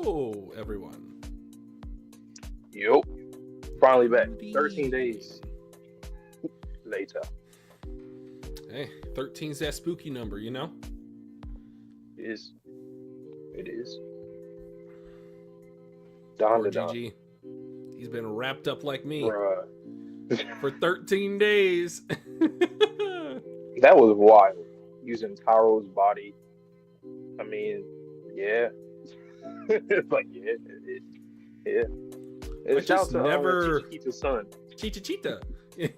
Hello, everyone. Yup. Finally back. 13 days later. Hey, 13's that spooky number, you know? It is. Poor Dandadan. GG. He's been wrapped up like me Bruh. for 13 days. That was wild. Using Taro's body. I mean, yeah. It's like, yeah. Yeah. I Shout out just to never... Gachiakuta son. Chichita. Yeah.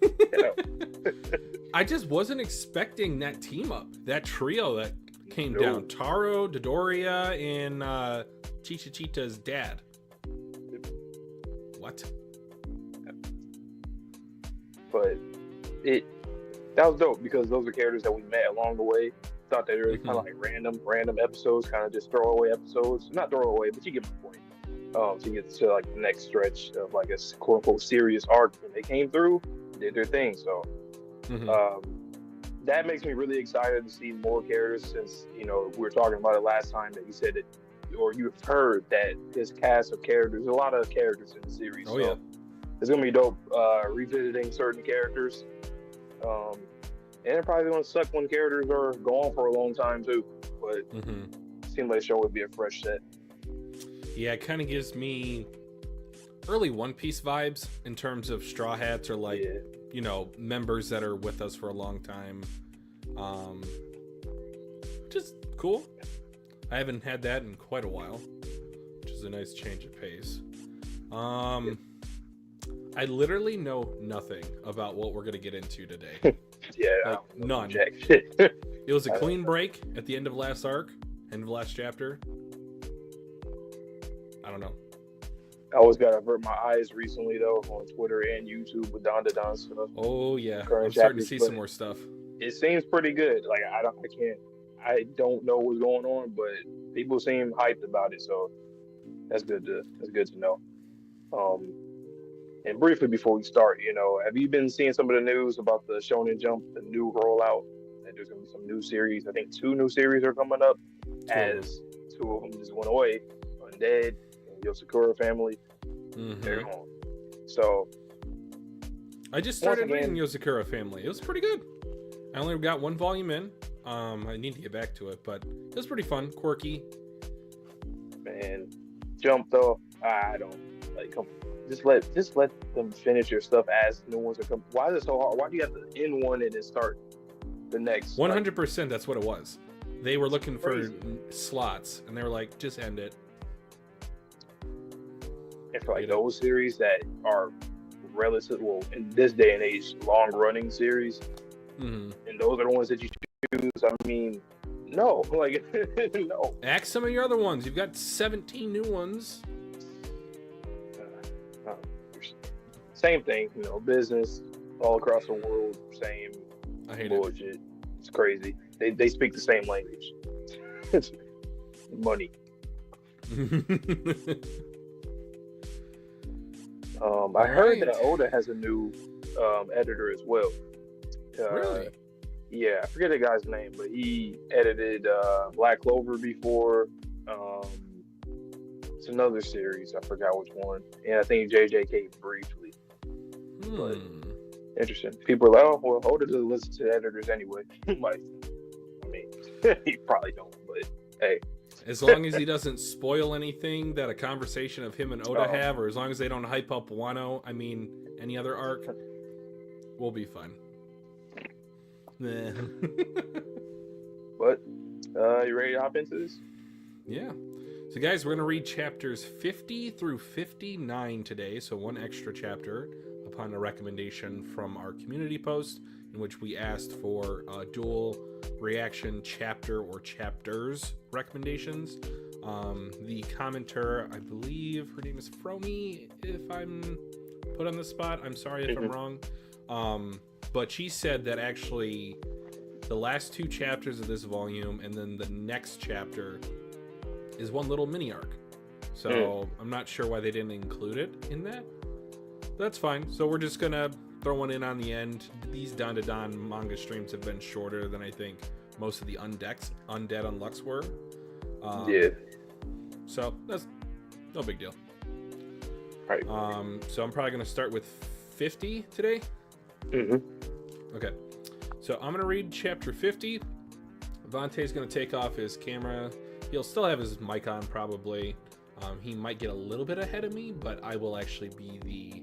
I just wasn't expecting that team up. That trio that came No. down. Taro, Dodoria, and Chichita's dad. What? But that was dope because those are characters that we met along the way. Thought they were kind of like random episodes, kind of just throwaway episodes. Not throwaway, but you get my point. To get to like the next stretch of like a quote unquote serious arc, and they came through, did their thing. So that makes me really excited to see more characters. Since we were talking about it last time that you said that, or you've heard that this cast of characters, there's a lot of characters in the series. Oh, so yeah. it's gonna be dope revisiting certain characters. And it's probably gonna suck when characters are gone for a long time too. But it seemed like the show would be a fresh set. Yeah, it kind of gives me early One Piece vibes in terms of Straw Hats or like, members that are with us for a long time. Just cool. I haven't had that in quite a while, which is a nice change of pace. I literally know nothing about what we're going to get into today. Yeah, none. Jack shit. It was a clean break at the end of last arc, end of last chapter. I don't know. I always got to avert my eyes recently though on Twitter and YouTube with Dandadan stuff. Oh yeah, Current I'm starting to chapters, see but some more stuff. It seems pretty good. Like I don't know what's going on, but people seem hyped about it, so that's good to know. And briefly before we start, have you been seeing some of the news about the Shonen Jump, the new rollout? That there's gonna be some new series. I think 2 new series are coming up. As 2 of them just went away, Undead, and Yosakura family. They're gone. So I just started reading Yosakura family. It was pretty good. I only got 1 volume in. I need to get back to it, but it was pretty fun, quirky. Man, Jump though, I don't like. Come on, just let them finish your stuff as new ones are coming. Why is it so hard? Why do you have to end one and then start the next? 100%. That's what it was. They were looking for slots, and they were like, just end it. And for like those series that are in this day and age, long-running series, and those are the ones that you choose. I mean, no, like no. Ask some of your other ones. You've got 17 new ones. Same thing, business all across the world. Same. I hate bullshit. It's crazy. They speak the same language. Money. I heard that Oda has a new editor as well. Really? Yeah, I forget the guy's name, but he edited Black Clover before. It's another series. I forgot which one. And I think JJK briefly. But interesting. People are like, oh, well, Oda doesn't listen to editors anyway. Like, I mean, he probably don't, but hey. As long as he doesn't spoil anything that a conversation of him and Oda have, or as long as they don't hype up any other arc, we'll be fine. But, you ready to hop into this? Yeah. So guys, we're going to read chapters 50 through 59 today, so 1 extra chapter upon a recommendation from our community post, in which we asked for dual reaction chapter or chapters recommendations. The commenter, I believe her name is Fromi, if I'm put on the spot. I'm sorry if I'm wrong. But she said that actually the last 2 chapters of this volume and then the next chapter is one little mini arc. So I'm not sure why they didn't include it in that. That's fine. So we're just gonna throw one in on the end. These Dandadan manga streams have been shorter than I think most of the Undead Unlux were. Yeah. So No big deal. Right. So I'm probably going to start with 50 today. Mm-hmm. Okay. So I'm going to read chapter 50. Vontae's going to take off his camera. He'll still have his mic on probably. He might get a little bit ahead of me, but I will actually be the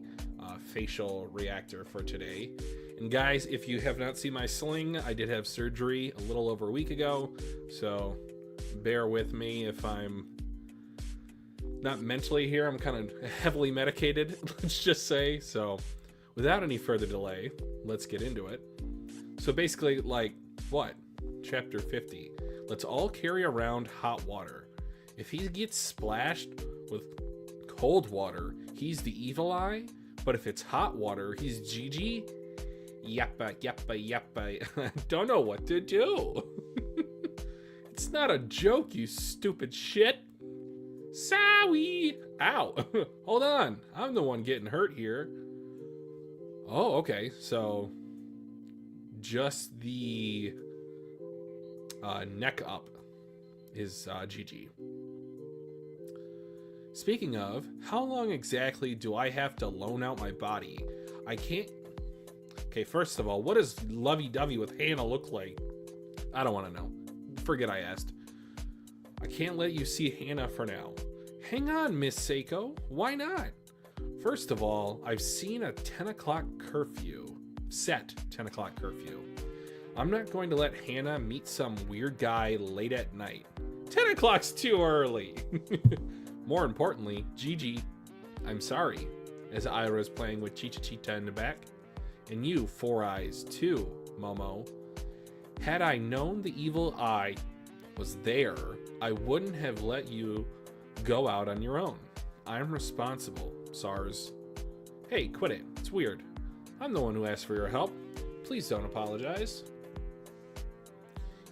facial reactor for today. And guys, if you have not seen my sling, I did have surgery a little over a week ago. So bear with me if I'm not mentally here. I'm kind of heavily medicated, let's just say. So without any further delay, let's get into it. So basically, like, what? Chapter 50. Let's all carry around hot water. If he gets splashed with cold water, he's the evil eye. But if it's hot water, he's Gigi. Yappa, yappa, yappa. I don't know what to do. It's not a joke, you stupid shit. Sorry. Ow. Hold on. I'm the one getting hurt here. Oh, okay. So just the neck up is GG. Speaking of, how long exactly do I have to loan out my body? I can't... Okay, first of all, what does lovey-dovey with Hannah look like? I don't want to know. Forget I asked. I can't let you see Hannah for now. Hang on, Miss Seiko. Why not? First of all, I've seen a 10 o'clock curfew. Set 10 o'clock curfew. I'm not going to let Hannah meet some weird guy late at night. 10 o'clock's too early. More importantly, Gigi, I'm sorry, as Aira's playing with Chicha in the back. And you, Four Eyes, too, Momo. Had I known the evil eye was there, I wouldn't have let you go out on your own. I'm responsible, SARS. Hey, quit it. It's weird. I'm the one who asked for your help. Please don't apologize.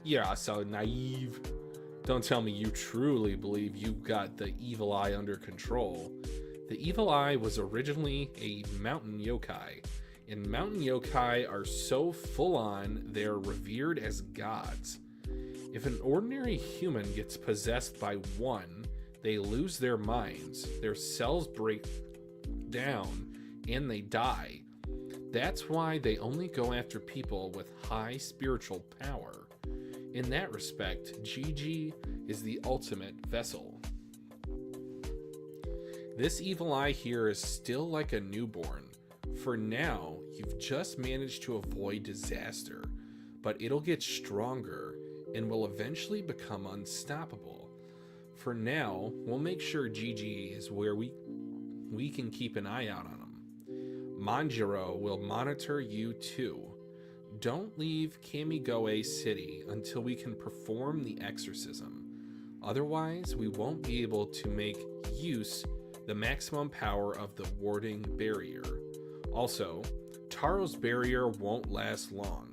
You're so naive. Don't tell me you truly believe you've got the evil eye under control. The evil eye was originally a mountain yokai, and mountain yokai are so full on they're revered as gods. If an ordinary human gets possessed by one, they lose their minds, their cells break down, and they die. That's why they only go after people with high spiritual power. In that respect, Gigi is the ultimate vessel. This evil eye here is still like a newborn. For now, you've just managed to avoid disaster, but it'll get stronger and will eventually become unstoppable. For now, we'll make sure Gigi is where we can keep an eye out on him. Manjiro will monitor you too. Don't leave Kamigoe City until we can perform the exorcism. Otherwise, we won't be able to make use the maximum power of the warding barrier. Also, Taro's barrier won't last long.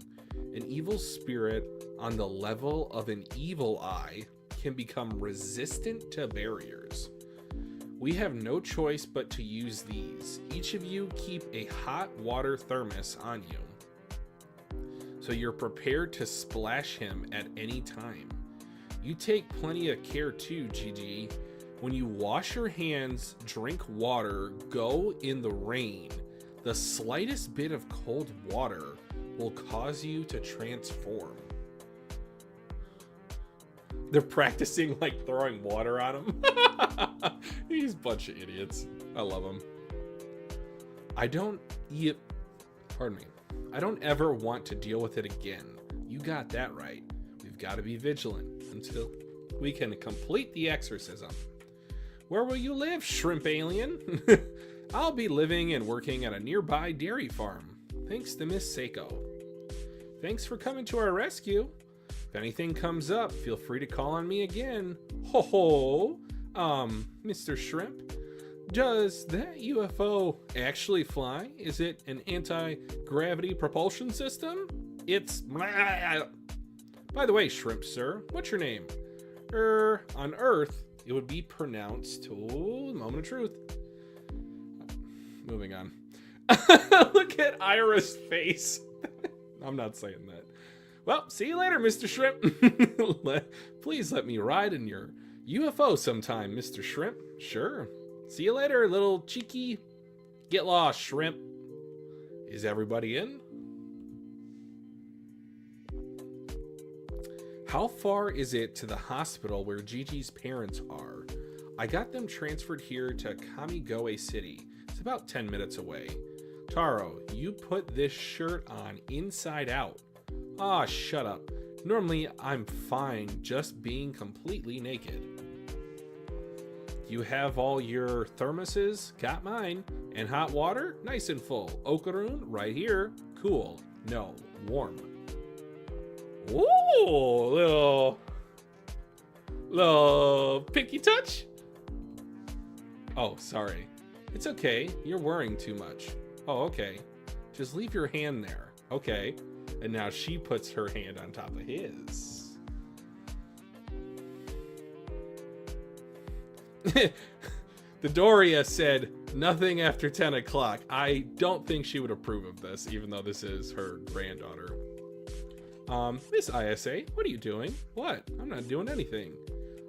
An evil spirit on the level of an evil eye can become resistant to barriers. We have no choice but to use these. Each of you keep a hot water thermos on you, so you're prepared to splash him at any time. You take plenty of care too, Gigi. When you wash your hands, drink water, go in the rain, the slightest bit of cold water will cause you to transform. They're practicing like throwing water on him. These bunch of idiots. I love them. I don't ever want to deal with it again. You got that right. We've got to be vigilant until we can complete the exorcism. Where will you live, shrimp alien? I'll be living and working at a nearby dairy farm. Thanks to Miss Seiko. Thanks for coming to our rescue. If anything comes up, feel free to call on me again. Ho ho! Mr. Shrimp, does that UFO actually fly? Is it an anti-gravity propulsion system? It's... By the way, Shrimp, sir, what's your name? On Earth, it would be pronounced... Oh, moment of truth. Moving on. Look at Aira's face. I'm not saying that. Well, see you later, Mr. Shrimp. Please let me ride in your UFO sometime, Mr. Shrimp. Sure. See you later, little cheeky. Get lost, Shrimp. Is everybody in? How far is it to the hospital where Gigi's parents are? I got them transferred here to Kamigoe City. It's about 10 minutes away. Taro, you put this shirt on inside out. Ah, shut up. Normally, I'm fine just being completely naked. You have all your thermoses? Got mine. And hot water? Nice and full. Okarun? Right here. Cool. No, warm. Ooh, little pinky touch? Oh, sorry. It's okay. You're worrying too much. Oh, okay. Just leave your hand there. Okay. And now she puts her hand on top of his. The Doria said nothing after 10 o'clock. I don't think she would approve of this, even though this is her granddaughter. Miss ISA, what are you doing? What? I'm not doing anything.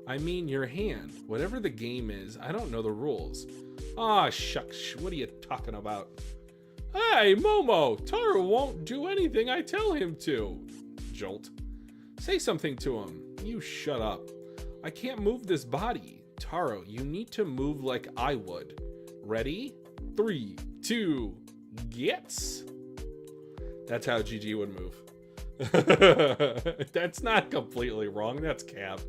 I mean your hand. Whatever the game is, I don't know the rules. Ah, shucks. What are you talking about? Hey, Momo! Taro won't do anything I tell him to. Jolt. Say something to him. You shut up. I can't move this body. Taro, you need to move like I would. Ready? 3, 2, gets. That's how Gigi would move. That's not completely wrong. That's cap.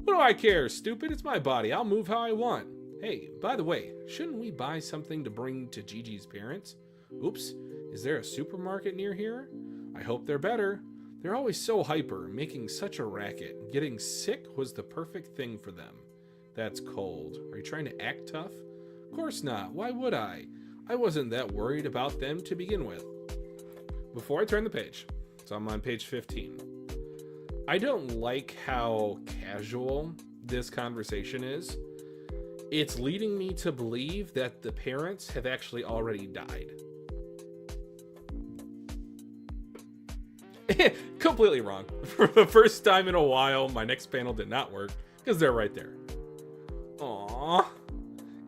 What do I care, stupid? It's my body. I'll move how I want. Hey, by the way, shouldn't we buy something to bring to Gigi's parents? Oops, is there a supermarket near here? I hope they're better. They're always so hyper, making such a racket. Getting sick was the perfect thing for them. That's cold. Are you trying to act tough? Of course not. Why would I? I wasn't that worried about them to begin with. Before I turn the page, so I'm on page 15. I don't like how casual this conversation is. It's leading me to believe that the parents have actually already died. Completely wrong. For the first time in a while, my next panel did not work because they're right there. Aww.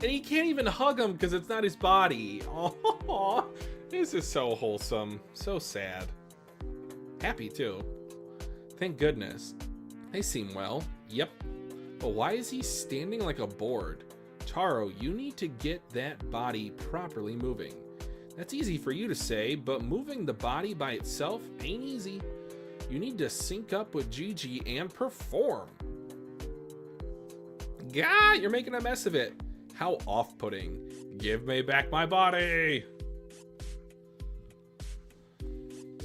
And he can't even hug him because it's not his body. Aww. This is so wholesome. So sad. Happy too. Thank goodness. They seem well. Yep. But why is he standing like a board? Taro, you need to get that body properly moving. That's easy for you to say, but moving the body by itself ain't easy. You need to sync up with Gigi and perform. God, you're making a mess of it. How off-putting. Give me back my body.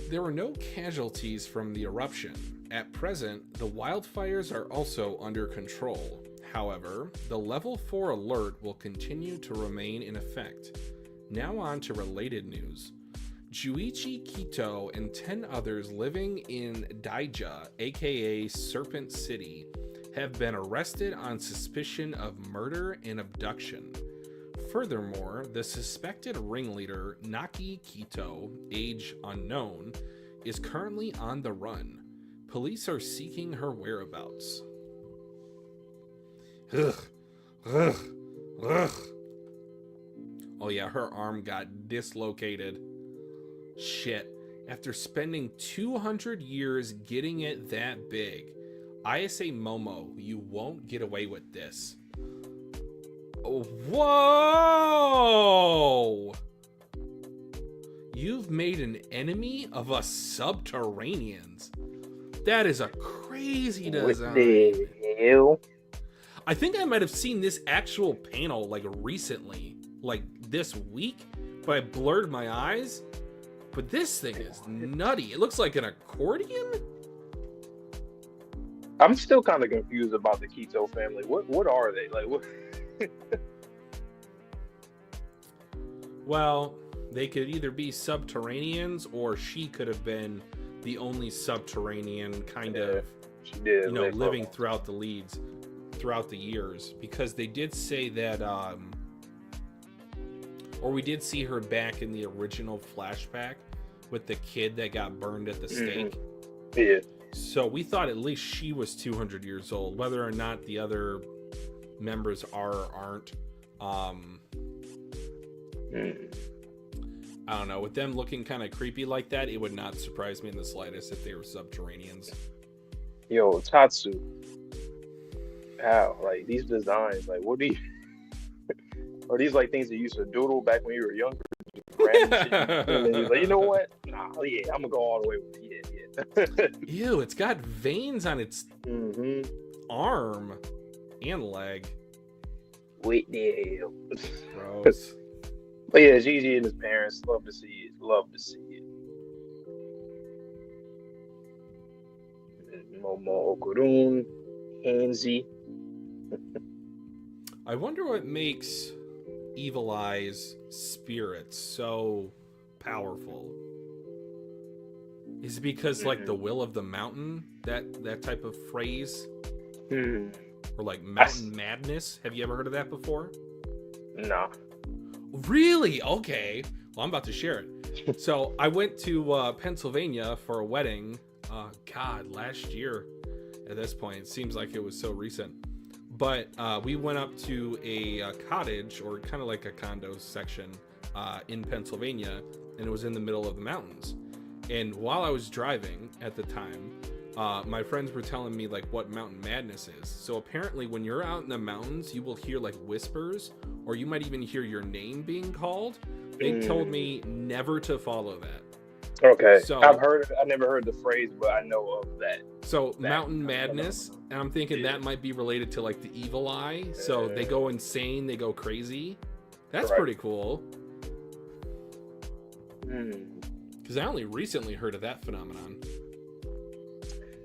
There were no casualties from the eruption. At present, the wildfires are also under control. However, the level 4 alert will continue to remain in effect. Now on to related news. Juichi Kito and 10 others living in Daija, aka Serpent City, have been arrested on suspicion of murder and abduction. Furthermore, the suspected ringleader, Naki Kito, age unknown, is currently on the run. Police are seeking her whereabouts. Ugh. Ugh. Ugh. Oh yeah, her arm got dislocated. Shit. After spending 200 years getting it that big, ISA Momo, you won't get away with this. Whoa! You've made an enemy of us subterraneans. That is a crazy design. What the hell? I think I might have seen this actual panel like recently, like this week, but I blurred my eyes. But this thing is nutty. It looks like an accordion. I'm still kind of confused about the Kito family. What are they? Like what? Well, they could either be subterraneans or she could have been the only subterranean kind of, she did, living throughout the years, because they did say that, or we did see her back in the original flashback with the kid that got burned at the stake. Yeah. So we thought at least she was 200 years old. Whether or not the other members are or aren't, I don't know. With them looking kind of creepy like that, it would not surprise me in the slightest if they were subterraneans. Yo, Tatsu. How? Like, these designs, like, what do you... Are these, like, things that you used to doodle back when you were younger? And then you're like, you know what? Nah, yeah, I'm gonna go all the way with it. Yeah. Ew, it's got veins on its arm and leg. Wait, yeah. Gross. But yeah, Gigi and his parents, love to see it. Love to see it. And Momo, Okarun, Hanzi. I wonder what makes Evil Eye's spirit so powerful. Is it because like the will of the mountain, that type of phrase? Or like mountain madness? Have you ever heard of that before? No. Really? Okay. Well, I'm about to share it. So I went to Pennsylvania for a wedding. Last year. At this point, it seems like it was so recent. But we went up to a cottage, or kind of like a condo section in Pennsylvania, and it was in the middle of the mountains. And while I was driving at the time, my friends were telling me like what mountain madness is. So apparently when you're out in the mountains, you will hear like whispers, or you might even hear your name being called. They told me never to follow that. Okay. So I've heard of it. I never heard the phrase, but I know of that. So mountain madness, and I'm thinking that might be related to like the evil eye. So they go insane, they go crazy. That's pretty cool. Because I only recently heard of that phenomenon.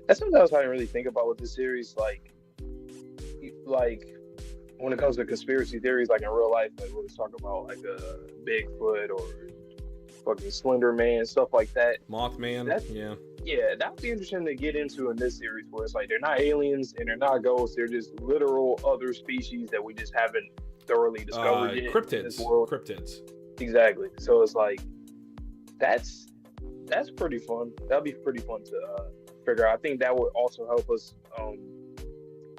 That's sometimes how I really think about with this series, like when it comes to conspiracy theories, like in real life, like we'll talk about like a Bigfoot or fucking Slender Man, stuff like that. Mothman, yeah, that would be interesting to get into in this series, where it's like they're not aliens and they're not ghosts, they're just literal other species that we just haven't thoroughly discovered yet. Cryptids. In this world. Cryptids. Exactly. So it's like that's pretty fun. That'd be pretty fun to figure out. I think that would also help us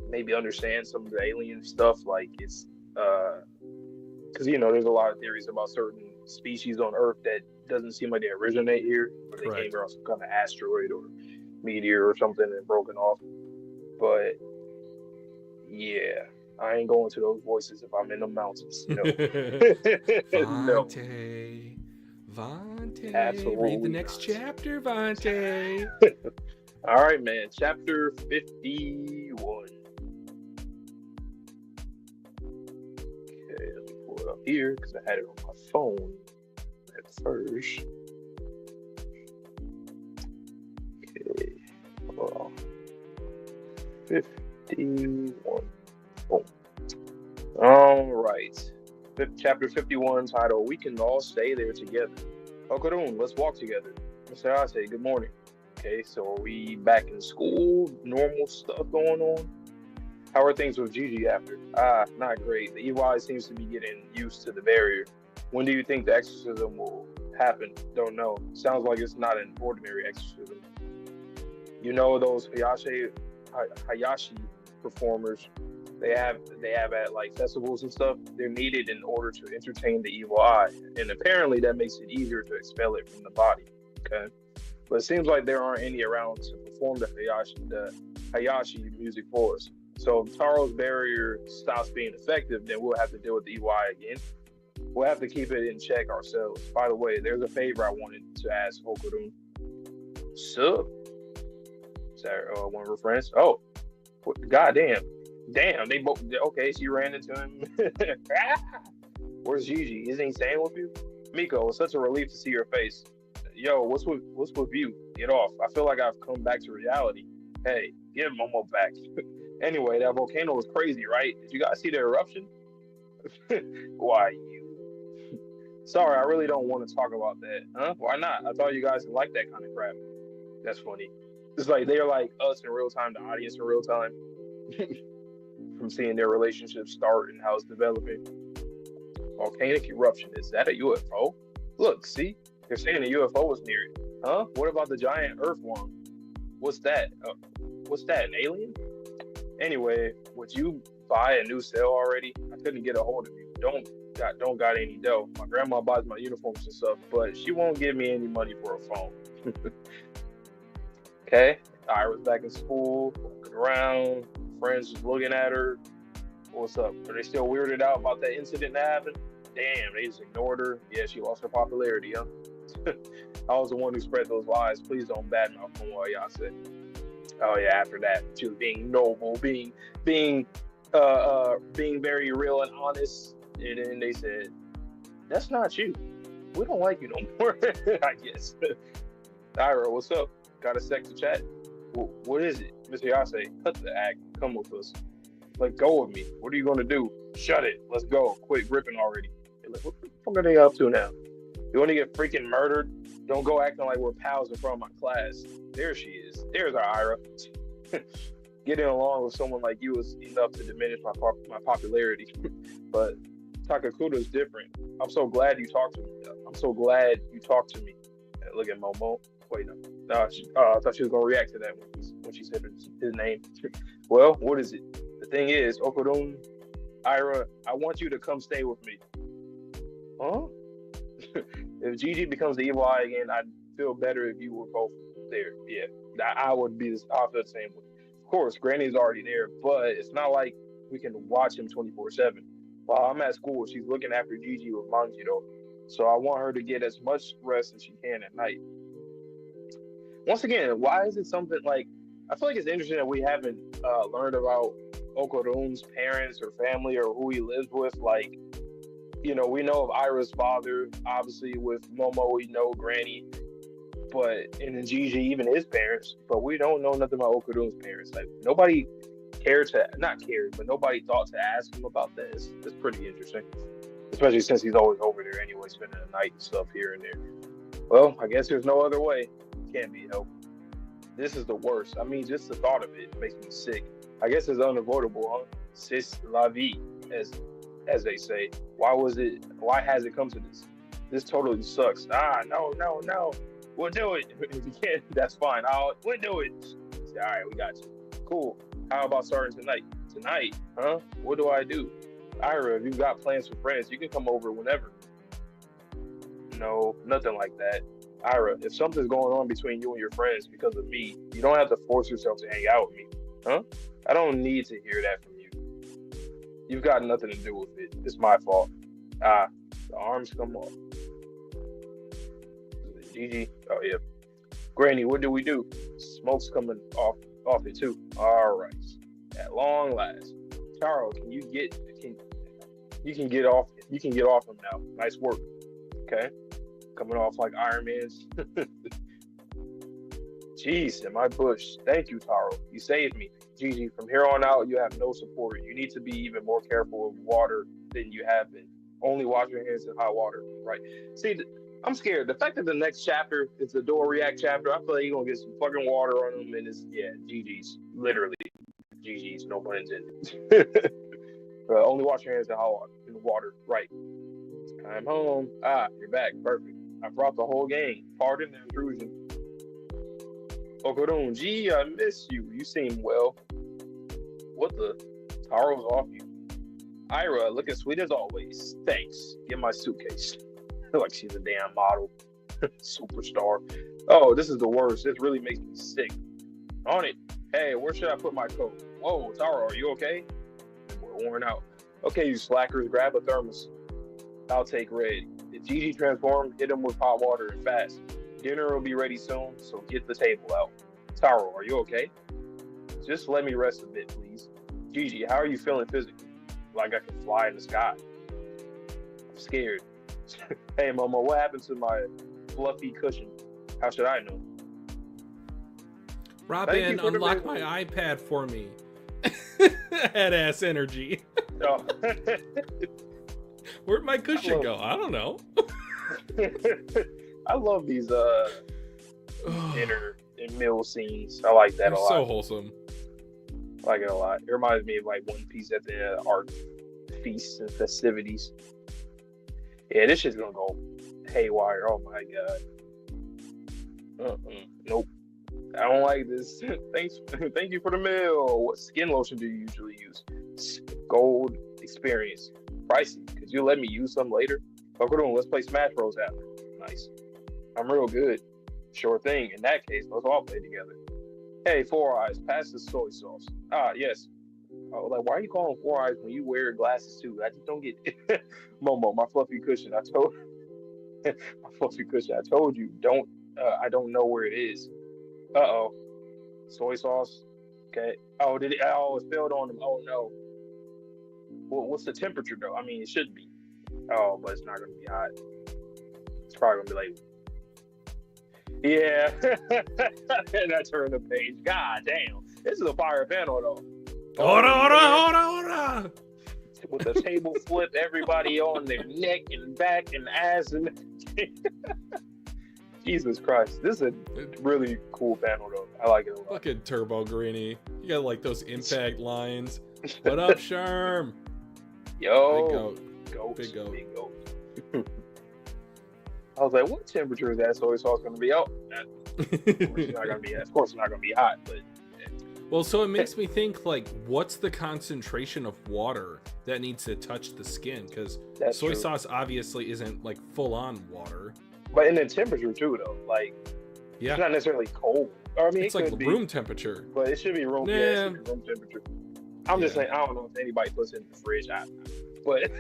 maybe understand some of the alien stuff. Like it's because there's a lot of theories about certain species on Earth that doesn't seem like they originate here, but they came here on some kind of asteroid or meteor or something and broken off. But yeah, I ain't going to those voices if I'm in the mountains. No. Vante, Absolutely read the next chapter, Vante. All right, man. Chapter 51. Okay, let me pull it up here because I had it on my phone at first. Okay, hold on. 51. Boom. All right. Chapter 51, title, We Can All Stay There Together. Okarun, let's walk together. Mr. Ase, good morning. Okay, so are we back in school? Normal stuff going on? How are things with Gigi after? Not great. The EY seems to be getting used to the barrier. When do you think the exorcism will happen? Don't know. Sounds like it's not an ordinary exorcism. You know those Hayashi performers they have at like festivals and stuff, they're needed in order to entertain the evil eye, and apparently that makes it easier to expel it from the body. Okay, but it seems like there aren't any around to perform the Hayashi music for us. So if Taro's barrier stops being effective, then we'll have to deal with the evil eye again. We'll have to keep it in check ourselves. By the way, there's a favor I wanted to ask Okarun. Sup? Is that one of her friends? Oh, goddamn. Damn, they both. Okay, she ran into him. Where's Gigi? Isn't he staying with you? Miko, it's such a relief to see your face. Yo, what's with you? Get off. I feel like I've come back to reality. Hey, get Momo back. Anyway, that volcano was crazy, right? Did you guys see the eruption? Why you? Sorry, I really don't want to talk about that. Huh? Why not? I thought you guys like that kind of crap. That's funny. It's like they're like us in real time, the audience in real time. From seeing their relationship start and how it's developing. Volcanic eruption. Is that a UFO? Look, see? They're saying a UFO was near it. Huh? What about the giant earthworm? What's that? What's that? An alien? Anyway, would you buy a new cell already? I couldn't get a hold of you. Don't got any dough. My grandma buys my uniforms and stuff, but she won't give me any money for a phone. Okay, I was back in school, walking around, friends just looking at her. What's up? Are they still weirded out about that incident that happened? Damn, they just ignored her. Yeah, she lost her popularity, huh? I was the one who spread those lies. Please don't badmouth me while y'all said. Oh yeah, after that, she was being noble, being very real and honest. And then they said, "That's not you. We don't like you no more." I guess. Aira, what's up? Got a sec to chat? What is it, Mr. Yase? Cut the act. Come with us. Let go of me. What are you gonna do? Shut it. Let's go. Quit gripping already. Like, what the fuck are they up to now? You want to get freaking murdered? Don't go acting like we're pals in front of my class. There she is. There's our Aira. Getting along with someone like you is enough to diminish my popularity. But Takakuta's different. I'm so glad you talked to me. I'm so glad you talked to me. Look at Momo. Wait, no. I thought she was going to react to that when she said his name. Well, what is it? The thing is, Okarun, Aira, I want you to come stay with me. Huh? If Gigi becomes the evil eye again, I'd feel better if you were both there. Yeah, I would be. I feel the same way. Of course, Granny's already there, but it's not like we can watch him 24/7. While I'm at school, she's looking after Gigi with Manjiro, so I want her to get as much rest as she can at night. Once again, why is it something like? I feel like it's interesting that we haven't learned about Okarun's parents or family or who he lives with. Like, you know, we know of Aira's father, obviously with Momo, we know Granny, but and then Gigi, even his parents, but we don't know nothing about Okarun's parents. Like, nobody but nobody thought to ask him about this. It's pretty interesting, especially since he's always over there anyway, spending the night and stuff here and there. Well, I guess there's no other way. Can't be helped. This is the worst. I mean, just the thought of it makes me sick. I guess it's unavoidable, huh? C'est la vie, as they say. Why has it come to this? This totally sucks. No. We'll do it. If you can't, that's fine. We'll do it. Say, all right, we got you. Cool. How about starting tonight? Tonight, huh? What do I do? Aira, if you've got plans for friends, you can come over whenever. No, nothing like that. Aira, if something's going on between you and your friends because of me, you don't have to force yourself to hang out with me. Huh? I don't need to hear that from you. You've got nothing to do with it. It's my fault. The arms come off. Gigi. Oh, yeah. Granny, what do we do? Smoke's coming off it, too. All right. At long last. Charles, you can get off him now. Nice work. Okay. Coming off like Iron Man's. Jeez, in my bush. Thank you, Taro. You saved me. Gigi, from here on out, you have no support. You need to be even more careful with water than you have been. Only wash your hands in hot water. Right. See, I'm scared. The fact that the next chapter is the door react chapter, I feel like you're going to get some fucking water on him, and it's, Gigi's. Literally. Gigi's, no pun intended. Only wash your hands in water. Right. I'm home. You're back. Perfect. I brought the whole gang. Pardon the intrusion. Okarun, gee, I miss you. You seem well. What the? Taro's off you. Aira, looking sweet as always. Thanks. Get my suitcase. Like she's a damn model. Superstar. Oh, this is the worst. This really makes me sick. On it. Hey, where should I put my coat? Whoa, Taro, are you okay? We're worn out. Okay, you slackers, grab a thermos. I'll take red. If Gigi transforms, hit him with hot water and fast. Dinner will be ready soon, so get the table out. Taro, are you okay? Just let me rest a bit, please. Gigi, how are you feeling physically? Like I can fly in the sky. I'm scared. Hey, Momo, what happened to my fluffy cushion? How should I know? Robin, unlock my iPad for me. Head-ass energy. Oh. Where'd my cushion go? I don't know. I love these dinner and meal scenes. I like that a lot. So wholesome. I like it a lot. It reminds me of like One Piece at the end of art feasts and festivities. Yeah, this shit's gonna go haywire. Oh my god. Nope. I don't like this. Thank you for the mail. What skin lotion do you usually use? Gold experience. Pricey. Could you let me use some later? Okarun, let's play Smash Bros. After. Nice. I'm real good. Sure thing. In that case, let's all play together. Hey, Four Eyes, pass the soy sauce. Ah, yes. Oh, like, why are you calling Four Eyes when you wear glasses too? I just don't get it. Momo, my fluffy cushion. My fluffy cushion. I told you, don't. I don't know where it is. Uh-oh. Soy sauce. Okay. Oh, did it? Oh, it spilled on him. Oh, no. Well, what's the temperature, though? I mean, it should be. Oh, but it's not going to be hot. It's probably going to be like... Yeah. And I turned the page. God damn. This is a fire panel, though. Ora! With the table flip, everybody on their neck and back and ass. And Jesus Christ. This is a really cool panel, though. I like it a lot. Fucking Turbo Greeny. You got like those impact lines. What up, Sherm? Yo. Big goat. Big goat. I was like, what temperature is that soy sauce going to be? Oh, of course it's not going to be hot, but... Well, so it makes me think, like, what's the concentration of water that needs to touch the skin? Because soy sauce obviously isn't, like, full-on water. But in the temperature, too, though. Like, yeah. It's not necessarily cold. Or, I mean, it's like room temperature. But it should be room, yeah, it should be room temperature. I'm just saying, I don't know if anybody puts it in the fridge. But...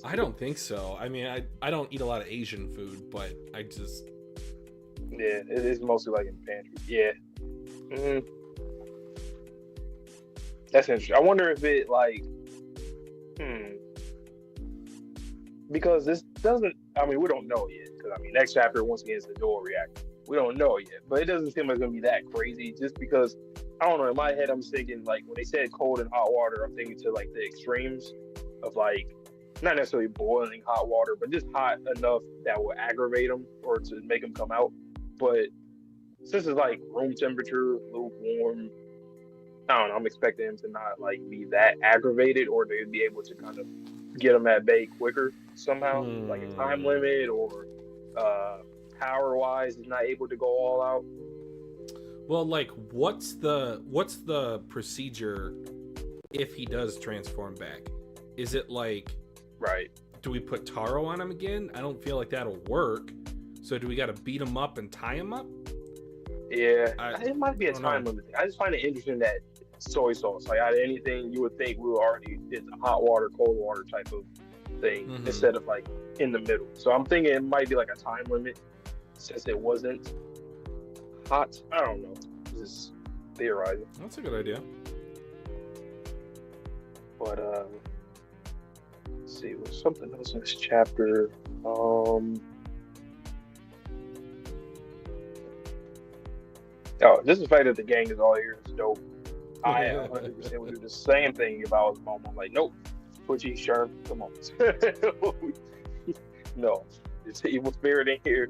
I don't think so. I mean, I don't eat a lot of Asian food, but I just... Yeah, it is mostly, like, in the pantry. Yeah. Mm-hmm. That's interesting. I wonder if it, like, because this doesn't, I mean, we don't know yet. Because, I mean, next chapter, once again, is the dual reactor. We don't know yet. But it doesn't seem like it's going to be that crazy just because, I don't know, in my head, I'm thinking, like, when they said cold and hot water, I'm thinking to, like, the extremes of, like, not necessarily boiling hot water, but just hot enough that will aggravate them or to make them come out. But since it's, like, room temperature, lukewarm, I don't know, I'm expecting him to not, like, be that aggravated or they'd be able to kind of get him at bay quicker somehow, like a time limit or power-wise is not able to go all out. Well, like, what's the procedure if he does transform back? Is it like, right? Do we put Taro on him again? I don't feel like that'll work. So do we got to beat him up and tie him up? Yeah, it might be a time limit. I just find it interesting that soy sauce, like out of anything you would think we already did a hot water, cold water type of thing instead of like in the middle. So I'm thinking it might be like a time limit since it wasn't hot. I don't know. Just theorizing. That's a good idea. But let's see, there's something else in this chapter. Oh, just the fact that the gang is all here is dope. I 100% would do the same thing if I was mom. I'm like, nope, Twitchy, Sherm, come on. No, there's an evil spirit in here.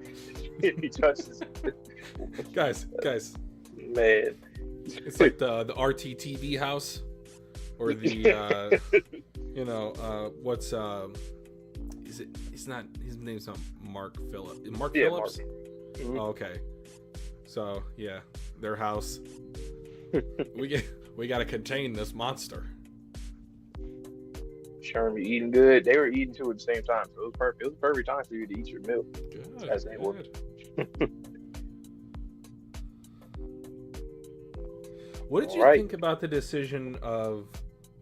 If he touches guys, man, it's like the RTTV house or the what's is it? It's not, his name's not Mark Phillips. Mark Phillips. Mark. Oh, okay. So yeah, their house. We got to contain this monster. Sherm, you eating good? They were eating too at the same time, so it was perfect. It was a perfect time for you to eat your meal. Good. As they would. What did you think about the decision of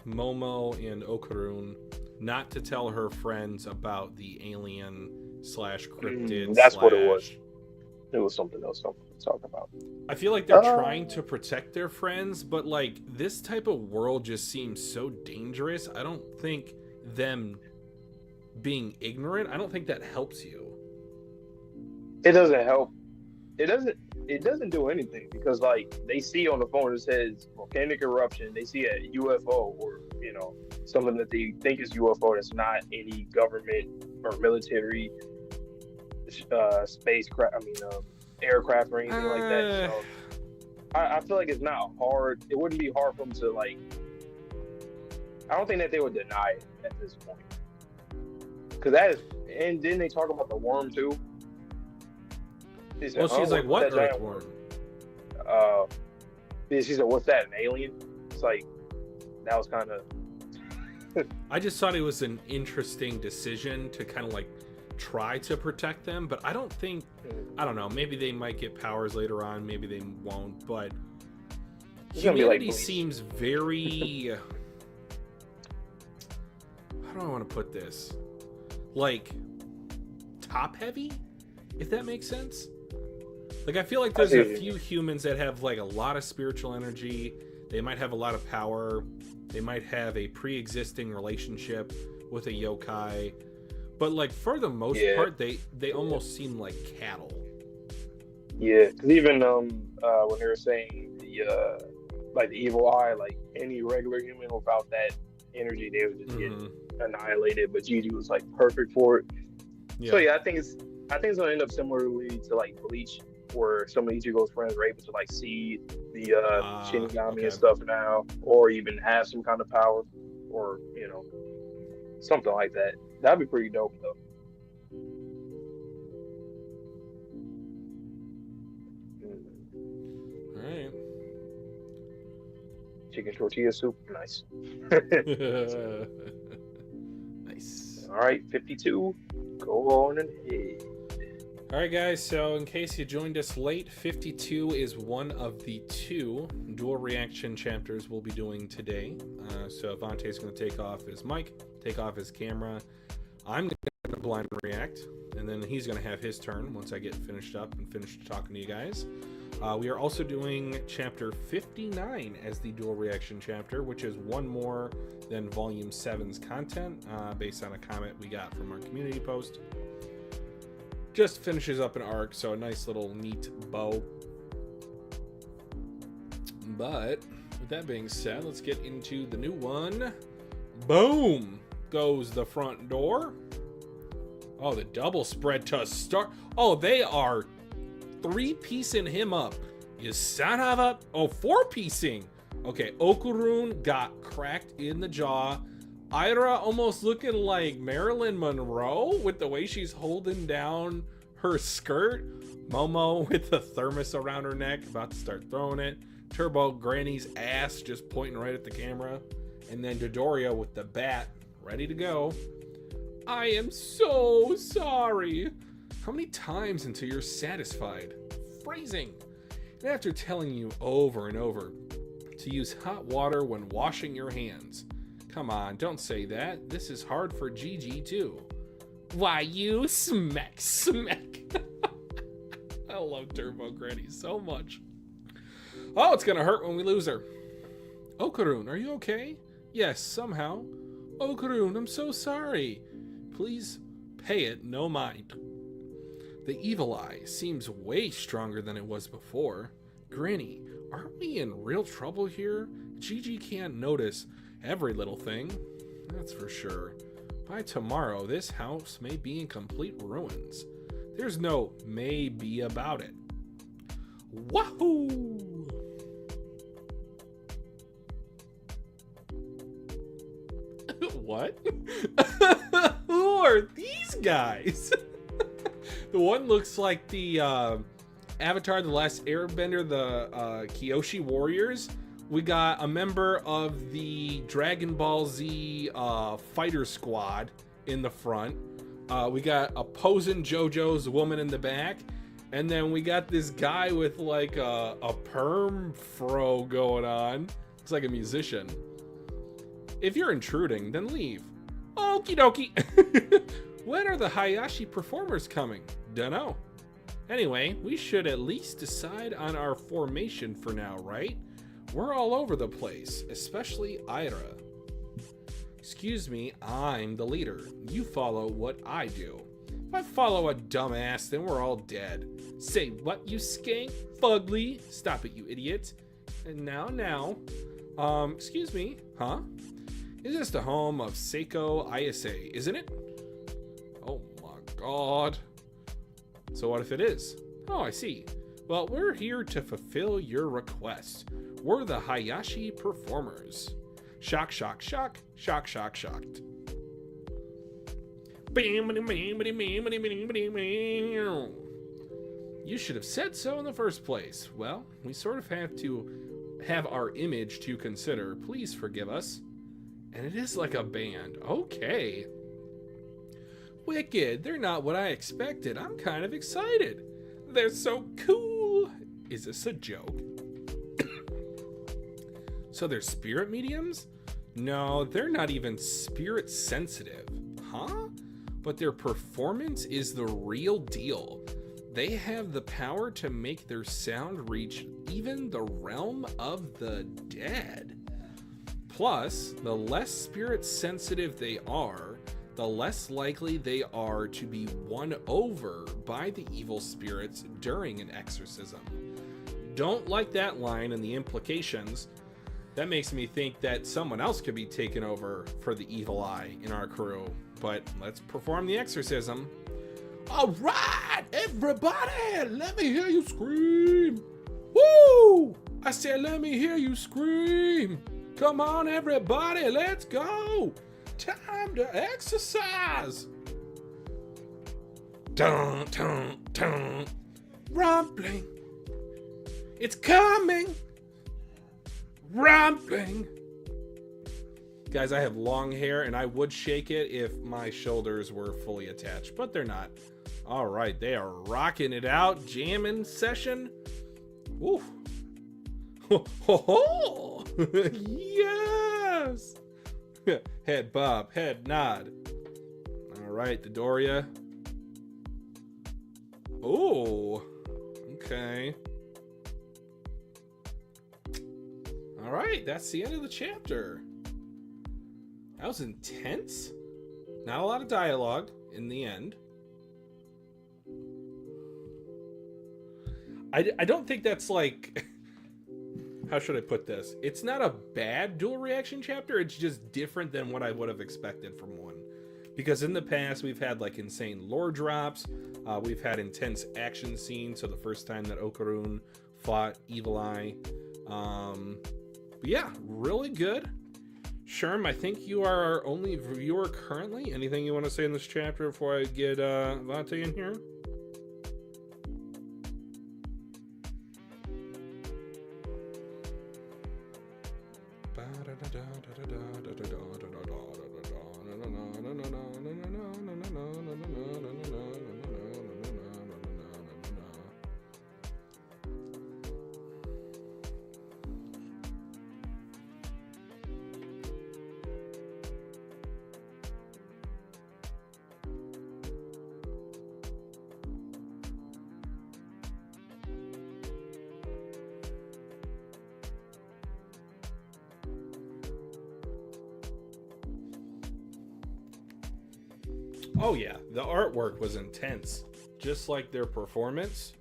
Momo and Okarun not to tell her friends about the alien / cryptid? That's what it was. It was something else to talk about. I feel like they're trying to protect their friends, but like this type of world just seems so dangerous. I don't think them being ignorant, I don't think that helps you. It doesn't help. It doesn't do anything because like they see on the phone it says volcanic eruption, they see a UFO or something that they think is UFO that's not any government or military spacecraft, aircraft or anything like that. So I feel like it's not hard. It wouldn't be hard for them to like. I don't think that they would deny it at this point. Because that is, and then they talk about the worm too. Well, she's like, what earthworm? She said, "What's that? An alien?" It's like that was kind of. I just thought it was an interesting decision to kind of like try to protect them, but I don't think, I don't know, maybe they might get powers later on, maybe they won't, but humanity like seems very, how do I want to put this? Like, top heavy, if that makes sense. Like, I feel like there's a few humans that have like a lot of spiritual energy. They might have a lot of power. They might have a pre-existing relationship with a yokai. But like for the most part, they almost seem like cattle. Yeah, because even when they were saying the like the evil eye, like any regular human without that energy, they would just get annihilated. But Gigi was like perfect for it. Yeah. So yeah, I think it's gonna end up similarly to like Bleach, where some of Ichigo's friends are able to like see the Shinigami and stuff now, or even have some kind of power, or you know, something like that. That'd be pretty dope though. All right. Chicken tortilla soup, nice. Nice. All right, 52. Go on ahead. All right, guys, so in case you joined us late, 52 is one of the 2 dual reaction chapters we'll be doing today. So Vontae's going to take off his mic, take off his camera. I'm going to blind react, and then he's going to have his turn once I get finished up and finished talking to you guys. We are also doing chapter 59 as the dual reaction chapter, which is one more than volume 7's content, based on a comment we got from our community post. Just finishes up an arc, so a nice little neat bow. But with that being said, let's get into the new one. Boom goes the front door. Oh, the double spread to start. Oh, they are 3-piecing him up. You son of a... Oh, 4-piecing. Okay, Okarun got cracked in the jaw. Aira almost looking like Marilyn Monroe with the way she's holding down her skirt. Momo with the thermos around her neck, about to start throwing it. Turbo Granny's ass just pointing right at the camera. And then Dodoria with the bat, ready to go. I am so sorry. How many times until you're satisfied? Phrasing. And after telling you over and over to use hot water when washing your hands. Come on, don't say that. This is hard for Gigi too. Why, you smack. I love Turbo Granny so much. Oh, it's gonna hurt when we lose her. Okarun, are you okay? Yes, somehow. Okarun, I'm so sorry. Please pay it no mind. The evil eye seems way stronger than it was before. Granny, aren't we in real trouble here? Gigi can't notice every little thing, that's for sure. By tomorrow, this house may be in complete ruins. There's no maybe about it. Wahoo! What? Who are these guys? The one looks like the Avatar: The Last Airbender, the Kyoshi Warriors. We got a member of the Dragon Ball Z fighter squad in the front. We got a posing JoJo's woman in the back. And then we got this guy with like a perm fro going on. Looks like a musician. If you're intruding, then leave. Okie dokie. When are the Hayashi performers coming? Dunno. Anyway, we should at least decide on our formation for now, right? We're all over the place, especially Aira. Excuse me, I'm the leader. You follow what I do. If I follow a dumbass, then we're all dead. Say what, you skank? Fugly. Stop it, you idiot. And now. Excuse me, huh? Is this the home of Seiko ISA, isn't it? Oh my god. So what if it is? Oh, I see. Well, we're here to fulfill your request. We're the Hayashi performers. Shock, shock, shock, shock, shock, shocked. You should have said so in the first place. Well, we sort of have to have our image to consider. Please forgive us. And it is like a band. Okay. Wicked. They're not what I expected. I'm kind of excited. They're so cool. Is this a joke? So they're spirit mediums? No, they're not even spirit sensitive. Huh? But their performance is the real deal. They have the power to make their sound reach even the realm of the dead. Plus, the less spirit sensitive they are, the less likely they are to be won over by the evil spirits during an exorcism. Don't like that line and the implications. That makes me think that someone else could be taken over for the evil eye in our crew. But let's perform the exorcism. All right, everybody, let me hear you scream. Woo! I said, let me hear you scream. Come on, everybody, let's go. Time to exercise. Dun, dun, dun. Rumbling. It's coming. Rumbling. Guys, I have long hair and I would shake it if my shoulders were fully attached, but they're not. All right, they are rocking it out, jamming session. Woo. Ho, ho, ho. Yes. Head bob, head nod. All right, Dodoria. Oh, okay. All right, that's the end of the chapter. That was intense. Not a lot of dialogue in the end. I don't think that's like... How should I put this? It's not a bad dual reaction chapter. It's just different than what I would have expected from one. Because in the past, we've had like insane lore drops. We've had intense action scenes. So the first time that Okarun fought Evil Eye. But yeah, really good. Sherm, I think you are our only viewer currently. Anything you want to say in this chapter before I get Vate in here? Oh yeah, the artwork was intense, just like their performance.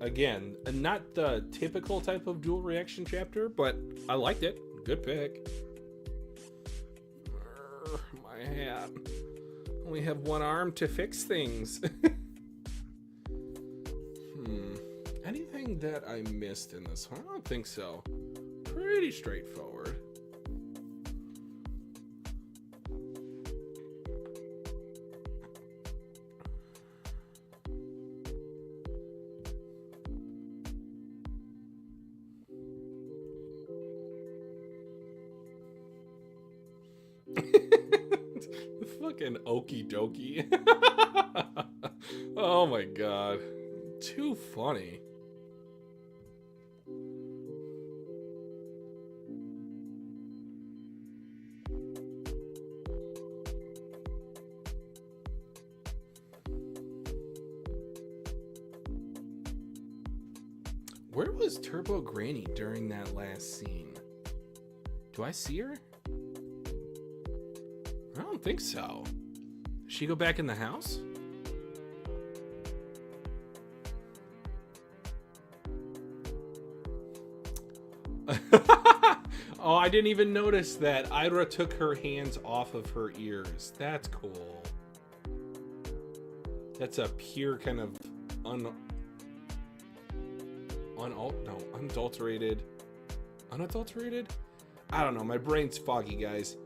Again, not the typical type of dual reaction chapter, but I liked it. Good pick. My hat. Only have one arm to fix things. Anything that I missed in this one? I don't think so. Pretty straightforward. Fucking okie dokie. Oh my god. Too funny. Where was Turbo Granny during that last scene? Do I see her? I don't think so. Did she go back in the house? Oh, I didn't even notice that. Aira took her hands off of her ears. That's cool. That's a pure kind of unadulterated. Unadulterated? I don't know. My brain's foggy, guys.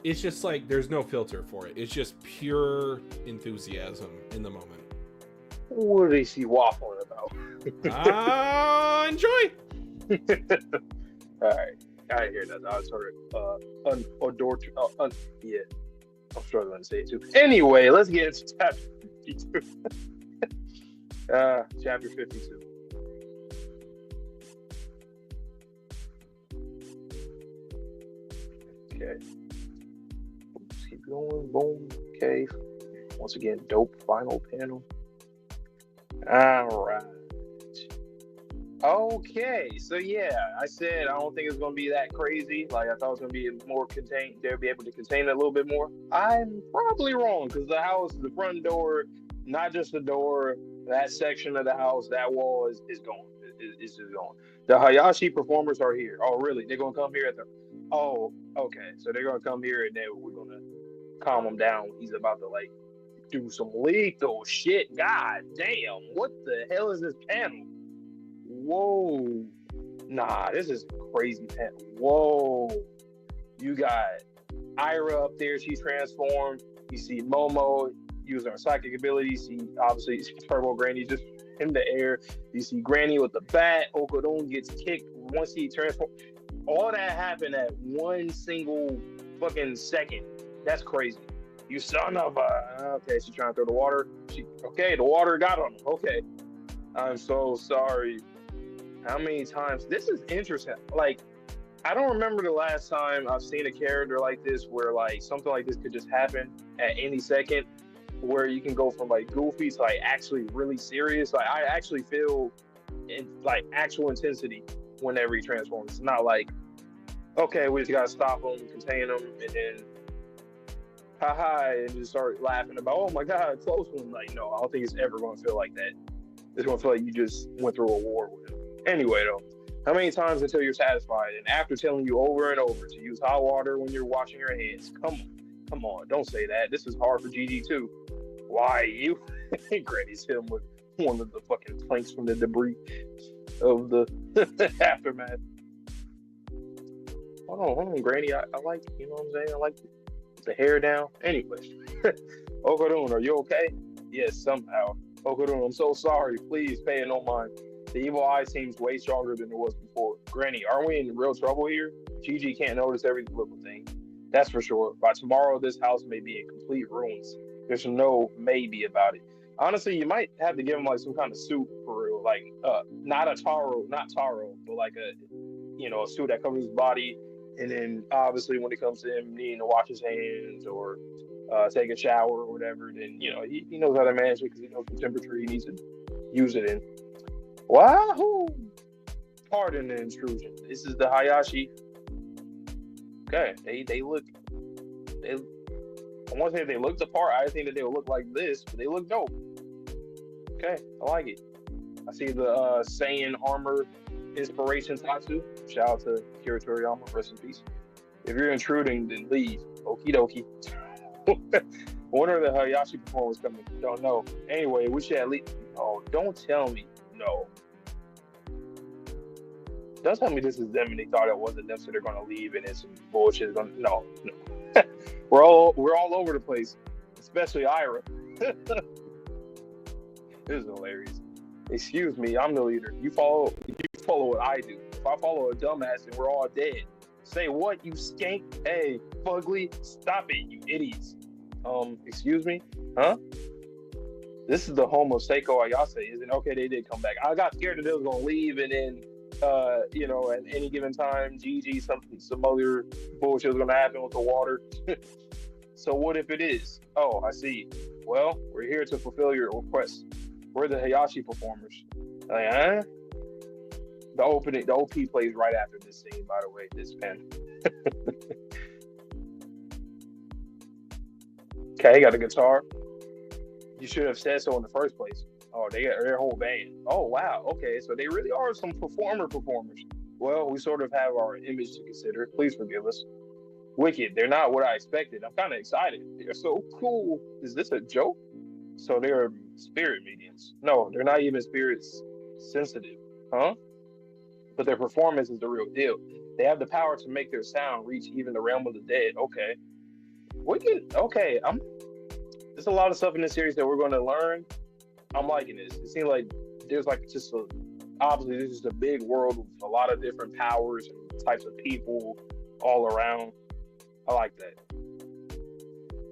It's just like there's no filter for it. It's just pure enthusiasm in the moment. What is he waffling about? Enjoy. All right, I hear that. I was sort of yeah. I'm struggling to say it too. Anyway, let's get into chapter 52. Chapter 52. Okay. Let's keep going. Boom. Okay. Once again, dope final panel. All right. Okay, so yeah, I said I don't think it's gonna be that crazy. Like I thought it was gonna be more contained. They'll be able to contain it a little bit more. I'm probably wrong because the house, the front door, not just the door, that section of the house, that wall is gone. It's just gone. The Hayashi performers are here. Oh, really? They're gonna come here at the. Oh, okay. So they're gonna come here and then we're gonna calm him down. He's about to like do some lethal shit. God damn! What the hell is this panel? Whoa. Nah, this is crazy panel. Whoa. You got Aira up there, she's transformed. You see Momo using her psychic abilities. You see, obviously, Turbo Granny just in the air. You see Granny with the bat. Okarun gets kicked once he transforms. All that happened at one single fucking second. That's crazy. You son of a... Okay, she's trying to throw the water. Okay, the water got on him. Okay. I'm so sorry. How many times? This is interesting. Like, I don't remember the last time I've seen a character like this where, like, something like this could just happen at any second, where you can go from, like, goofy to, like, actually really serious. Like, I actually feel, like, actual intensity whenever he transforms. It's not like, okay, we just gotta stop him, contain him, and then, haha, and just start laughing about, oh my god, close one. Like, no, I don't think it's ever gonna feel like that. It's gonna feel like you just went through a war with him. Anyway, though, how many times until you're satisfied? And after telling you over and over to use hot water when you're washing your hands, come on, don't say that. This is hard for GG too. Why you? Granny's hit him with one of the fucking planks from the debris of the aftermath. Hold on, Granny. I like, you know what I'm saying? I like the hair down. Anyway, Okarun, are you okay? Yes, somehow. Okarun, I'm so sorry. Please pay it no mind. The evil eye seems way stronger than it was before. Granny, aren't we in real trouble here? Gigi can't notice every little thing. That's for sure. By tomorrow, this house may be in complete ruins. There's no maybe about it. Honestly, you might have to give him like some kind of suit for real. Like, not Taro, but like a suit that covers his body. And then obviously when it comes to him needing to wash his hands or take a shower or whatever, then, he knows how to manage it because he knows the temperature he needs to use it in. Wahoo! Pardon the intrusion. This is the Hayashi. Okay, they look. I want to say they look the part. I didn't think that they would look like this, but they look dope. Okay, I like it. I see the Saiyan armor inspiration tatsu. Shout out to Kira Toriyama, rest in peace. If you're intruding, then leave. Okie dokie. When are the Hayashi performers coming? Don't know. Anyway, we should at least. Oh, don't tell me. No. Don't tell me this is them and they thought it wasn't them, so they're gonna leave and it's some bullshit. No. We're all over the place, especially Aira. This is hilarious. Excuse me, I'm the leader. You follow what I do. If I follow a dumbass, then we're all dead. Say what, you skank? Hey, fugly, stop it, you idiots. Excuse me? Huh? This is the home of Seiko Ayase, isn't it? Okay, they did come back. I got scared that they was gonna leave, and then, at any given time, GG, some other bullshit was gonna happen with the water. So what if it is? Oh, I see. Well, we're here to fulfill your request. We're the Hayashi performers. Like, huh? The OP plays right after this scene, by the way, this pen. Okay, got a guitar. You should have said so in the first place. Oh, they got their whole band. Oh, wow. Okay, so they really are some performers. Well, we sort of have our image to consider. Please forgive us. Wicked. They're not what I expected. I'm kind of excited. They're so cool. Is this a joke? So they're spirit mediums. No, they're not even spirits sensitive. Huh? But their performance is the real deal. They have the power to make their sound reach even the realm of the dead. Okay. Wicked. Okay. There's a lot of stuff in this series that we're going to learn. I'm liking this. It seems like there's like just obviously this is a big world with a lot of different powers and types of people all around. I like that.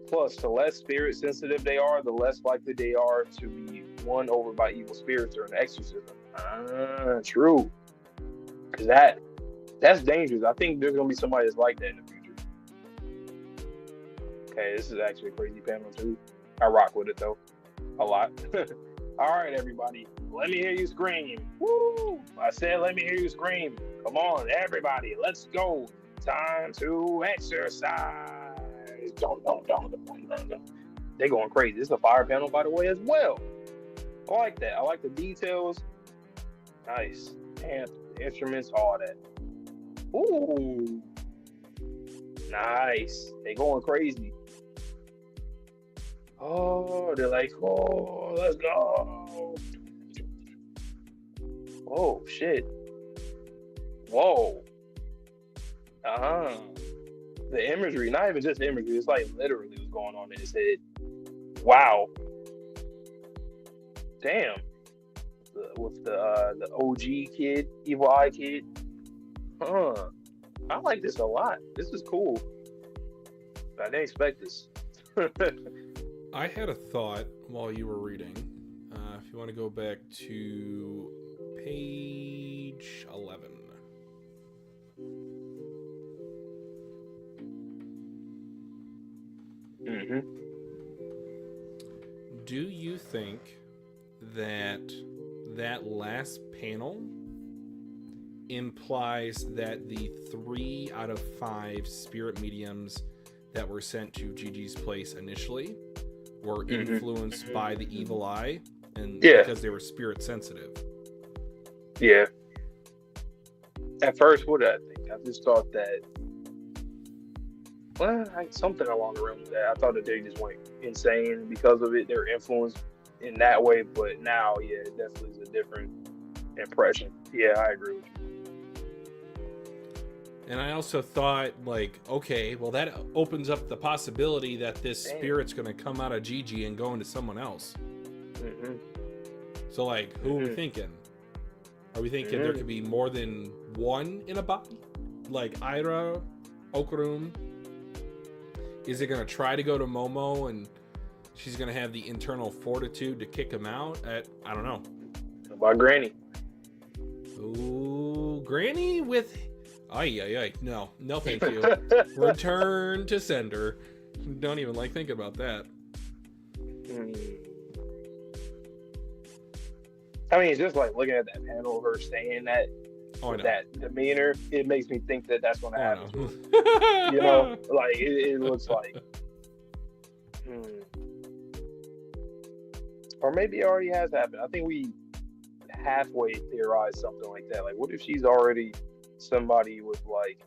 Plus, the less spirit sensitive they are, the less likely they are to be won over by evil spirits or an exorcism. True. Because that's dangerous. I think there's gonna be somebody that's like that in the future. Okay, this is actually a crazy panel too. I rock with it though, a lot. All right, everybody, let me hear you scream. Woo! I said, let me hear you scream. Come on, everybody, let's go. Time to exercise. They're going crazy. This is a fire panel, by the way, as well. I like that. I like the details. Nice. And instruments, all that. Ooh. Nice. They going crazy. Oh, they're like, oh, let's go. Oh, shit. Whoa. The imagery, not even just imagery, it's like literally what's going on in his head. Wow. Damn. With the OG kid, Evil Eye kid. I like this a lot. This is cool. I didn't expect this. I had a thought while you were reading. If you want to go back to page 11. Mm-hmm. Do you think that last panel implies that the 3 out of 5 spirit mediums that were sent to Gigi's place initially were influenced by the evil eye, and because they were spirit sensitive? Yeah. At first, what did I think? I just thought that, something along the realms of that. I thought that they just went insane because of it. They were influenced in that way, but now, yeah, it definitely is a different impression. Yeah, I agree with you. And I also thought, like, okay, well, that opens up the possibility that this spirit's going to come out of Gigi and go into someone else. Mm-hmm. So, like, who are we thinking? Are we thinking there could be more than one in a body? Like Aira, Okarun? Is it going to try to go to Momo and she's going to have the internal fortitude to kick him out? I don't know. How about Granny? Ooh, Granny with... No, thank you. Return to sender. Don't even like thinking about that. I mean, it's just like looking at that panel of her saying that, that demeanor, it makes me think that that's going to happen. You know, like it looks like. Or maybe it already has happened. I think we halfway theorized something like that. Like, what if she's already somebody with, like,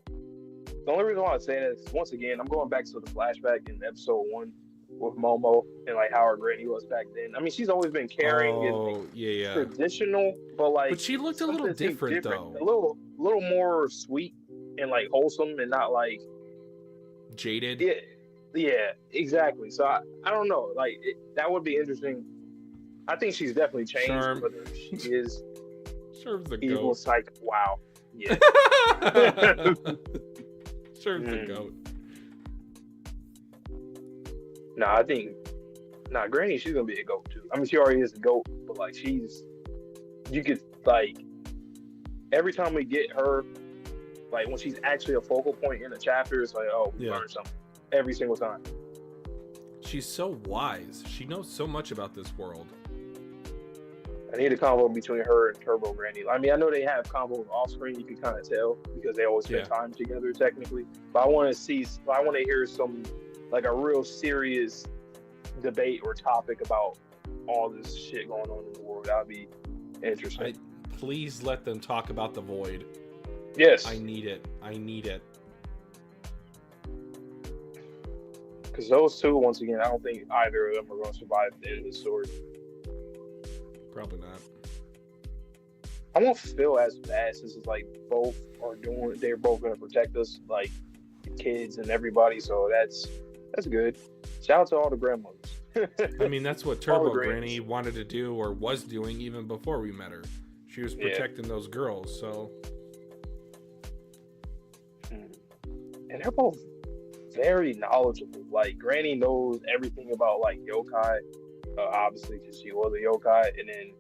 the only reason why I say that is, once again, I'm going back to the flashback in episode 1 with Momo and like how her granny was back then. I mean, she's always been caring and traditional, but she looked a little different though. A little more sweet and like wholesome and not like jaded. Yeah, exactly. So I don't know. Like that would be interesting. I think she's definitely changed, whether she is serves the evil goat. Psych. Wow. Yeah. Serves the goat. Granny, she's gonna be a goat too. I mean, she already is a goat, but like you could like every time we get her, like when she's actually a focal point in a chapter, it's like, oh, we learned something every single time. She's so wise. She knows so much about this world. I need a combo between her and Turbo Granny. I mean, I know they have combos off screen. You can kind of tell because they always spend time together, technically. But I want to hear some, like, a real serious debate or topic about all this shit going on in the world. That would be interesting. Please let them talk about the void. Yes. I need it. Because those two, once again, I don't think either of them are going to survive the end of the story. Probably not. I won't feel as bad since it's like they're both going to protect us, like the kids and everybody. So that's good. Shout out to all the grandmothers. I mean, that's what Turbo Holographs. Granny wanted to do, or was doing, even before we met her. She was protecting those girls, so. And they're both very knowledgeable. Like, Granny knows everything about, like, yokai, obviously, because she was a yokai, and then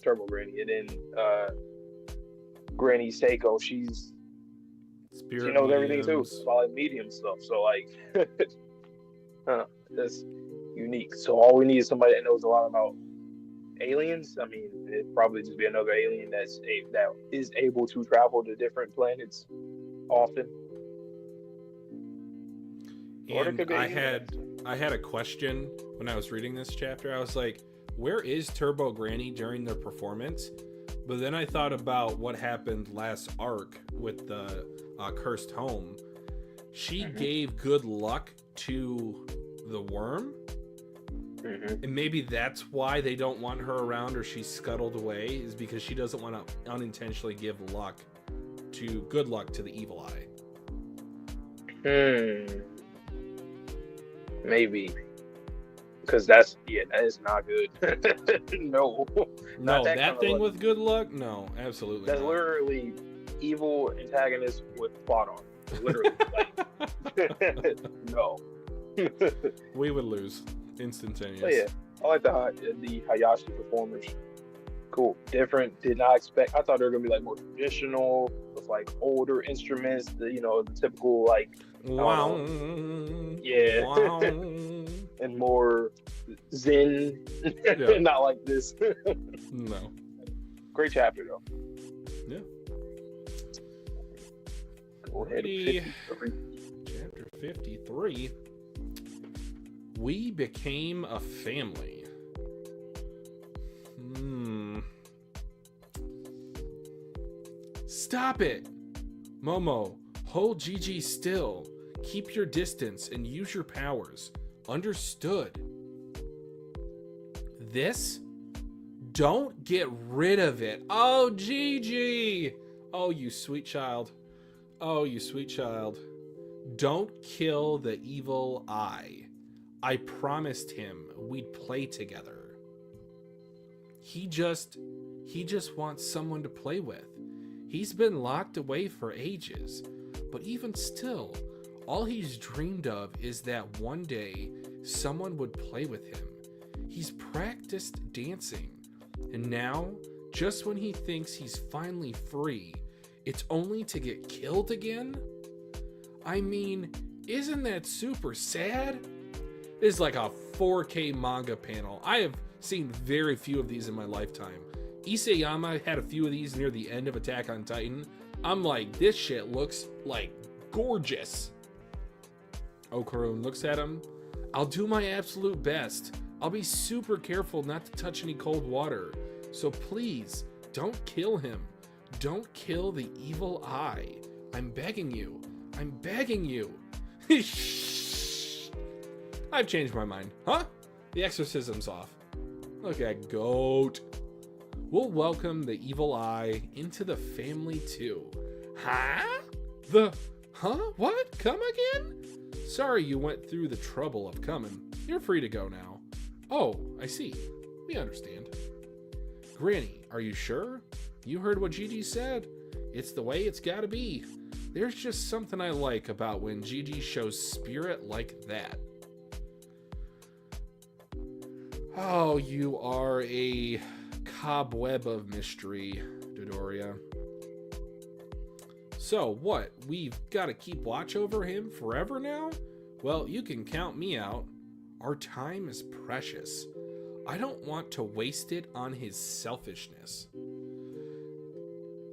Turbo Granny, and then Granny Seiko, she knows everything too about, like, medium stuff. So, like, that's unique. So all we need is somebody that knows a lot about aliens. I mean, it'd probably just be another alien that is able to travel to different planets often. And I had a question when I was reading this chapter. I was like, where is Turbo Granny during their performance? But then I thought about what happened last arc with the Cursed Home. She gave good luck to the worm. And maybe that's why they don't want her around, or she's scuttled away, is because she doesn't want to unintentionally give good luck to the evil eye. Maybe. Because that is not good. No. No, that thing with good luck? No, absolutely That's not. literally evil antagonist with plot on. Literally. Like, no. We would lose instantaneous. But yeah, I like the Hayashi performers. Cool. Different. Did not expect. I thought they were going to be, like, more traditional with, like, older instruments, the typical, like, wow. Wow. And more zen. Not like this. No. Great chapter, though. Yeah. Go ahead. Chapter 53. We became a family. Stop it! Momo, hold Gigi still. Keep your distance and use your powers. Understood. This? Don't get rid of it. Oh, Gigi! Oh, you sweet child. Oh, you sweet child. Don't kill the evil eye. I promised him we'd play together. He just wants someone to play with. He's been locked away for ages, but even still, all he's dreamed of is that one day someone would play with him. He's practiced dancing, and now, just when he thinks he's finally free, it's only to get killed again? I mean, isn't that super sad? This is like a 4K manga panel. I have seen very few of these in my lifetime. Isayama had a few of these near the end of Attack on Titan. I'm like, this shit looks like gorgeous. Okarun looks at him. I'll do my absolute best. I'll be super careful not to touch any cold water. So please, don't kill him. Don't kill the evil eye. I'm begging you. I'm begging you. I've changed my mind. Huh? The exorcism's off. Look at Goat. We'll welcome the evil eye into the family too. Huh? What? Come again? Sorry you went through the trouble of coming. You're free to go now. Oh, I see. We understand. Granny, are you sure? You heard what Gigi said. It's the way it's gotta be. There's just something I like about when Gigi shows spirit like that. Oh, you are a cobweb of mystery, Dodoria. So what, we've got to keep watch over him forever now? Well, you can count me out. Our time is precious. I don't want to waste it on his selfishness.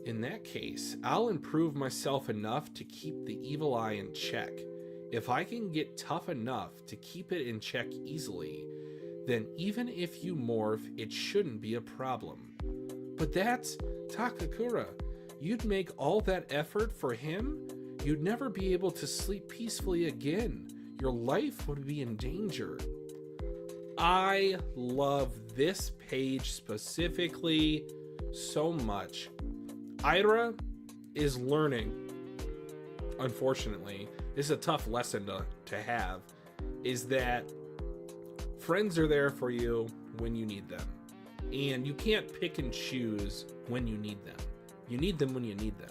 In that case, I'll improve myself enough to keep the evil eye in check. If I can get tough enough to keep it in check easily, then even if you morph, it shouldn't be a problem. But that's Takakura. You'd make all that effort for him? You'd never be able to sleep peacefully again. Your life would be in danger. I love this page specifically so much. Aira is learning, unfortunately, this is a tough lesson to have, is that friends are there for you when you need them. And you can't pick and choose when you need them. You need them when you need them.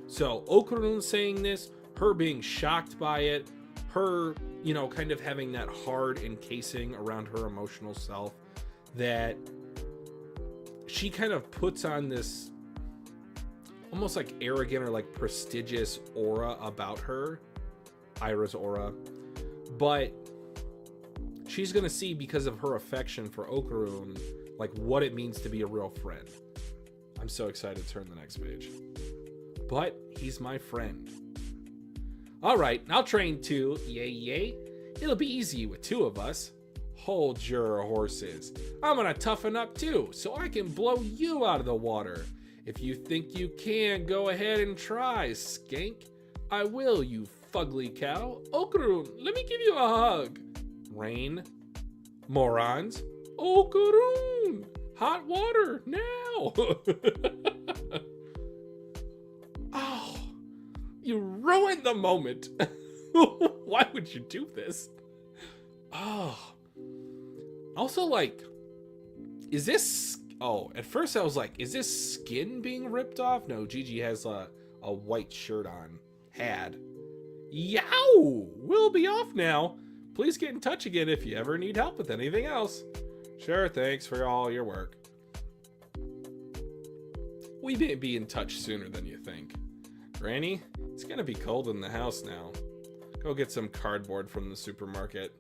So Okarun saying this, her being shocked by it, her, you know, kind of having that hard encasing around her emotional self, that she kind of puts on this almost like arrogant or like prestigious aura about her, Aira's aura. But she's gonna see, because of her affection for Okarun, like what it means to be a real friend. I'm so excited to turn the next page. But he's my friend. All right, I'll train too. Yay, yay. It'll be easy with two of us. Hold your horses. I'm gonna toughen up too, so I can blow you out of the water. If you think you can, go ahead and try, skank. I will, you fugly cow. Okarun, let me give you a hug. Rain. Morons. Okarun, hot water now. Oh, you ruined the moment. Why would you do this? Oh. Also, like, is this... Oh, at first I was like, is this skin being ripped off? No, Gigi has a white shirt on. Had. Yow! We'll be off now. Please get in touch again if you ever need help with anything else. Sure, thanks for all your work. We may be in touch sooner than you think. Granny, it's gonna be cold in the house now. Go get some cardboard from the supermarket.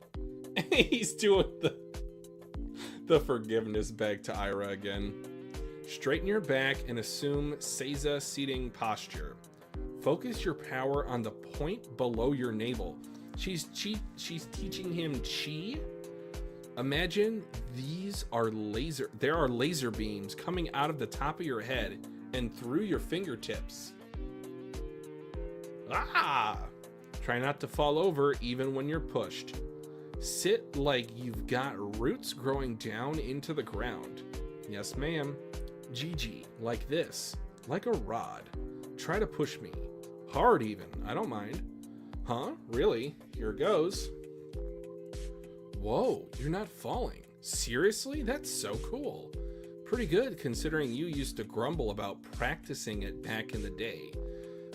He's doing the forgiveness beg to Aira again. Straighten your back and assume Seiza seating posture. Focus your power on the point below your navel. She's teaching him chi. Imagine there are laser beams coming out of the top of your head and through your fingertips. Ah! Try not to fall over even when you're pushed. Sit like you've got roots growing down into the ground. Yes, ma'am. Gigi, like this. Like a rod. Try to push me. Hard even, I don't mind. Huh? Really? Here goes. Whoa, you're not falling. Seriously? That's so cool. Pretty good considering you used to grumble about practicing it back in the day.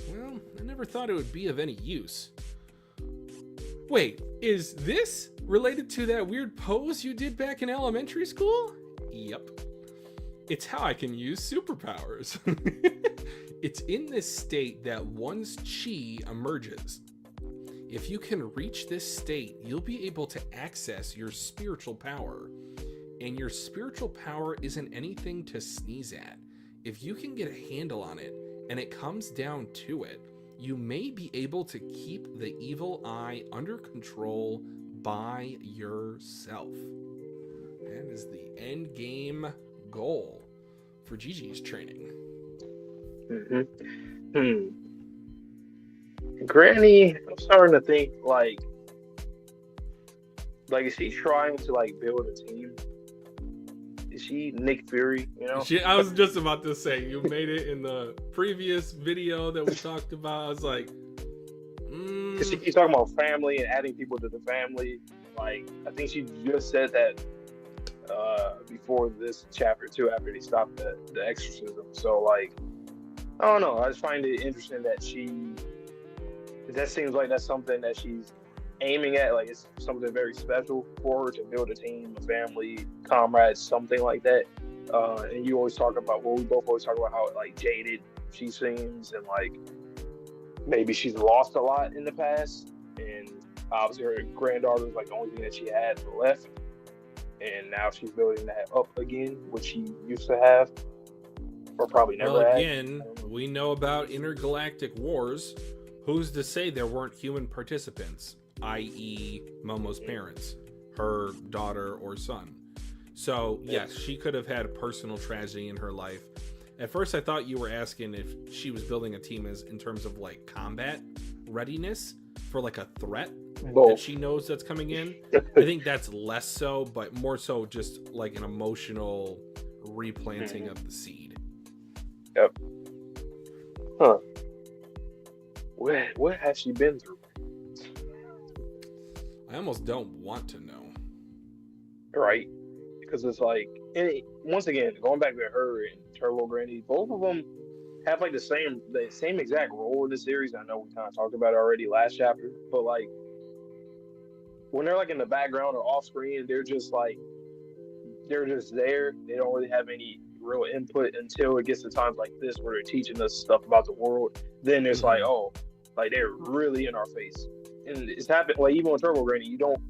Well, I never thought it would be of any use. Wait, is this related to that weird pose you did back in elementary school? Yep. It's how I can use superpowers. It's in this state that one's chi emerges. If you can reach this state, you'll be able to access your spiritual power. And your spiritual power isn't anything to sneeze at. If you can get a handle on it, and it comes down to it, you may be able to keep the evil eye under control by yourself. That is the end game goal for Gigi's training. Granny, I'm starting to think like is she trying to like build a team? Is she Nick Fury? You know, I was just about to say, you made it in the previous video that we talked about. I was like, because she keeps talking about family and adding people to the family. Like, I think she just said that before this chapter too, after they stopped the exorcism. So like, I don't know. I just find it interesting that that seems like that's something that she's aiming at. Like, it's something very special for her to build a team, a family, comrades, something like that. And you always talk about, we both always talk about how like jaded she seems, and like maybe she's lost a lot in the past, and obviously her granddaughter was like the only thing that she had left, and now she's building that up again, which she used to have, or probably never had. Again, we know about intergalactic wars. Who's to say there weren't human participants, i.e. Momo's parents, her daughter or son? So yes, she could have had a personal tragedy in her life. At first I thought you were asking if she was building a team as in terms of like combat readiness for like a threat that she knows that's coming in. I think that's less so, but more so just like an emotional replanting of the seed. Yep. Huh. What has she been through? I almost don't want to know. right? Because it's like, once again, going back to her and Turbo Granny, both of them have like the same exact role in the series. I know we kind of talked about it already last chapter, but like when they're like in the background or off screen, they're just there. They don't really have any real input until it gets to times like this where they're teaching us stuff about the world. Then it's like, oh, like they're really in our face. And it's happened like even with Turbo Granny, you don't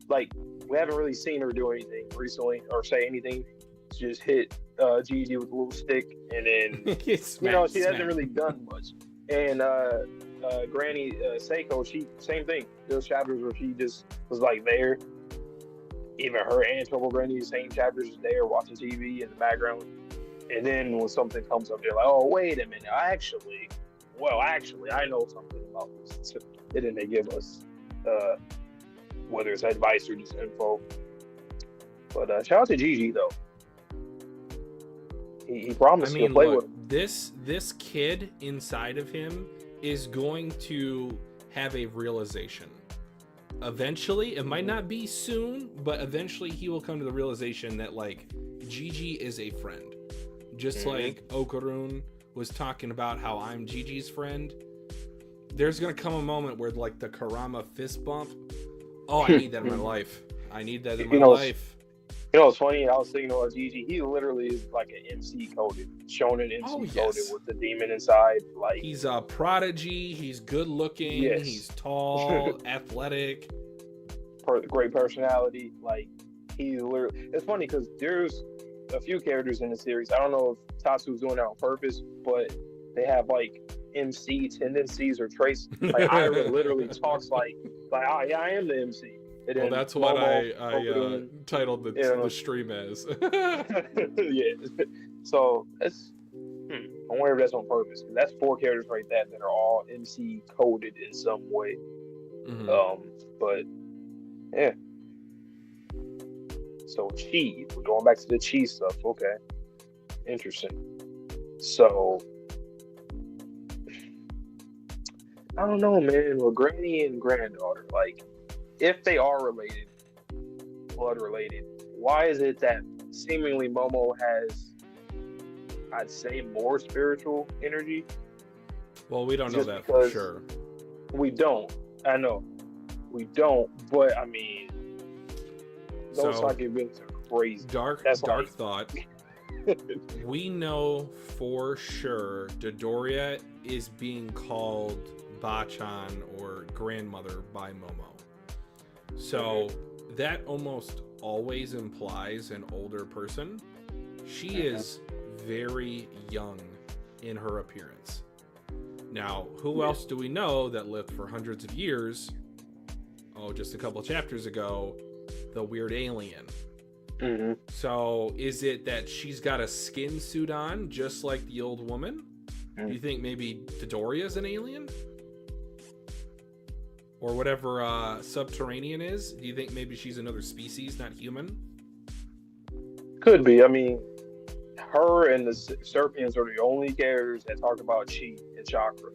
like we haven't really seen her do anything recently or say anything. She just hit Gigi with a little stick, and then she hasn't really done much. And Granny Seiko, she same thing. Those chapters where she just was like there. Even her and Turbo Granny, same chapters there watching TV in the background. And then when something comes up, they're like, "Oh, wait a minute! Actually, I know something about this." And then they give us whether it's advice or just info. But shout out to Gigi though. He promised to play with him. This kid inside of him is going to have a realization. Eventually, it might not be soon, but eventually he will come to the realization that like Gigi is a friend. Just like Okarun was talking about how I'm Gigi's friend. There's gonna come a moment where like the Karama fist bump. Oh, I need that in my life. I need that in my life. You know, it's funny. I was thinking about Gigi. He literally is like an MC coded, shonen MC coded with the demon inside. Like he's a prodigy. He's good looking. Yes. He's tall, athletic, great personality. Like he literally. It's funny because there's a few characters in the series. I don't know if Tatsu's doing that on purpose, but they have like MC tendencies or traits. Like Aira literally talks like, oh yeah, I am the MC. Well, that's what I titled the stream as. Yeah. So that's. I wonder if that's on purpose. That's 4 characters right there that are all MC coded in some way. But yeah. So chi. We're going back to the chi stuff. Okay. Interesting. So I don't know, man. Well, granny and granddaughter, like. If they are related, blood related, why is it that seemingly Momo has, I'd say, more spiritual energy? Well, we don't know that for sure. We don't. I know. We don't, but I mean, those arguments are crazy. Dark thought. We know for sure Dodoria is being called Bachan or grandmother by Momo. So that almost always implies an older person. She is very young in her appearance. Now, who else do we know that lived for hundreds of years? Oh, just a couple chapters ago, the weird alien. So is it that she's got a skin suit on, just like the old woman? Do you think maybe Dodoria's an alien? Or whatever subterranean is? Do you think maybe she's another species, not human? Could be. I mean, her and the Serpians are the only characters that talk about chi and chakra.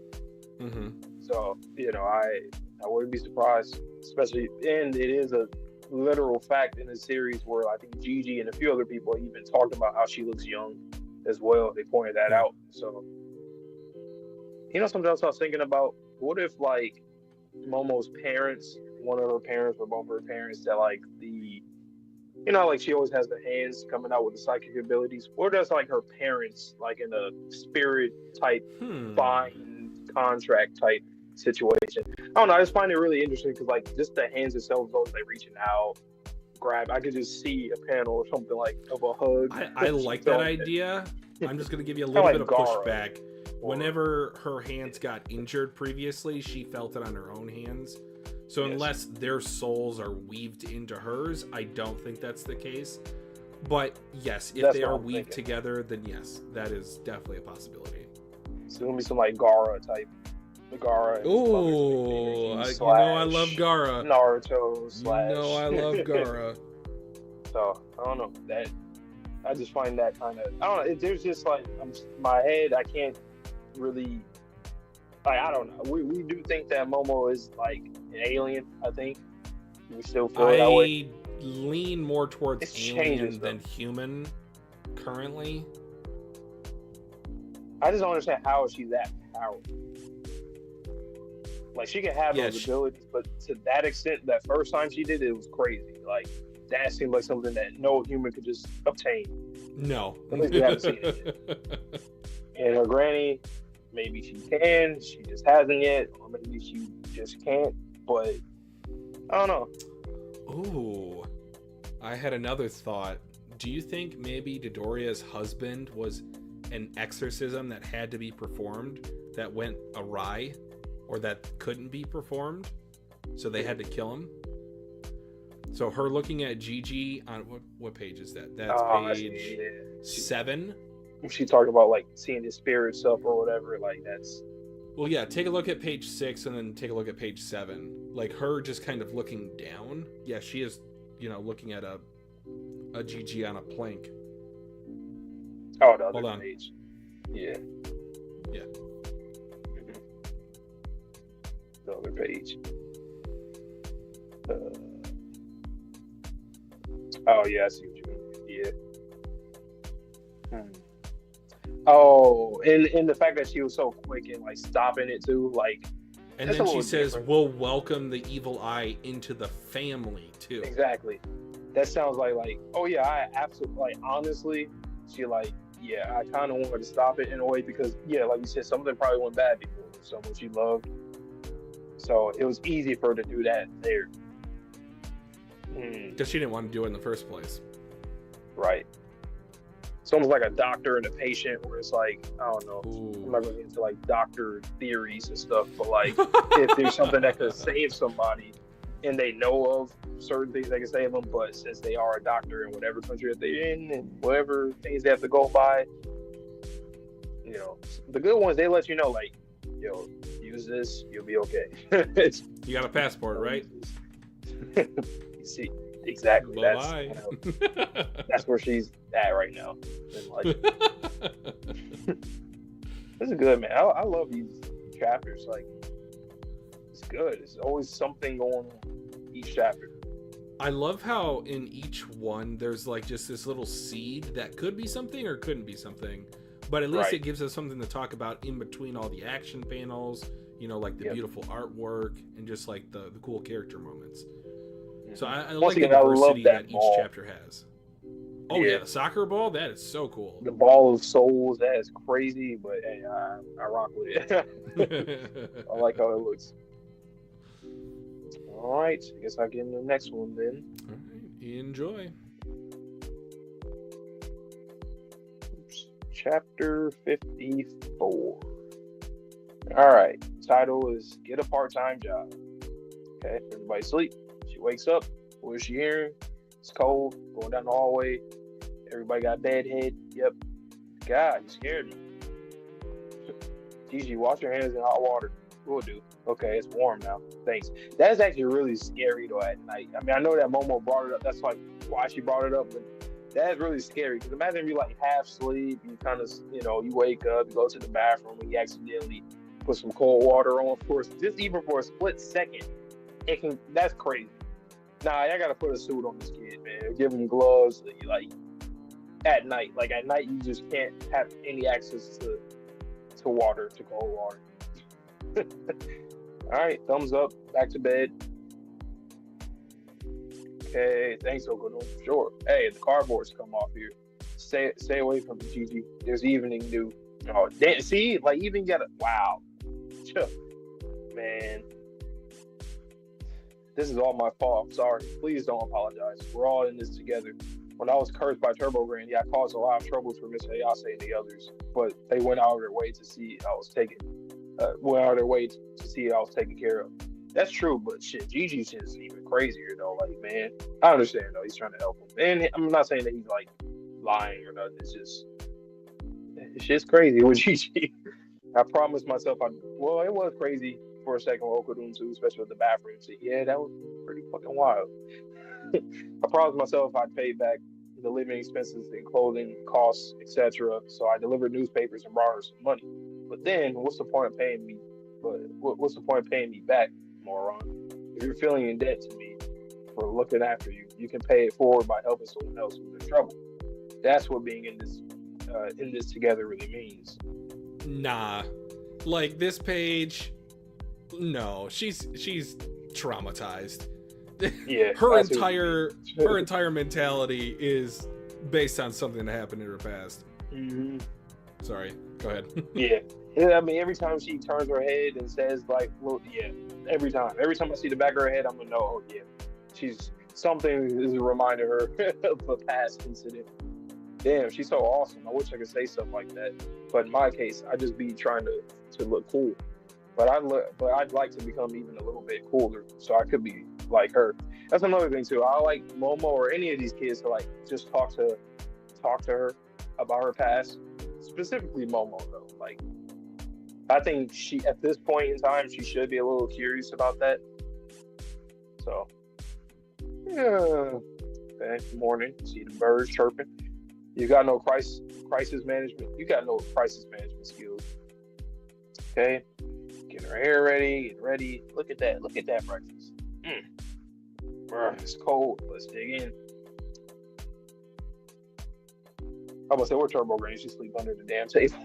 So, I wouldn't be surprised, especially, and it is a literal fact in the series where I think Gigi and a few other people even talked about how she looks young as well. They pointed that out. So, something else I was thinking about, what if, like, Momo's parents, one of her parents or both of her parents, that like like she always has the hands coming out with the psychic abilities, or does like her parents like in a spirit type buying contract type situation? I don't know. I just find it really interesting because like just the hands themselves, always like reaching out, grab. I could just see a panel or something like of a hug. I like that idea. I'm just gonna give you a little bit of pushback. Whenever her hands got injured previously, she felt it on her own hands. So unless their souls are weaved into hers, I don't think that's the case. But yes, if they are weaved together, then yes, that is definitely a possibility. So it'll be some like Gaara type. Gaara. Ooh, I love Gaara. Naruto / I love Gaara. So I don't know that. I just find that kind of. I don't know. There's just like my head. I can't really. Like I don't know. We do think that Momo is like an alien. I think we still feel that way. lean more towards It's alien changes, than human currently. I just don't understand how she's that powerful. Like, she can have those abilities, but to that extent, that first time she did it was crazy. Like, that seemed like something that no human could just obtain. No. At least we haven't seen it yet. And her granny, maybe she can, she just hasn't yet, or maybe she just can't, but I don't know. Ooh. I had another thought. Do you think maybe Dodoria's husband was an exorcism that had to be performed that went awry or that couldn't be performed, so they had to kill him? So her looking at Gigi on what page is that? That's page 7. She talked about like seeing his spirit stuff or whatever. Like, that's. Well, yeah. Take a look at page 6 and then take a look at page 7. Like, her just kind of looking down. Yeah, she is, looking at a Gigi on a plank. Oh, the Hold other on. page. Yeah. Yeah. Mm-hmm. The other page. Oh yeah, I see what you mean. Yeah. Oh, and the fact that she was so quick and like stopping it too, like. And then she says, "We'll welcome the evil eye into the family too." Exactly. That sounds like oh yeah, I absolutely like honestly, she like yeah, I kind of wanted to stop it in a way because yeah, like you said, something probably went bad before with someone she loved, so it was easy for her to do that there. Because she didn't want to do it in the first place. Right. It's almost like a doctor and a patient, where it's like, I don't know. Ooh. I'm not going to get into like doctor theories and stuff, but like if there's something that could save somebody and they know of certain things that can save them, but since they are a doctor in whatever country that they're in and whatever things they have to go by, the good ones, they let you know, like, use this, you'll be okay. You got a passport, right? You see, exactly. That's where she's at right now. And like, this is good, man. I love these chapters. Like, it's good. There's always something going on each chapter. I love how in each one there's like just this little seed that could be something or couldn't be something, but at least it gives us something to talk about in between all the action panels. Like the beautiful artwork and just like the cool character moments. So I like the diversity that each chapter has. Oh yeah, the soccer ball, that is so cool. The ball of souls, that is crazy, but hey, I rock with it. I like how it looks. All right, I guess I'll get into the next one then. All right, enjoy. Chapter 54. All right, title is Get a Part-Time Job. Okay, everybody sleep. She wakes up. What is she hearing? It's cold. Going down the hallway. Everybody got bad head. Yep. God, you scared me. Gigi, wash your hands in hot water. Will do. Okay, it's warm now. Thanks. That's actually really scary though at night. I mean, I know that Momo brought it up. That's like why she brought it up. But that's really scary because imagine if you like half sleep, you kind of, you wake up, you go to the bathroom, and you accidentally put some cold water on. Of course, just even for a split second, that's crazy. Nah, I gotta put a suit on this kid, man. Give him gloves, like at night. Like at night, you just can't have any access to water, to cold water. All right, thumbs up. Back to bed. Okay, thanks, Okarun. Sure. Hey, the cardboard's come off here. Stay away from the Gigi. There's evening dew. Oh, damn, see, like even got wow. Man, this is all my fault. I'm sorry. Please don't apologize. We're all in this together. When I was cursed by Turbo Granny, I caused a lot of troubles for Miss Ayase and the others, but they went out of their way to see I was taken. Went out of their way to see I was taken care of. That's true, but shit, Gigi's just even crazier though. Like, man, I understand though. He's trying to help him, and I'm not saying that he's like lying or nothing. It's just crazy with Gigi. I promised myself it was crazy for a second with Okarun too, especially with the bathroom scene. Yeah, that was pretty fucking wild. I promised myself I'd pay back the living expenses and clothing costs, etc. So I delivered newspapers and brought her some money. But then, what's the point of paying me? What's the point of paying me back, moron? If you're feeling in debt to me, for looking after you. You can pay it forward by helping someone else who's in trouble. That's what being in this together really means. Nah, like this page, no, she's traumatized. Yeah, her entire mentality is based on something that happened in her past. Mm-hmm. Sorry, go ahead. Yeah, I mean, every time she turns her head and says like, "Well, yeah," every time I see the back of her head, I'm gonna know, oh yeah, something is reminding her of a past incident. Damn, she's so awesome. I wish I could say stuff like that, but in my case, I just be trying to look cool. But I'd like to become even a little bit cooler, so I could be like her. That's another thing too. I like Momo or any of these kids to like just talk to her about her past. Specifically Momo though. Like, I think she at this point in time she should be a little curious about that. So yeah. Okay, morning. See the birds chirping. You got no crisis management. You got no crisis management skills. Okay. Getting her hair ready, getting ready. Look at that breakfast. It's cold. Let's dig in. I was say we're Turbo Grain. She sleep under the damn table.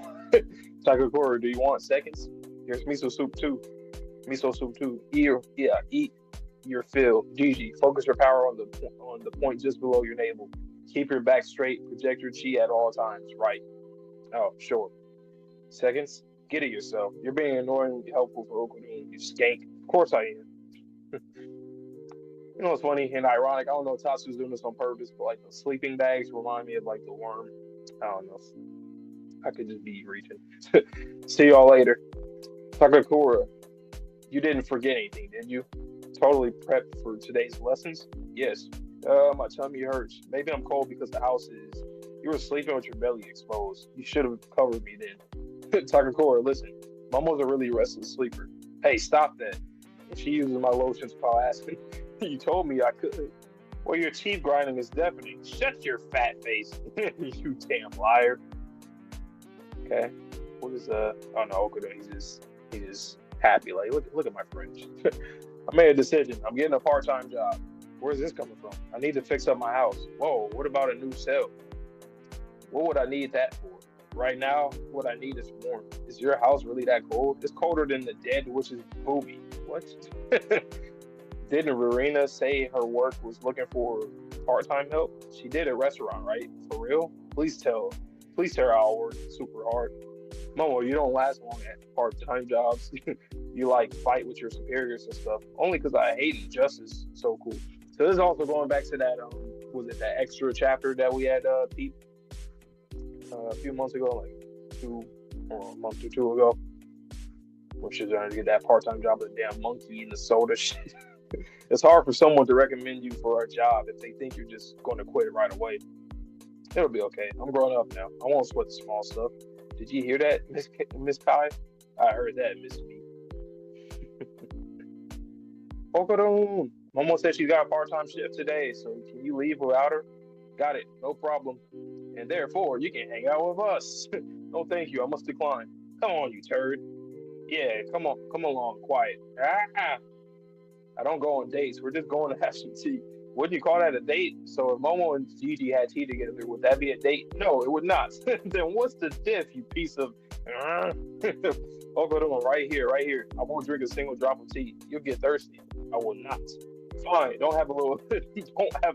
Takakura, do you want seconds? Here's miso soup too. Eat your fill. Gigi, focus your power on the point just below your navel. Keep your back straight. Project your chi at all times. Right. Oh, sure. Seconds. Get it yourself. You're being annoyingly helpful for Okarun, you skank. Of course I am. You know what's funny and ironic? I don't know if Tatsu's doing this on purpose, but like the sleeping bags remind me of like the worm. I don't know. I could just be reaching. See y'all later. Takakura, you didn't forget anything, did you? Totally prepped for today's lessons? Yes. My tummy hurts. Maybe I'm cold because the house is. You were sleeping with your belly exposed. You should have covered me then. Takakura, listen. Momo's a really restless sleeper. Hey, stop that. And she uses my lotions while asking. You told me I could. Well, your teeth grinding is deafening. Shut your fat face. You damn liar. Okay. What is oh no, Okuda, he's just happy. Like, look at my friends. I made a decision. I'm getting a part-time job. Where's this coming from? I need to fix up my house. Whoa, what about a new cell? What would I need that for? Right now, what I need is warmth. Is your house really that cold? It's colder than the dead witch's booby. What? Didn't Rowena say her work was looking for part-time help? She did a restaurant, right? For real? Please tell her I'll work super hard. Momo, you don't last long at part-time jobs. You like fight with your superiors and stuff. Only because I hate injustice. So cool. So this is also going back to that, was it that extra chapter that we had peeped a few months ago, like a month or two ago, where she's trying to get that part-time job with a damn monkey in the soda shit. It's hard for someone to recommend you for a job if they think you're just going to quit right away. It'll be okay. I'm growing up now. I won't sweat the small stuff. Did you hear that, Miss Kai? I heard that, Miss Me. Okarun. Momo said she got a part-time shift today, so can you leave without her? Got it. No problem. And therefore, you can hang out with us. No, thank you. I must decline. Come on, you turd. Yeah, come along, quiet. I don't go on dates. We're just going to have some tea. Wouldn't you call that a date? So if Momo and Gigi had tea together, would that be a date? No, it would not. Then what's the diff, you piece of... Okarun, right here. I won't drink a single drop of tea. You'll get thirsty. I will not. Fine, don't have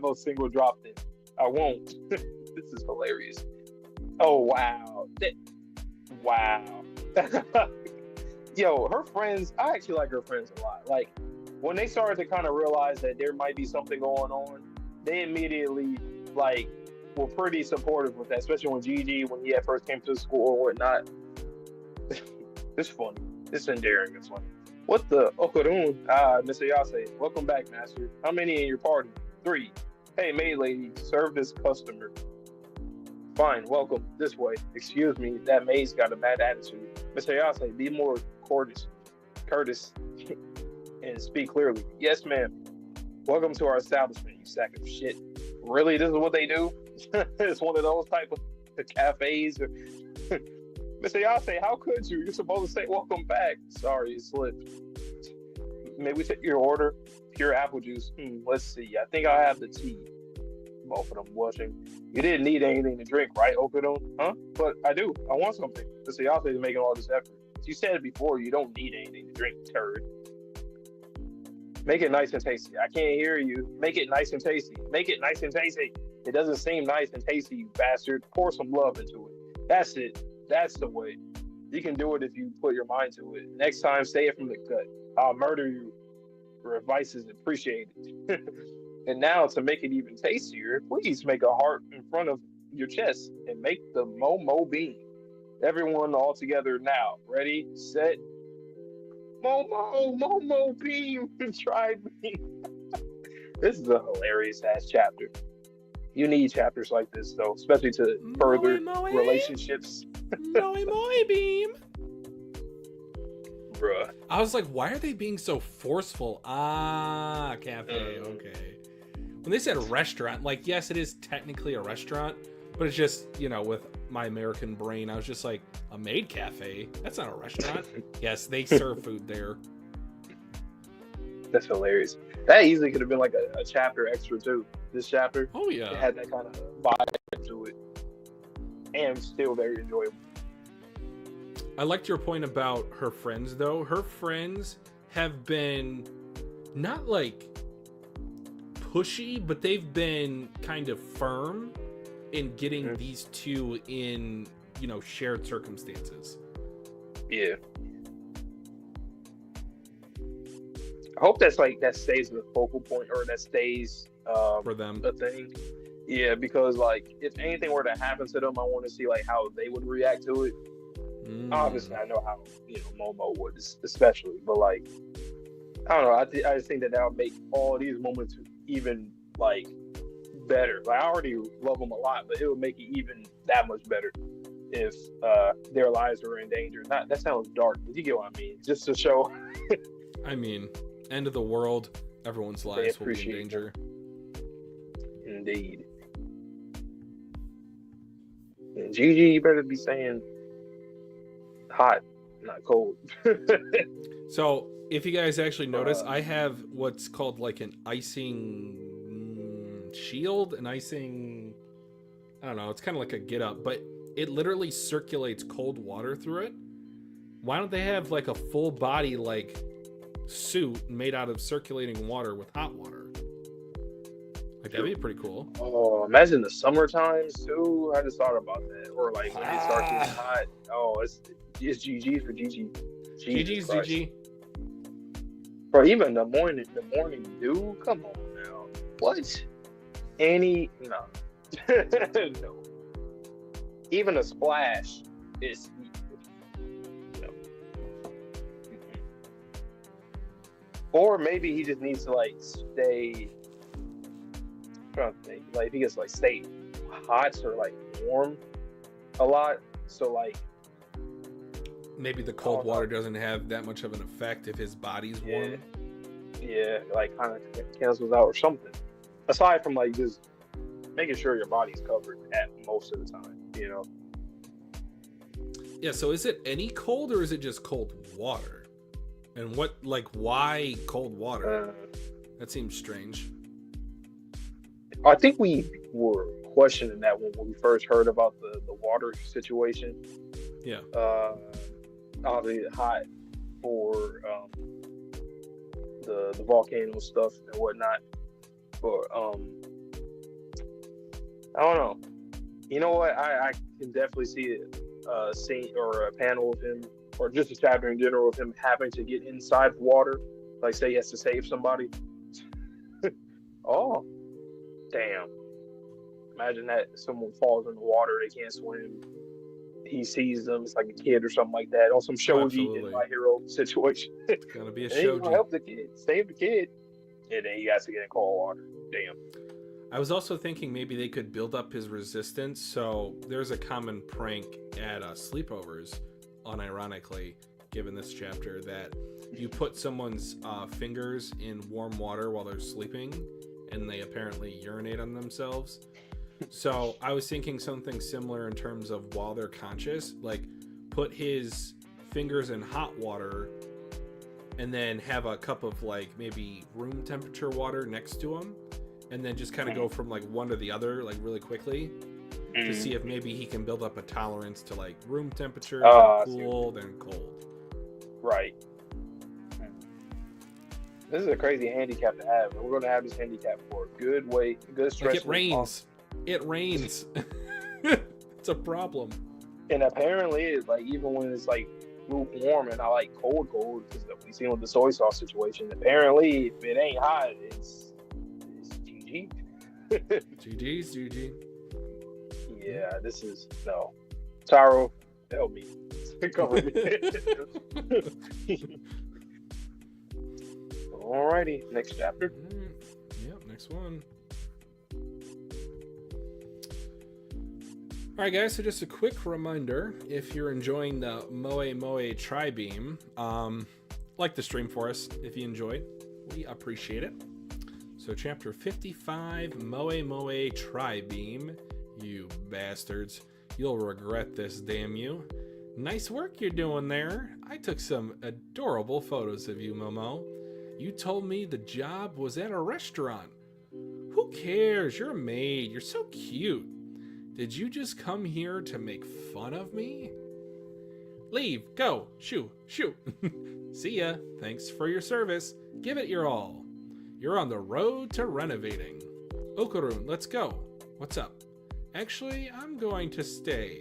a single drop then. I won't. This is hilarious. Oh, wow. Wow. Yo, her friends, I actually like her friends a lot. Like, when they started to kind of realize that there might be something going on, they immediately, like, were pretty supportive with that, especially when he at first came to the school or whatnot. It's funny. It's endearing. It's funny. What the? Okarun. Mr. Yase. Welcome back, Master. How many in your party? 3. Hey, maid lady. Serve this customer. Fine. Welcome. This way. Excuse me. That maid's got a bad attitude. Mr. Yase, be more courteous, and speak clearly. Yes, ma'am. Welcome to our establishment, you sack of shit. Really? This is what they do? It's one of those type of cafes. Mr. Yase, how could you? You're supposed to say welcome back. Sorry, it slipped. May we take your order? pure apple juice. Let's see. I think I have the tea. Both of them blushing. You didn't need anything to drink, right, Okarun? Huh? But I do. I want something. Let's see, I'll say making all this effort. You said it before. You don't need anything to drink, turd. Make it nice and tasty. I can't hear you. Make it nice and tasty. Make it nice and tasty. It doesn't seem nice and tasty, you bastard. Pour some love into it. That's it. That's the way. You can do it if you put your mind to it. Next time, say it from the gut. I'll murder you. Your advice is appreciated. And now, to make it even tastier, please make a heart in front of your chest and make the Momo beam. Everyone all together now. Ready, set, Momo beam. Try me. This is a hilarious ass chapter. You need chapters like this, though, especially to further relationships. Moe beam. Bruh. I was like, why are they being so forceful? Ah, cafe. Okay. When they said restaurant, like, yes, it is technically a restaurant, but it's just, you know, with my American brain, I was just like, a maid cafe? That's not a restaurant. Yes, they serve food there. That's hilarious. That easily could have been like a chapter extra too. This chapter. Oh yeah. It had that kind of vibe to it, and still very enjoyable. I liked your point about her friends, though. Her friends have been not like pushy, but they've been kind of firm in getting these two in, you know, shared circumstances. Yeah. I hope that's like that stays the focal point, or that stays for them a thing. Yeah, because like if anything were to happen to them, I want to see like how they would react to it. Obviously, I know how, you know, Momo would, especially, but like I don't know. I just think that would make all these moments even like better. Like I already love them a lot, but it would make it even that much better if their lives were in danger. Not that sounds dark, but you get what I mean. Just to show. I mean, end of the world, everyone's lives will be in danger. Indeed. And Gigi, you better be saying hot, not cold. So, if you guys actually notice, I have what's called like an icing shield, an icing, I don't know, it's kind of like a get up, but it literally circulates cold water through it. Why don't they have like a full body like suit made out of circulating water with hot water? Like that'd be pretty cool. Oh, imagine the summer times too. I just thought about that. Or like when it starts getting hot. Oh, it's GG for GG. GG's GG. Bro, even the morning dew. Come on now. What? No. No. Even a splash is no. Or maybe he just needs to like stay. I'm trying to think. Like if he gets like stay hot or like warm a lot, so like maybe the cold water doesn't have that much of an effect if his body's warm. Yeah, like kind of cancels out or something. Aside from like just making sure your body's covered at most of the time, you know. Yeah, so is it any cold or is it just cold water? And what, like, why cold water? That seems strange. I think we were questioning that when we first heard about the water situation. Yeah. Obviously hot for the volcano stuff and whatnot. But I don't know. You know what? I can definitely see a scene or a panel of him, or just a chapter in general of him having to get inside water. Like say he has to save somebody. Oh, damn. Imagine that someone falls in the water, they can't swim. He sees them, it's like a kid or something like that. On some shoji in My Hero situation. It's gonna be a shoji. shoji. Help the kid, save the kid. And then he has to get in cold water. Damn. I was also thinking maybe they could build up his resistance. So there's a common prank at sleepovers, unironically, given this chapter, that you put someone's fingers in warm water while they're sleeping, and they apparently urinate on themselves. So I was thinking something similar in terms of while they're conscious, like put his fingers in hot water and then have a cup of like maybe room temperature water next to him, and then just kind of go from like one to the other like really quickly to see if maybe he can build up a tolerance to like room temperature, then cool, then cold. Right. This is a crazy handicap to have. We're going to have this handicap for a good stress. Like it rains. It rains. It's a problem. And apparently, it's like even when it's like lukewarm and I like cold, because we seen with the soy sauce situation. Apparently, if it ain't hot, it's GG. GG's GG. Yeah, this is no. Taro, help me. Cover me. Alrighty, next chapter. Yep, next one. Alright guys, so just a quick reminder, if you're enjoying the Moe Moe Tri-Beam, like the stream for us if you enjoyed. We appreciate it. So chapter 55, Moe Moe Tri-Beam. You bastards. You'll regret this, damn you. Nice work you're doing there. I took some adorable photos of you, Momo. You told me the job was at a restaurant. Who cares? You're a maid. You're so cute. Did you just come here to make fun of me? Leave. Go. Shoo. Shoo. See ya. Thanks for your service. Give it your all. You're on the road to renovating. Okarun, let's go. What's up? Actually, I'm going to stay.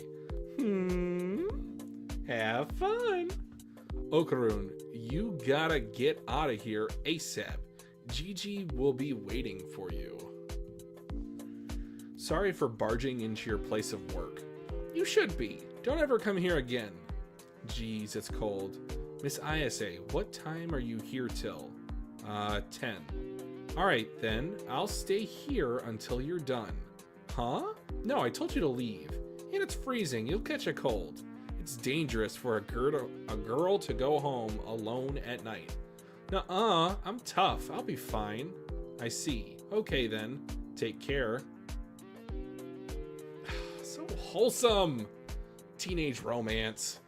Have fun. Okarun, you gotta get out of here ASAP. Gigi will be waiting for you. Sorry for barging into your place of work. You should be. Don't ever come here again. Jeez, it's cold. Miss Ayase, what time are you here till? 10. Alright then, I'll stay here until you're done. Huh? No, I told you to leave. And it's freezing, you'll catch a cold. It's dangerous for a girl to go home alone at night. Nuh-uh, I'm tough, I'll be fine. I see. Okay then, take care. So wholesome. Teenage romance.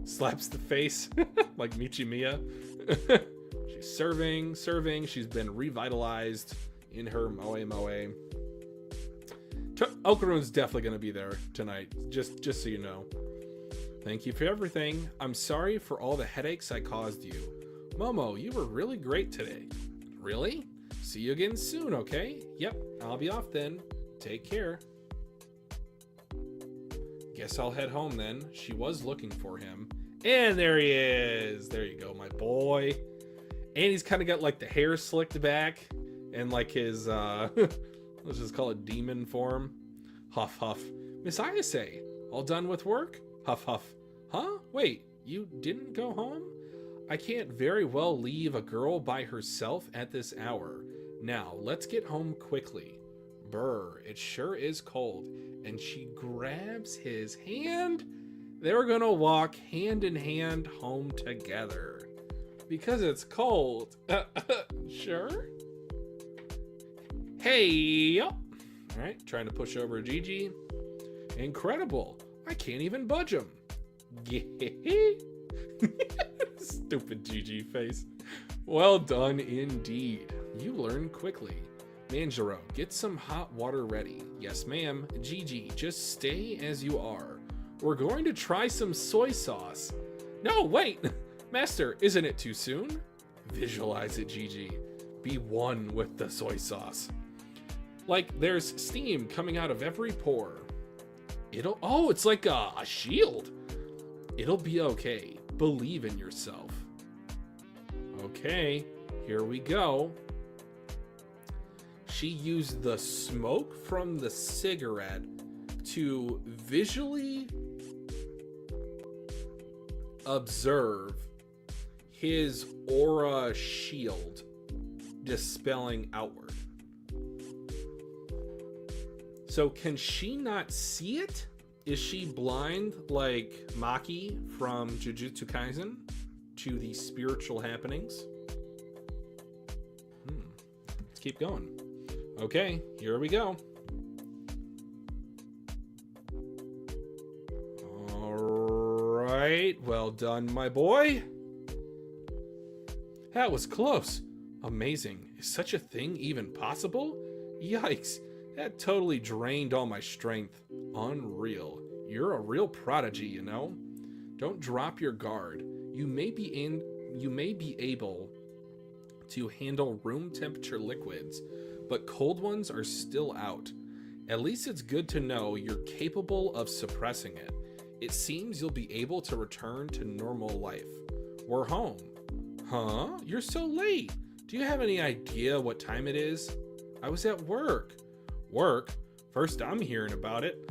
Slaps the face like Michimiya. She's serving. She's been revitalized in her Moe Moe. Okarun's definitely going to be there tonight, just so you know. Thank you for everything. I'm sorry for all the headaches I caused you. Momo, you were really great today. Really? See you again soon, okay? Yep, I'll be off then. Take care. Guess I'll head home then. She was looking for him. And there he is. There you go, my boy. And he's kind of got like the hair slicked back and like his, let's just call it demon form. Huff, huff. Miss Ayase, all done with work? Huff, huff. Huh? Wait, you didn't go home? I can't very well leave a girl by herself at this hour. Now, let's get home quickly. Brr, it sure is cold. And she grabs his hand. They're gonna walk hand in hand home together. Because it's cold. Sure? Hey! Alright, trying to push over Gigi. Incredible. I can't even budge him. Stupid Gigi face. Well done indeed. You learn quickly. Manjiro, get some hot water ready. Yes, ma'am. Gigi, just stay as you are. We're going to try some soy sauce. No, wait! Master, isn't it too soon? Visualize it, Gigi. Be one with the soy sauce. Like, there's steam coming out of every pore. Oh, it's like a shield. It'll be okay. Believe in yourself. Okay, here we go. She used the smoke from the cigarette to visually observe his aura shield dispelling outward. So can she not see it? Is she blind like Maki from Jujutsu Kaisen to the spiritual happenings? Let's keep going. Okay, here we go. Alright. right. Well done, my boy. That was close. Amazing. Is such a thing even possible? Yikes. That totally drained all my strength. Unreal. You're a real prodigy, you know? Don't drop your guard. You may be able to handle room temperature liquids, but cold ones are still out. At least it's good to know you're capable of suppressing it. It seems you'll be able to return to normal life. We're home. Huh? You're so late. Do you have any idea what time it is? I was at work. Work? First I'm hearing about it.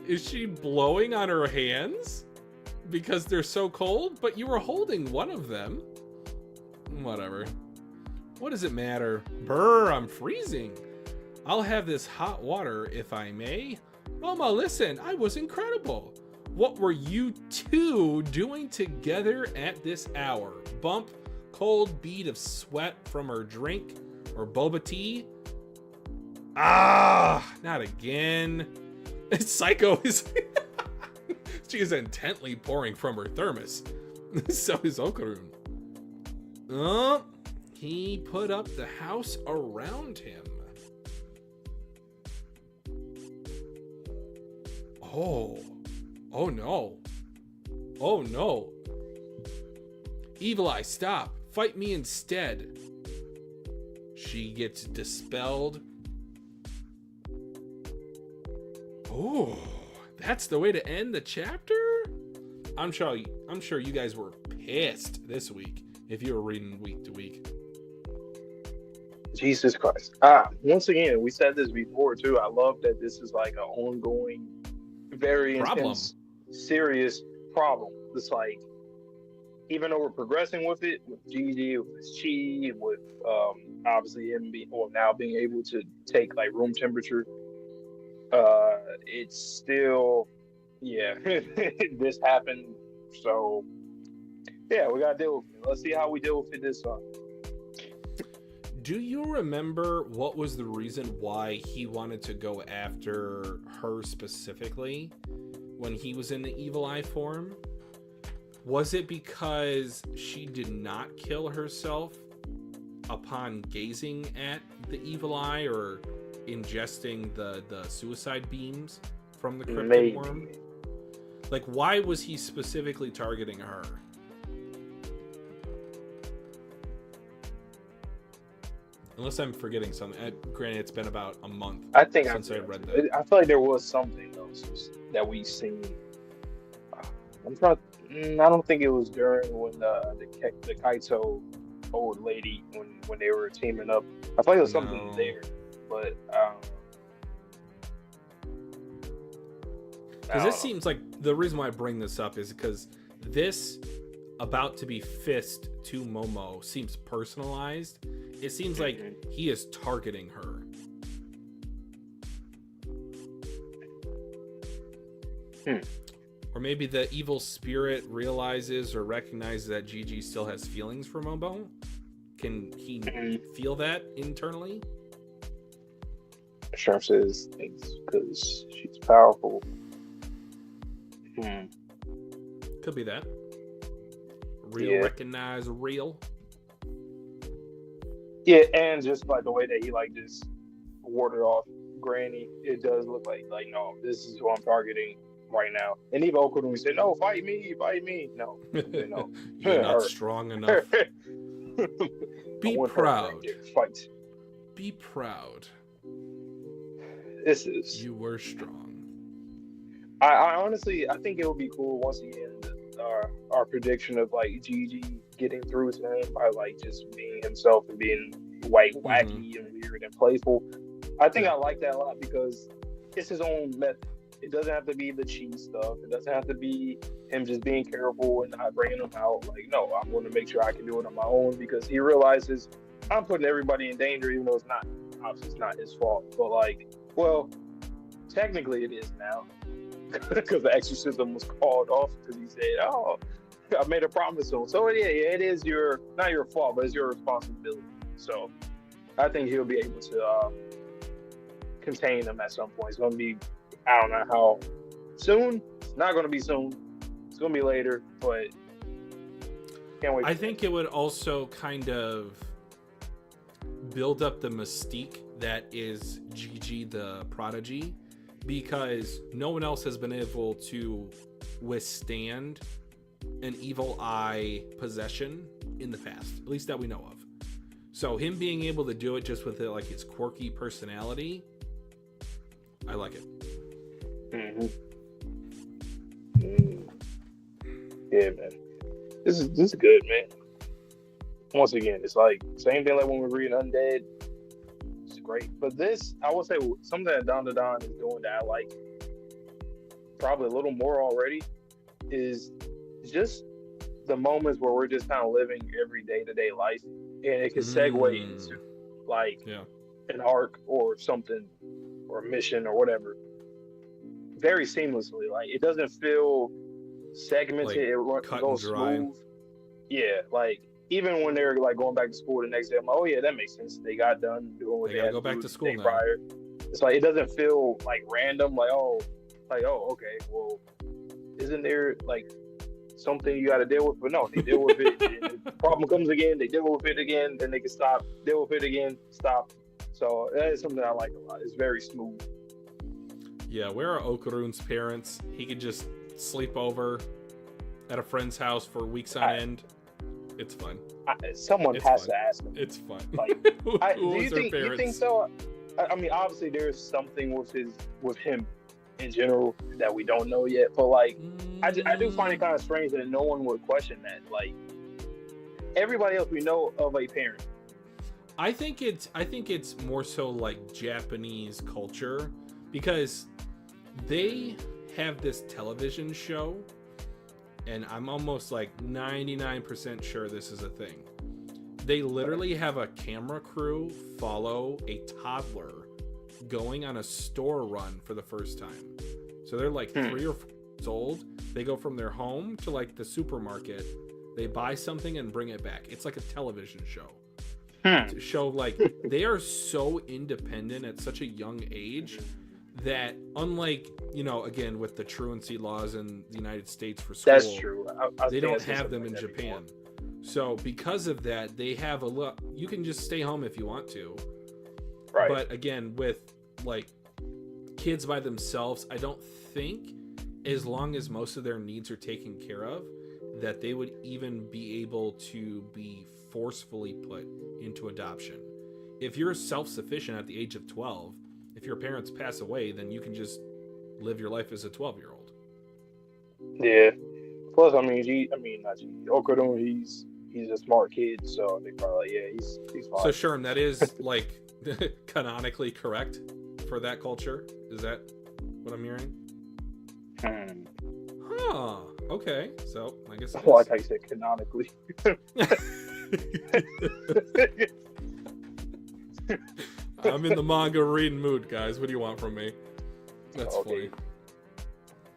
Is she blowing on her hands? Because they're so cold? But you were holding one of them. Whatever. What does it matter? Brr, I'm freezing. I'll have this hot water if I may. Mama, listen, I was incredible. What were you two doing together at this hour? Bump, cold bead of sweat from her drink, or boba tea? Ah, not again. Psycho is... She is intently pouring from her thermos. So is Okarun. He put up the house around him. Oh no. Oh no. Evil Eye, stop. Fight me instead. She gets dispelled. Oh, that's the way to end the chapter? I'm sure you guys were pissed this week if you were reading week to week. Jesus Christ. Once again, we said this before too. I love that this is like an ongoing, very intense, serious problem. It's like, even though we're progressing with it, with Gigi, with his chi, with obviously him now being able to take like room temperature, it's still, this happened. So yeah, we gotta deal with it. Let's see how we deal with it this time. Do you remember what was the reason why he wanted to go after her specifically when he was in the Evil Eye form? Was it because she did not kill herself upon gazing at the Evil Eye or ingesting the suicide beams from the cryptid worm? Like, why was he specifically targeting her? Unless I'm forgetting something. Granted, it's been about a month since I read that. I feel like there was something else that we seen. I don't think it was during when the Kaito old lady when they were teaming up. I feel like there was something there, but because this seems like the reason why I bring this up is because this about to be fist to Momo seems personalized. It seems like he is targeting her. Or maybe the evil spirit realizes or recognizes that Gigi still has feelings for Momo. Can he feel that internally? Sure says things because she's powerful. Could be that. Real recognize real. Yeah, and just like the way that he like just warded off Granny, it does look like no, this is who I'm targeting right now. And even Okarun said, "No, fight me." No, no. You're not strong enough. Be proud. Fight. Be proud. This is. You were strong. I honestly, I think it would be cool once again. Our prediction of like Gigi getting through to him by like just being himself and being wacky and weird and playful. I think I like that a lot because it's his own method. It doesn't have to be the cheese stuff. It doesn't have to be him just being careful and not bringing them out. Like, no, I'm going to make sure I can do it on my own because he realizes I'm putting everybody in danger, even though it's not, obviously it's not his fault. But like, well, technically it is now because the exorcism was called off because he said, "Oh, I made a promise to him." So yeah, it is not your fault, but it's your responsibility. So I think he'll be able to contain them at some point. It's going to be, I don't know soon. It's not going to be soon. It's going to be later, but can't wait. I think it would also kind of build up the mystique that is Gigi the Prodigy, because no one else has been able to withstand an evil eye possession in the past, at least that we know of. So him being able to do it just with it, like his quirky personality, I like it. Mm-hmm. Yeah, man. This is good, man. Once again, it's like same thing like when we read Undead. It's great, but this I would say something that Dandadan is doing that I like probably a little more already is just the moments where we're just kind of living every day-to-day life, and it can segue into like an arc or something or a mission or whatever very seamlessly. Like it doesn't feel segmented. Like it goes smooth. Yeah, like even when they're like going back to school the next day, I'm like, oh yeah, that makes sense. They got done doing what they had to go back to school now. Prior. It's like it doesn't feel like random. Like oh, okay, well, isn't there like something you got to deal with? But no, they deal with it. And the problem comes again, they deal with it again, then they can stop. Deal with it again, stop. So that is something I like a lot. It's very smooth. Yeah, where are Okarun's parents? He could just sleep over at a friend's house for weeks on end. It's fun. Someone has to ask him. It's fun. Like, do you think so? I mean, obviously, there's something with him in general that we don't know yet. But like, I do find it kind of strange that no one would question that. Like, everybody else we know of a parent. I think it's more so like Japanese culture, because they have this television show, and I'm almost like 99% sure this is a thing. They literally have a camera crew follow a toddler going on a store run for the first time. So they're like 3 or 4 years old. They go from their home to like the supermarket. They buy something and bring it back. It's like a television show. To show like they are so independent at such a young age that, unlike, again, with the truancy laws in the United States for school, that's true. They don't have them in Japan. So because of that, they have a look. You can just stay home if you want to. Right. But again, with like kids by themselves, I don't think, as long as most of their needs are taken care of, that they would even be able to be forcefully put into adoption. If you're self-sufficient at the age of 12, if your parents pass away, then you can just live your life as a 12-year-old. Yeah. Plus, Okarun, he's a smart kid, so they probably he's fine. So Sherm, that is like canonically correct for that culture. Is that what I'm hearing? Huh. Okay. So I guess. I like how you said canonically. I'm in the manga reading mood, guys. What do you want from me? That's funny.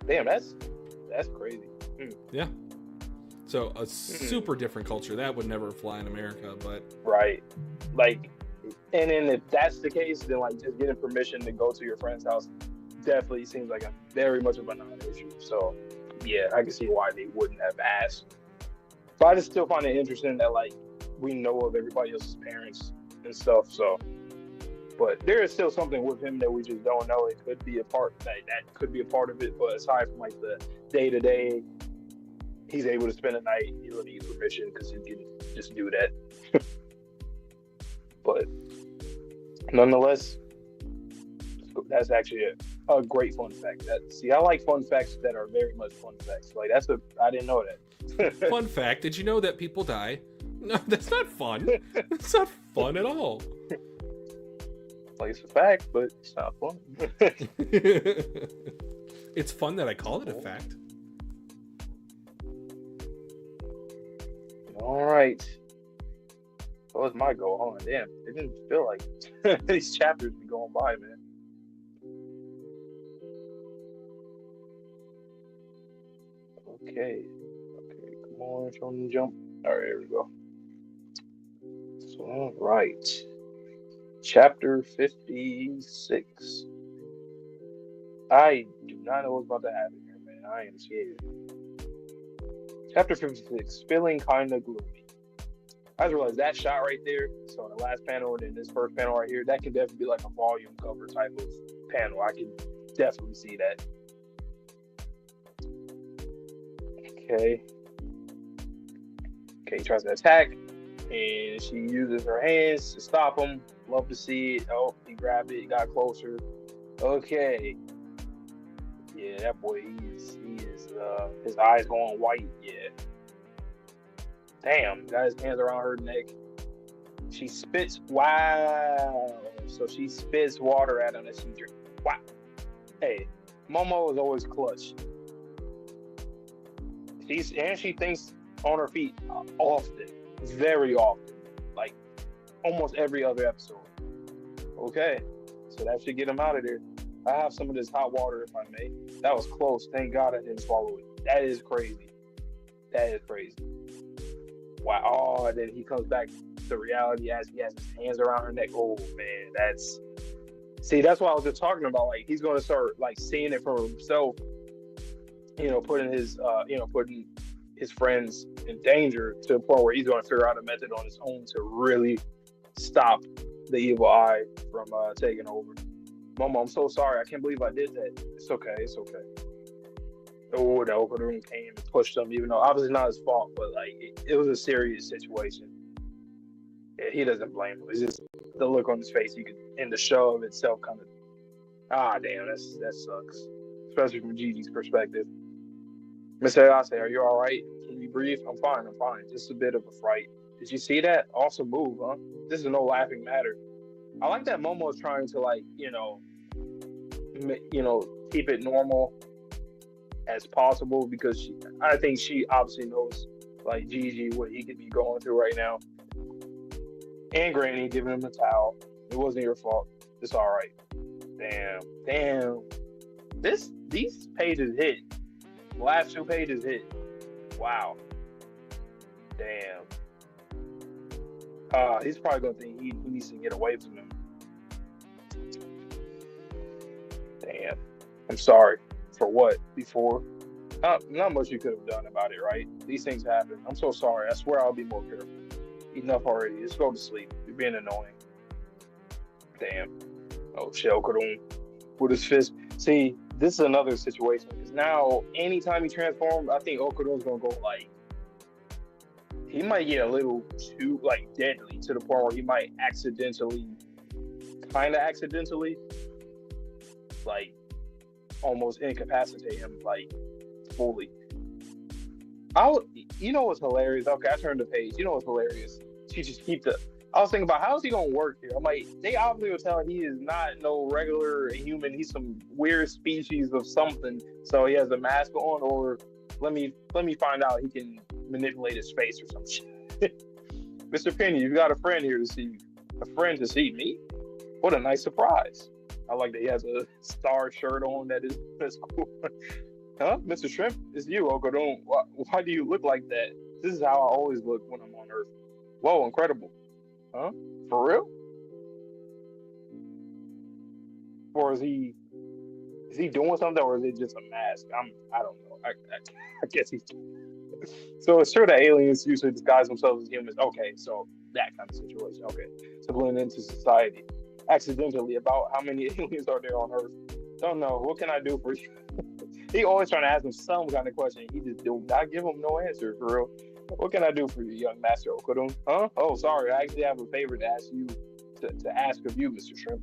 Damn, that's crazy. Yeah. So a super different culture that would never fly in America, but right. Like, and then if that's the case, then like just getting permission to go to your friend's house definitely seems like a very much of a non-issue. So yeah, I can see why they wouldn't have asked. But I just still find it interesting that like we know of everybody else's parents and stuff. So, but there is still something with him that we just don't know. It could be a part that could be a part of it. But aside from like the day-to-day, he's able to spend a night. He don't need permission because he can just do that. But nonetheless, that's actually a great fun fact. I like fun facts that are very much fun facts. Like I didn't know that. Fun fact: did you know that people die? No, that's not fun. It's not fun at all. Like, it's a fact, but it's not fun. It's fun that I call it a fact. All right. That was my go on. Damn, it didn't feel like these chapters be going by, man. Okay, come on, show them the jump. All right, here we go. So, all right. Chapter 56. I do not know what's about to happen here, man. I am scared. Chapter 56, feeling kinda gloomy. I just realized that shot right there, so the last panel and then this first panel right here, that can definitely be like a volume cover type of panel. I can definitely see that. Okay. Okay, he tries to attack, and she uses her hands to stop him. Love to see it. Oh, he grabbed it, got closer. Okay. Yeah, that boy, he is, his eyes going white. Yeah. Damn, got his hands around her neck. She spits. Wow. So she spits water at him and she drinks. Wow. Hey, Momo is always clutch. She thinks on her feet often, very often, like almost every other episode. Okay, so that should get him out of there. I have some of this hot water, if I may. That was close. Thank God I didn't swallow it. That is crazy. That is crazy. Wow. Oh, and then he comes back to reality as he has his hands around her neck. Oh man, that's what I was just talking about. Like he's going to start like seeing it for himself. Putting his friends in danger to the point where he's going to figure out a method on his own to really stop the evil eye from taking over. Momo, I'm so sorry. I can't believe I did that. It's okay. It's okay. Oh, the Okarun came and pushed him, even though obviously not his fault, but like it was a serious situation. Yeah, he doesn't blame him. It's just the look on his face. You could, in the show of itself, kind of, damn, that sucks, especially from Gigi's perspective. Miss Ayase, are you all right? Can you breathe? I'm fine. Just a bit of a fright. Did you see that? Awesome move, huh? This is no laughing matter. I like that Momo is trying to keep it normal as possible because I think she obviously knows like Gigi what he could be going through right now. And Granny giving him a towel. It wasn't your fault. It's all right. Damn. These pages hit. The last 2 pages hit. Wow. Damn. He's probably gonna think he needs to get away from him. Damn. I'm sorry. For what? Before? Not much you could have done about it, right? These things happen. I'm so sorry. I swear I'll be more careful. Enough already. Just go to sleep. You're being annoying. Damn. Oh, Okarun with his fist. See, this is another situation because now anytime he transforms, I think Okarun's gonna go like he might get a little too like deadly to the point where he might kind of accidentally, like almost incapacitate him like fully. You know what's hilarious? Okay, I turned the page. You know what's hilarious? She just I was thinking about how is he gonna work here? I'm like, they obviously will tell he is not no regular human. He's some weird species of something. So he has a mask on, or let me find out he can manipulate his face or some shit. Mr. Penny, you've got a friend here to see you. A friend to see me? What a nice surprise. I like that he has a star shirt on. That's cool. Huh? Mr. Shrimp, it's you, Okarun. Why do you look like that? This is how I always look when I'm on Earth. Whoa, incredible. Huh? For real? Or is he doing something, or is it just a mask? I don't know. I guess he's. So it's true that aliens usually disguise themselves as humans. Okay, so that kind of situation. Okay, to blend into society. Accidentally, about how many aliens are there on Earth? Don't know. What can I do for you? He always trying to ask him some kind of question. He just do not give him no answer, for real. What can I do for you, young Master Okarun? Huh? Oh, sorry. I actually have a favor to ask you, to ask of you, Mr. Shrimp.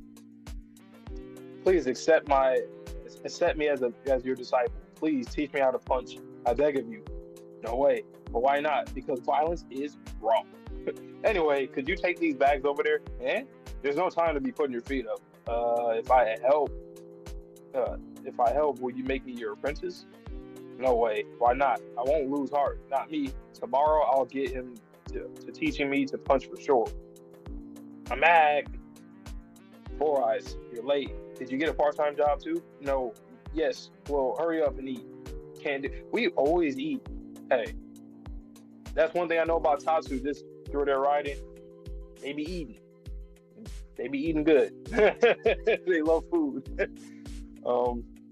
Please accept me as your disciple. Please teach me how to punch. I beg of you. No way. But why not? Because violence is wrong. Anyway, could you take these bags over there? There's no time to be putting your feet up. If I help, will you make me your apprentice? No way. Why not? I won't lose heart. Not me. Tomorrow I'll get him to teaching me to punch for sure. I'm Mag. 4 Eyes. You're late. Did you get a part-time job too? No. Yes. Well, hurry up and eat. Can't do. We always eat. Hey. That's one thing I know about Tatsu. Just through their riding, they be eating. They be eating good. They love food.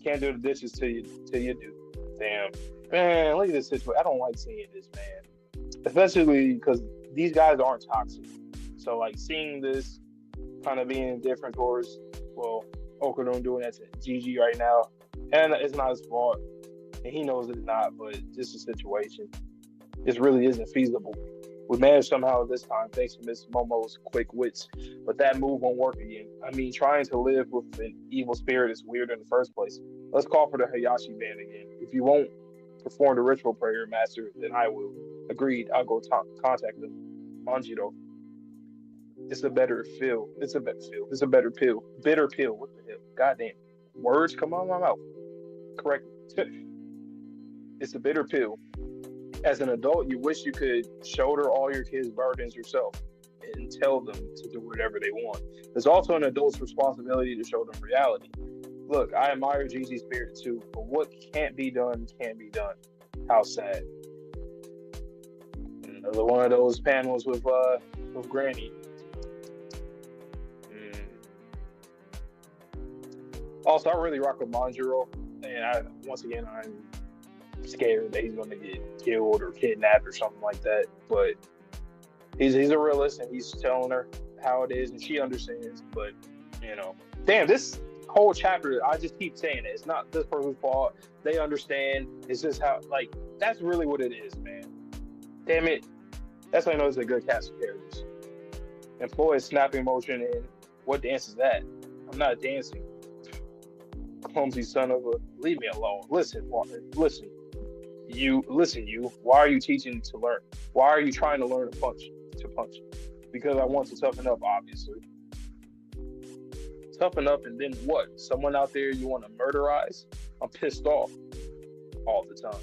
Can't do the dishes till you do. Damn. Man, look at this situation. I don't like seeing this, man. Especially because these guys aren't toxic. So, like, seeing this kind of being different towards, well, Okarun doing that to Gigi right now, and it's not his fault, and he knows it's not, but just a situation. This really isn't feasible. We managed somehow this time, thanks to Miss Momo's quick wits, but that move won't work again. I mean, trying to live with an evil spirit is weird in the first place. Let's call for the Hayashi band again. If you won't perform the ritual prayer, Master, then I will. Agreed, I'll go contact them. Manjiro. It's a better feel. It's a better feel. It's a better pill. Bitter pill. What the hell? Goddamn. Words come out of my mouth. Correct. It's a bitter pill. As an adult, you wish you could shoulder all your kids' burdens yourself and tell them to do whatever they want. There's also an adult's responsibility to show them reality. Look, I admire Gigi's spirit too, but what can't be done can't be done. How sad. Another one of those panels with Granny. Also, I really rock with Manjiro, and once again, I'm scared that he's going to get killed or kidnapped or something like that. But he's a realist, and he's telling her how it is, and she understands. But damn, this whole chapter, I just keep saying it. It's not this person's fault. They understand. It's just how, like, that's really what it is, man. Damn it. That's how I know it's a good cast of characters. Employ a snapping motion, and what dance is that? I'm not dancing. Clumsy son of a, leave me alone. Listen. You. Why are you teaching to learn? Why are you trying to learn to punch? Because I want to toughen up, obviously. Toughen up, and then what? Someone out there you want to murderize? I'm pissed off all the time.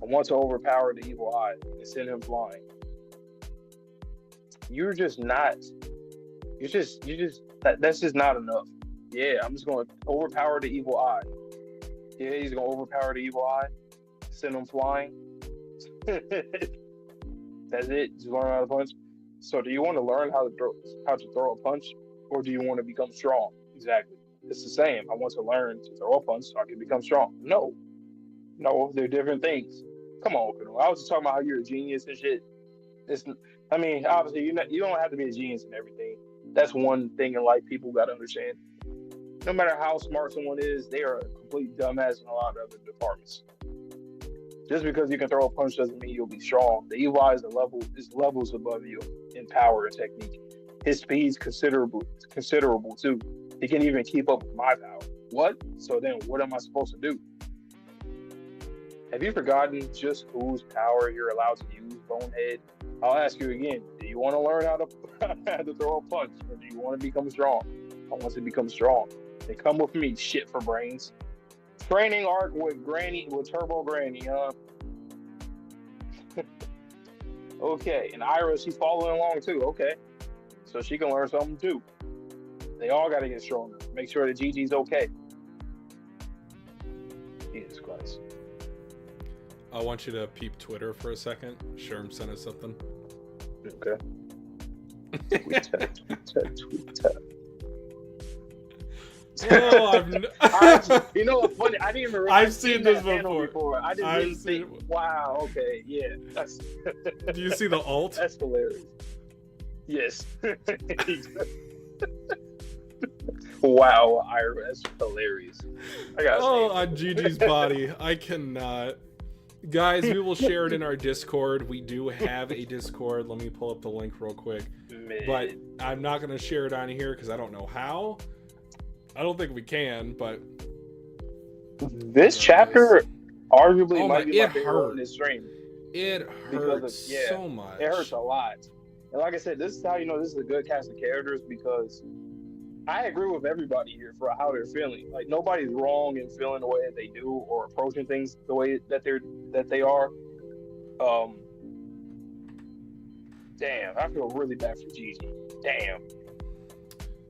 I want to overpower the evil eye and send him flying. That's just not enough. Yeah, I'm just going to overpower the evil eye. Yeah, he's going to overpower the evil eye, send him flying. That's it. Just learn how to punch. So, do you want to learn how to throw a punch, or do you want to become strong? Exactly. It's the same. I want to learn to throw a punch so I can become strong. No, they're different things. Come on, Okarun. I was just talking about how you're a genius and shit. Obviously, you don't have to be a genius in everything. That's one thing in life people got to understand. No matter how smart someone is, they are a complete dumbass in a lot of other departments. Just because you can throw a punch doesn't mean you'll be strong. The evil eye is levels above you in power and technique. His speed's considerable too. He can even keep up with my power. What? So then what am I supposed to do? Have you forgotten just whose power you're allowed to use, bonehead? I'll ask you again. Do you want to learn how to throw a punch, or do you want to become strong? I want to become strong. Then come with me, shit for brains. Training arc with Turbo Granny, huh? Okay, and Aira, she's following along too. Okay, so she can learn something too. They all got to get stronger. Make sure that Gigi's okay. Jesus Christ. I want you to peep Twitter for a second. Sherm sent us something. Okay. Tweet tap. Oh, you know what's funny? I didn't even. I've seen this before. I didn't really think. Wow. Okay. Yeah. Do you see the alt? That's hilarious. Yes. Wow, Ira, that's hilarious. On Gigi's body. I cannot. Guys, we will share it in our Discord. We do have a Discord. Let me pull up the link real quick. Man. But I'm not going to share it on here because I don't know how. I don't think we can, but... This chapter arguably might be my favorite one in this stream. It hurts so much. It hurts a lot. And like I said, this is how you know this is a good cast of characters, because I agree with everybody here for how they're feeling. Like, nobody's wrong in feeling the way that they do or approaching things the way that they are. Damn, I feel really bad for Gigi. Damn.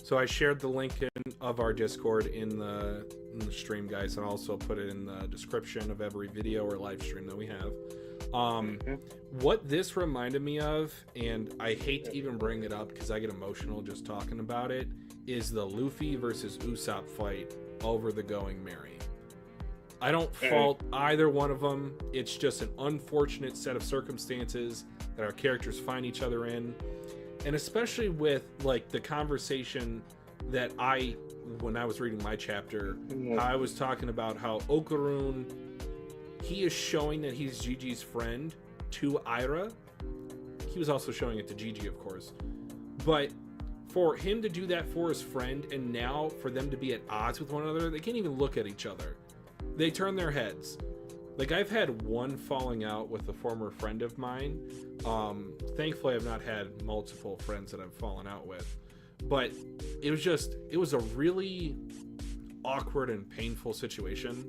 So I shared the link of our Discord in the stream, guys, and also put it in the description of every video or live stream that we have. What this reminded me of, and I hate to even bring it up because I get emotional just talking about it, is the Luffy versus Usopp fight over the Going Merry. I don't fault either one of them. It's just an unfortunate set of circumstances that our characters find each other in. And especially with like the conversation that when I was reading my chapter, I was talking about how Okarun, he is showing that he's Gigi's friend to Aira. He was also showing it to Gigi, of course. But for him to do that for his friend, and now for them to be at odds with one another, they can't even look at each other. They turn their heads. Like, I've had one falling out with a former friend of mine. Thankfully, I've not had multiple friends that I've fallen out with. But it was a really awkward and painful situation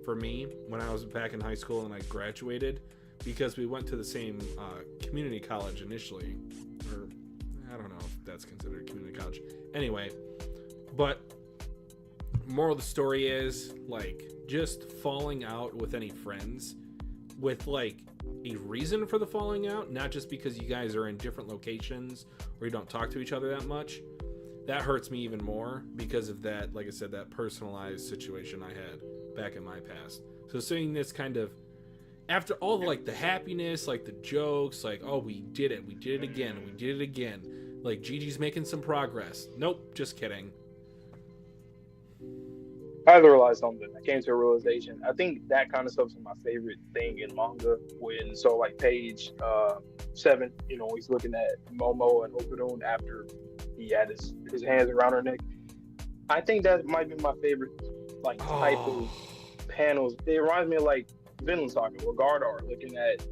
for me when I was back in high school and I graduated, because we went to the same community college initially. Or, I don't know if that's considered community college. Anyway, but moral of the story is, like, just falling out with any friends with like a reason for the falling out, not just because you guys are in different locations or you don't talk to each other that much. That hurts me even more because of that, like I said, that personalized situation I had back in my past. So seeing this kind of, after all like the happiness, like the jokes, like, oh, we did it again, like Gigi's making some progress. Nope, just kidding. I realized something. I came to a realization. I think that kind of stuff's my favorite thing in manga. Like page 7, he's looking at Momo and Okarun after he had his hands around her neck. I think that might be my favorite type of panels. It reminds me of like Vinland Saga or Gardar looking at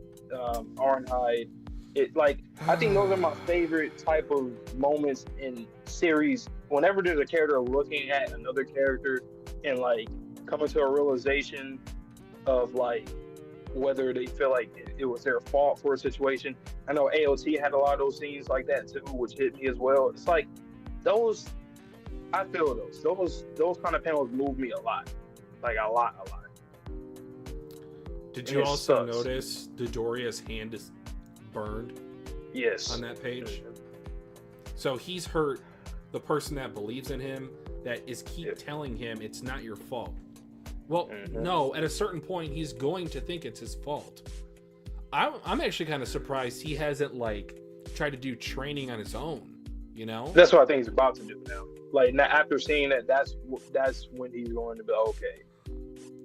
Arnhide. I think those are my favorite type of moments in series. Whenever there's a character looking at another character and like coming to a realization of like whether they feel like it was their fault for a situation. I know AOT had a lot of those scenes like that too, which hit me as well. It's like those, I feel those kind of panels move me a lot, like a lot. Did you also notice Dodoria's hand is burned? Yes. On that page. So he's hurt the person that believes in him, that is telling him it's not your fault. Well, no, at a certain point, he's going to think it's his fault. I'm actually kind of surprised he hasn't tried to do training on his own, That's what I think he's about to do now. Like, after seeing that, that's when he's going to be, okay,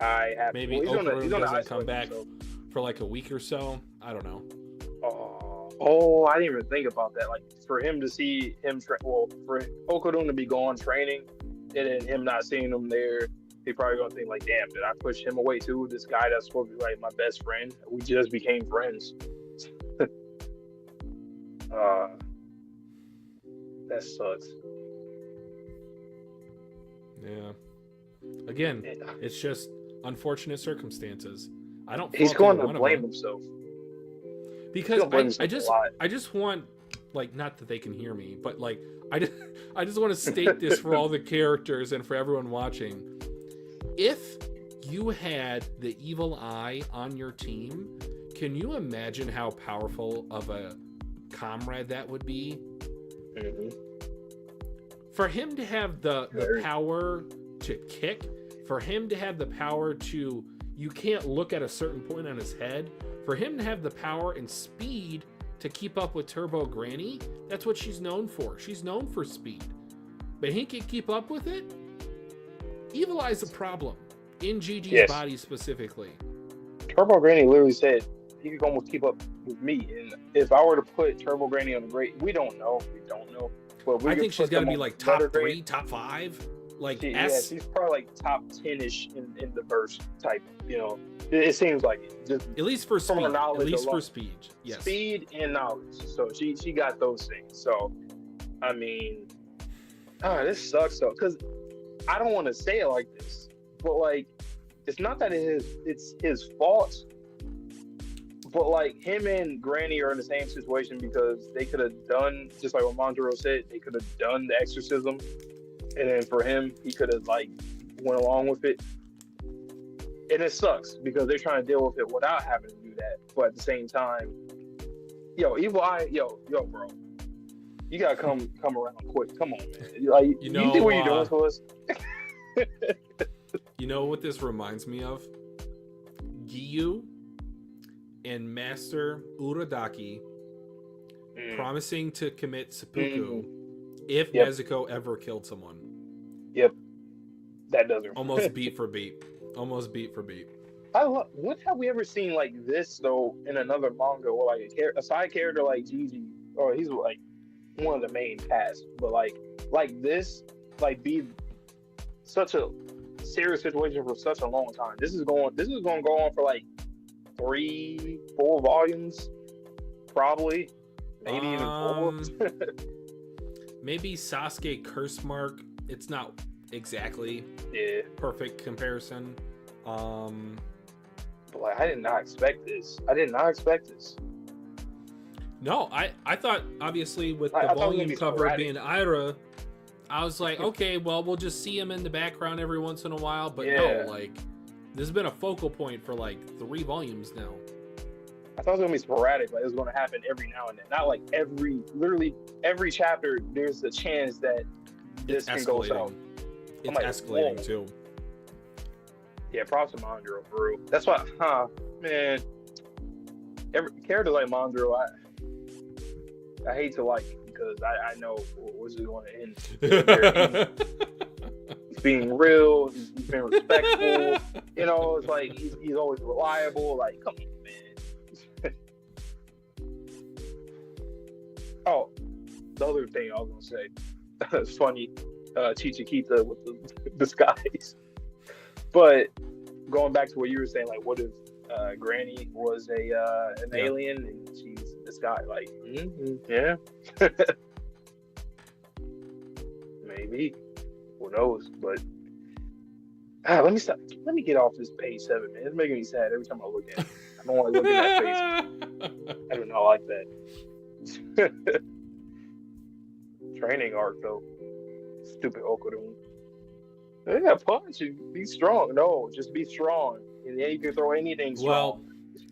I have maybe Okarun doesn't come back for like a week or so. I don't know. Oh, I didn't even think about that. Like, for him to see him, for Okarun to be gone training, and then him not seeing him there, he probably gonna think like, damn, did I push him away too? This guy that's supposed to be like my best friend, we just became friends. That sucks. Yeah. Again, it's just unfortunate circumstances. I don't. He's going to blame himself. Because I just want, like, not that they can hear me, but like I just want to state this for all the characters and for everyone watching. If you had the evil eye on your team, can you imagine how powerful of a comrade that would be? Mm-hmm. For him to have the power to kick, for him to have the power to, you can't look at a certain point on his head, for him to have the power and speed to keep up with Turbo Granny, that's what she's known for. She's known for speed. But he can keep up with it? Evil Eye's a problem. In Gigi's body specifically. Turbo Granny literally said he could almost keep up with me. And if I were to put Turbo Granny on the grade, we don't know. But I think she's got to be like top 3, top 5. Like S. Yeah, she's probably like top 10-ish in the verse type. It seems like it. Just at least for speed. At least for speed. Yes. Speed and knowledge. So she got those things. So I mean, this sucks though, because I don't want to say it like this, but like, it's not that it's his fault. But like, him and Granny are in the same situation because they could have done, just like what Mondro said, they could have done the exorcism. And then for him, he could have like went along with it. And it sucks because they're trying to deal with it without having to do that. but at the same time, Evil Eye, bro, you gotta come around quick. Come on, man. Like, you think what you're doing to us? You know what this reminds me of? Giyu and Master Urodaki promising to commit seppuku if Nezuko ever killed someone. Yep, that does it. Almost beat for beat. When have we ever seen like this though in another manga, or like a side character like Gigi, or he's like one of the main cast, but like this, like be such a serious situation for such a long time. This is going to go on for like 3-4 volumes, probably, maybe even 4. Maybe Sasuke curse mark. It's not exactly perfect comparison. But like, I did not expect this. No, I thought obviously with the volume cover being Aira, I was like, okay, well, we'll just see him in the background every once in a while. But no, like, this has been a focal point for like 3 volumes now. I thought it was gonna be sporadic, like it was gonna happen every now and then. Not like literally every chapter. There's a chance that this can go south. It's like, escalating too. Yeah, props to Mondro, for real. That's why, man. Every character like Mondro, I hate to like it because I know what's it going to end. He's being real. He's being respectful. It's like he's always reliable. Like, come on, man. Oh, the other thing I was gonna say. It's funny, Gachiakuta with the disguise. But going back to what you were saying, like, what if Granny was an alien and she's this guy? Like, yeah, maybe. Who knows? But let me stop. Let me get off this page 7, man. It's making me sad every time I look at it. I don't want to look at that face. I do not like that. Training arc though. Stupid Okarun. Yeah, punch and be strong. No, just be strong. And then you can throw anything strong. Well,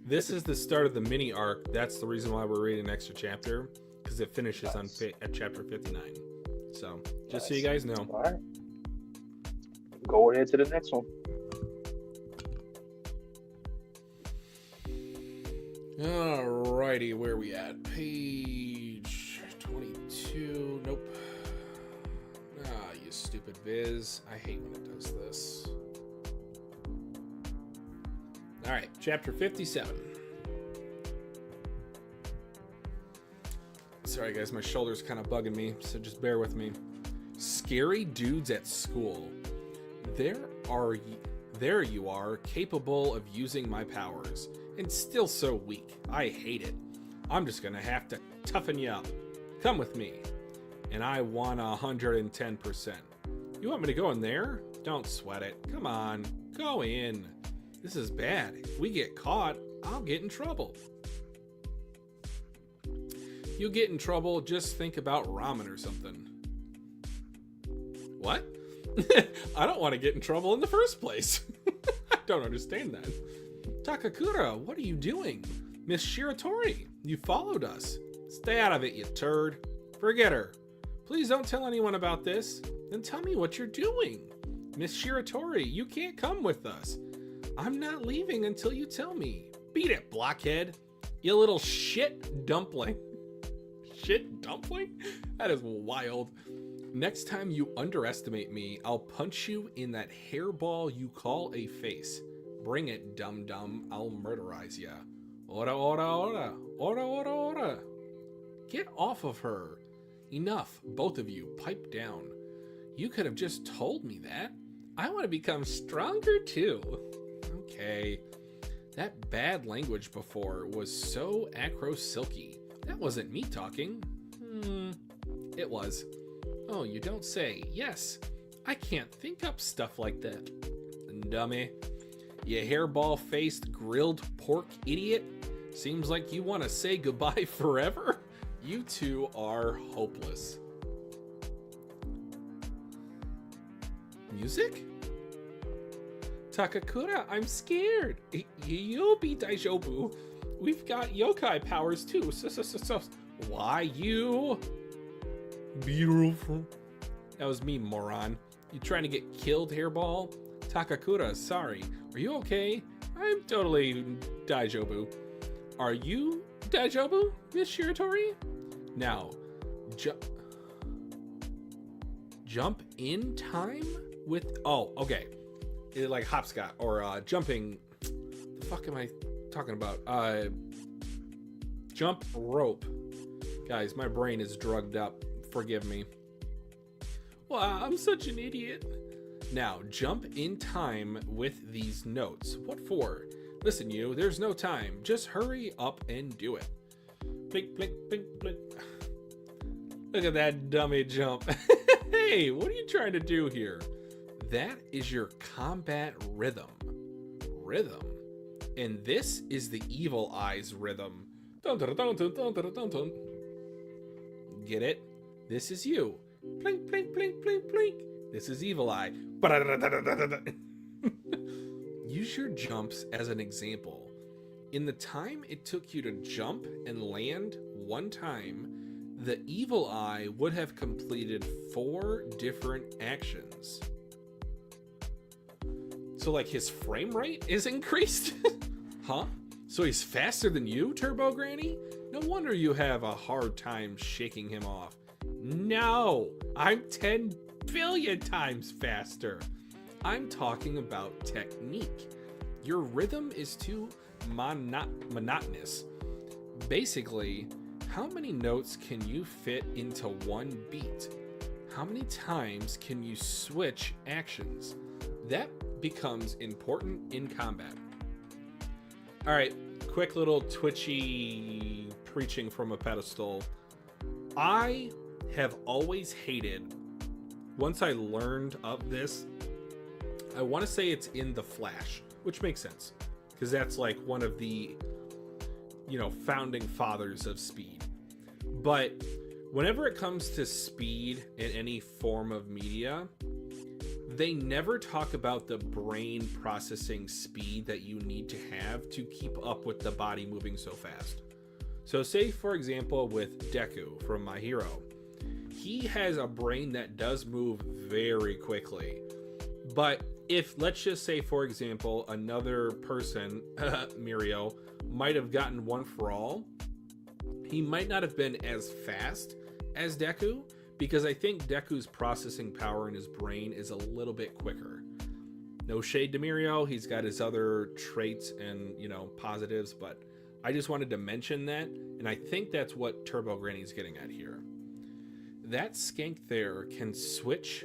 this is the start of the mini arc. That's the reason why we're reading an extra chapter, because it finishes at chapter 59. So, just so you guys know. All right. Go ahead to the next one. Alrighty, where are we at? Page 22. Nope. You stupid Viz. I hate when it does this. Alright, chapter 57. Sorry guys, my shoulder's kind of bugging me, so just bear with me. Scary dudes at school. There you are, capable of using my powers, and still so weak. I hate it. I'm just gonna have to toughen you up. Come with me. And I want 110%. You want me to go in there? Don't sweat it. Come on, go in. This is bad. If we get caught, I'll get in trouble. You get in trouble, just think about ramen or something. What? I don't want to get in trouble in the first place. I don't understand that. Takakura, what are you doing? Miss Shiratori, you followed us. Stay out of it, you turd. Forget her. Please don't tell anyone about this. Then tell me what you're doing. Miss Shiratori, you can't come with us. I'm not leaving until you tell me. Beat it, blockhead. You little shit dumpling. Shit dumpling? That is wild. Next time you underestimate me, I'll punch you in that hairball you call a face. Bring it, dum-dum. I'll murderize ya. Ora, ora, ora. Ora, ora, ora. Get off of her. Enough, both of you. Pipe down. You could have just told me that. I want to become stronger too. Okay. That bad language before was so acro-silky. That wasn't me talking. It was. Oh, you don't say. Yes. I can't think up stuff like that. Dummy. You hairball-faced grilled pork idiot. Seems like you want to say goodbye forever. You two are hopeless. Music? Takakura, I'm scared. You'll be daijoubu. we've got yokai powers too. So, why you? Beautiful. That was me, moron. You trying to get killed, hairball? Takakura, sorry. Are you okay? I'm totally Daijobu. Are you Daijobu, Miss Shiratori? Now, jump in time with... Oh, okay. Like hopscotch or jumping... The fuck am I talking about? Jump rope. Guys, my brain is drugged up. Forgive me. Wow, I'm such an idiot. Now, jump in time with these notes. What for? Listen, you, there's no time. Just hurry up and do it. Blink, blink, blink, blink. Look at that dummy jump. Hey, what are you trying to do here? That is your combat rhythm. Rhythm. And this is the evil eye's rhythm. Dun, dun, dun, dun, dun, dun, dun, dun. Get it? This is you. Blink, blink, blink, blink, blink. This is evil eye. Use your jumps as an example. In the time it took you to jump and land one time, the evil eye would have completed 4 different actions. So like his frame rate is increased? Huh? So he's faster than you, Turbo Granny? No wonder you have a hard time shaking him off. No, I'm 10 billion times faster. I'm talking about technique. Your rhythm is too monotonous. Basically, how many notes can you fit into one beat? How many times can you switch actions? That becomes important in combat. All right, quick little twitchy preaching from a pedestal. I have always hated, once I learned of this, I want to say it's in The Flash, which makes sense because that's like one of the, founding fathers of speed. But whenever it comes to speed in any form of media, they never talk about the brain processing speed that you need to have to keep up with the body moving so fast. So say, for example, with Deku from My Hero, he has a brain that does move very quickly. But if, let's just say, for example, another person, Mirio, might have gotten One for All, he might not have been as fast as Deku, because I think Deku's processing power in his brain is a little bit quicker. No shade to Mirio, he's got his other traits and, positives, but I just wanted to mention that, and I think that's what Turbo Granny's getting at here. That skank there can switch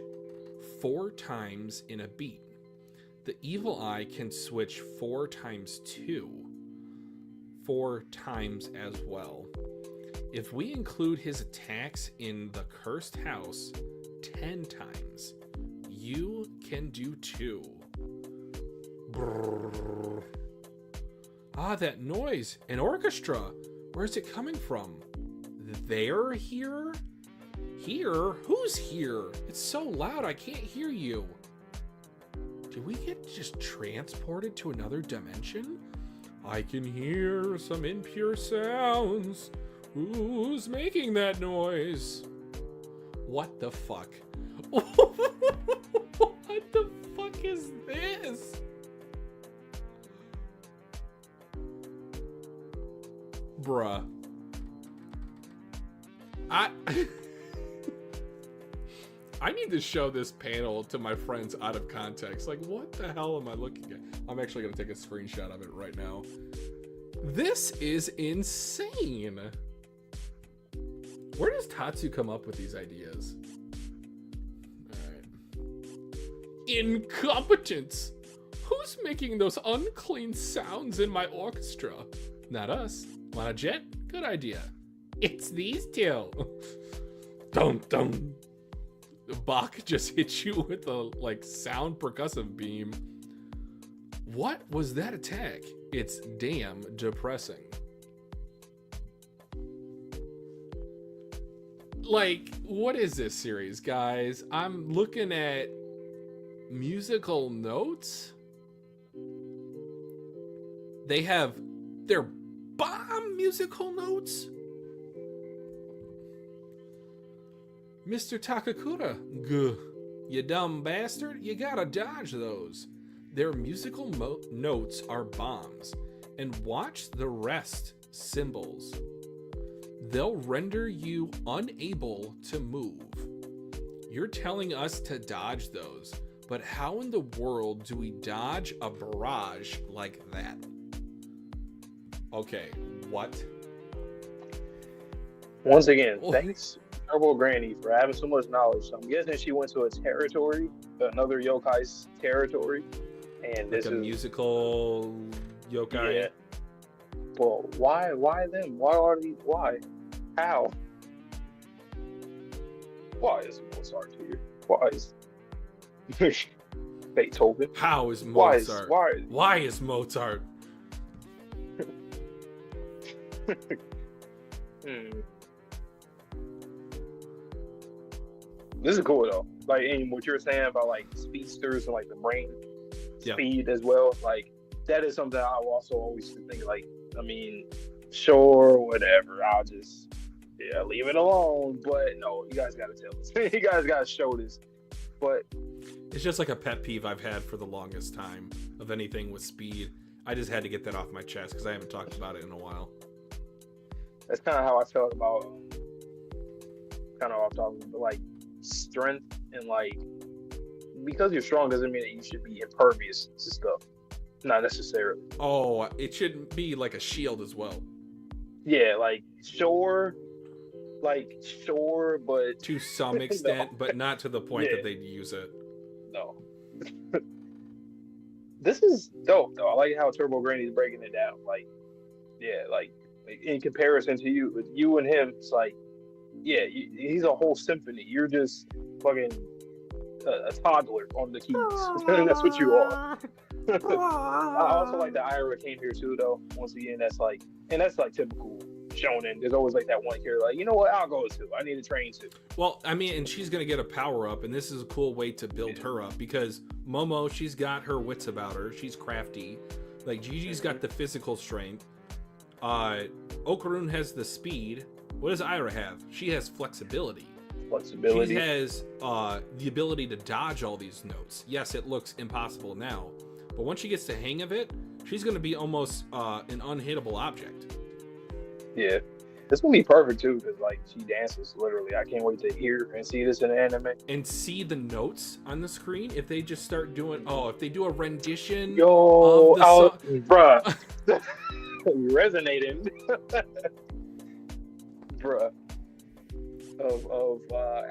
4 times in a beat. The evil eye can switch 4 times too. 4 times as well. If we include his attacks in the cursed house 10 times, you can do 2. Brrr. Ah, that noise. An orchestra. Where's it coming from? They're here? Here? Who's here? It's so loud I can't hear you. Did we get just transported to another dimension? I can hear some impure sounds. Who's making that noise? What the fuck? What the fuck is this? Bruh. I need to show this panel to my friends out of context. Like, what the hell am I looking at? I'm actually going to take a screenshot of it right now. This is insane. Where does Tatsu come up with these ideas? Alright. Incompetence! Who's making those unclean sounds in my orchestra? Not us. Want a jet? Good idea. It's these two. Dum dum. Bach just hit you with a sound percussive beam. What was that attack? It's damn depressing. What is this series, guys? I'm looking at musical notes. They have their bomb musical notes? Mr. Takakuta, guh. You dumb bastard, you gotta dodge those. Their musical notes are bombs, and watch the rest symbols. They'll render you unable to move. You're telling us to dodge those, but how in the world do we dodge a barrage like that? Okay, what? Once again, thanks, Turbo Granny, for having so much knowledge. So I'm guessing she went to a territory, another yokai's territory, and Like this a is musical yokai? Yeah. Well, why them? Why are these? Why? How? Why is Mozart here? Why is Beethoven? How is Mozart? Why? Why is Mozart? This is cool though. Like, and what you're saying about like speedsters and like the brain speed as well. Like, that is something I also always think. Like, I mean, sure, whatever. I'll just leave it alone. But no, you guys gotta tell us. You guys gotta show this. But It's just like a pet peeve I've had for the longest time of anything with speed. I just had to get that off my chest because I haven't talked about it in a while. that's kind of how I felt about kind of off topic, but like strength and like, because you're strong doesn't mean that you should be impervious to stuff. Not necessarily. Oh, it should be like a shield as well. Yeah, like sure, but To some extent, No. but not to the point Yeah. that they'd use it. no. This is dope though. I like how Turbo Granny's breaking it down. Like, yeah, like in comparison to you, with you and him, it's like, yeah, he's a whole symphony. You're just fucking a toddler on the keys. That's what you are. I also like that Aira came here too, though. Once again, that's like typical shonen. There's always like that one here, like, you know what? I'll go too. I need to train too. Well, I mean, and she's gonna get a power up, and this is a cool way to build her up because Momo, she's got her wits about her. She's crafty. Like Gigi's got the physical strength. Okarun has the speed. What does Aira have? She has flexibility. She has the ability to dodge all these notes. Yes, it looks impossible now, but once she gets the hang of it, she's going to be almost an unhittable object. Yeah, this will be perfect too, because like she dances literally. I can't wait to hear and see this in the anime and see the notes on the screen. If they just start doing, if they do a rendition, bruh, resonating, bruh. Of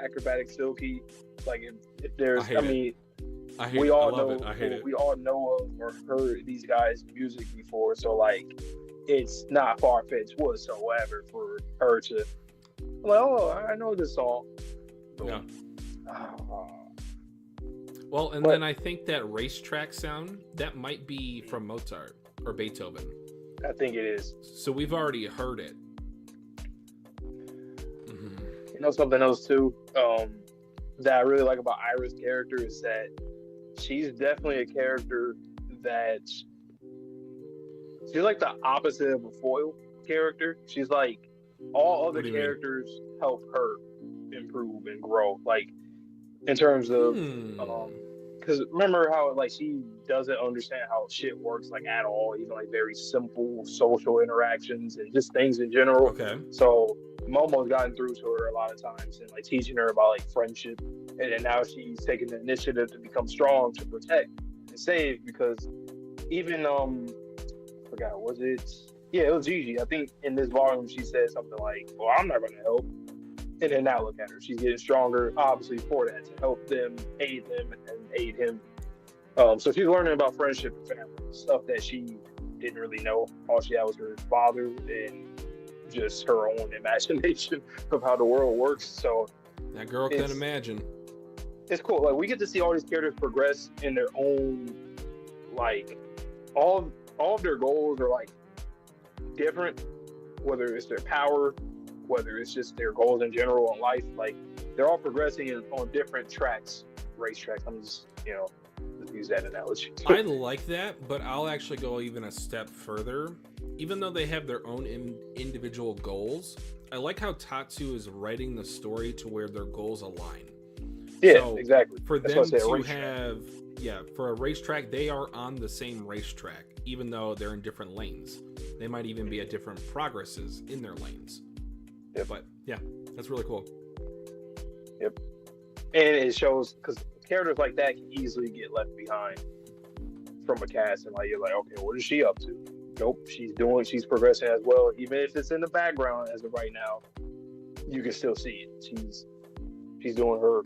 acrobatic silky, like if there's, we all know of or heard these guys' music before, so like it's not far fetched whatsoever for her to, well, I know this song. Yeah. Well, and then I think that racetrack sound that might be from Mozart or Beethoven. I think it is. So we've already heard it. You know something else too, that I really like about Aira's character is that she's definitely a character that she's like the opposite of a foil character. She's like all other characters help her improve and grow, like in terms of because remember how like she doesn't understand how shit works like at all, even like very simple social interactions and just things in general. Okay. So Momo's gotten through to her a lot of times and like teaching her about like friendship, and then now she's taking the initiative to become strong to protect and save, because even I forgot, was it? Yeah, it was Gigi. I think in this volume she said something like, "Well, I'm not going to help," and then now look at her, she's getting stronger, obviously for that, to help them, and aid him. So she's learning about friendship and family, stuff that she didn't really know. All she had was her father and just her own imagination of how the world works. So that girl can imagine. It's cool. Like, we get to see all these characters progress in their own, like, all of their goals are like different, whether it's their power, whether it's just their goals in general in life. Like, they're all progressing on different tracks, racetracks. I'm just, let's use that analogy. I like that, but I'll actually go even a step further. even though they have their own individual goals, I like how Tatsu is writing the story to where their goals align. Yeah, So exactly. For That's them why I say to racetrack. have, for a racetrack, they are on the same racetrack, even though they're in different lanes. They might even be at different progresses in their lanes. Yep. But yeah, that's really cool. Yep. And it shows, because characters like that can easily get left behind from a cast, and like you're like, okay, what is she up to? Nope, she's progressing as well, even if it's in the background as of right now. You can still see it. She's doing her.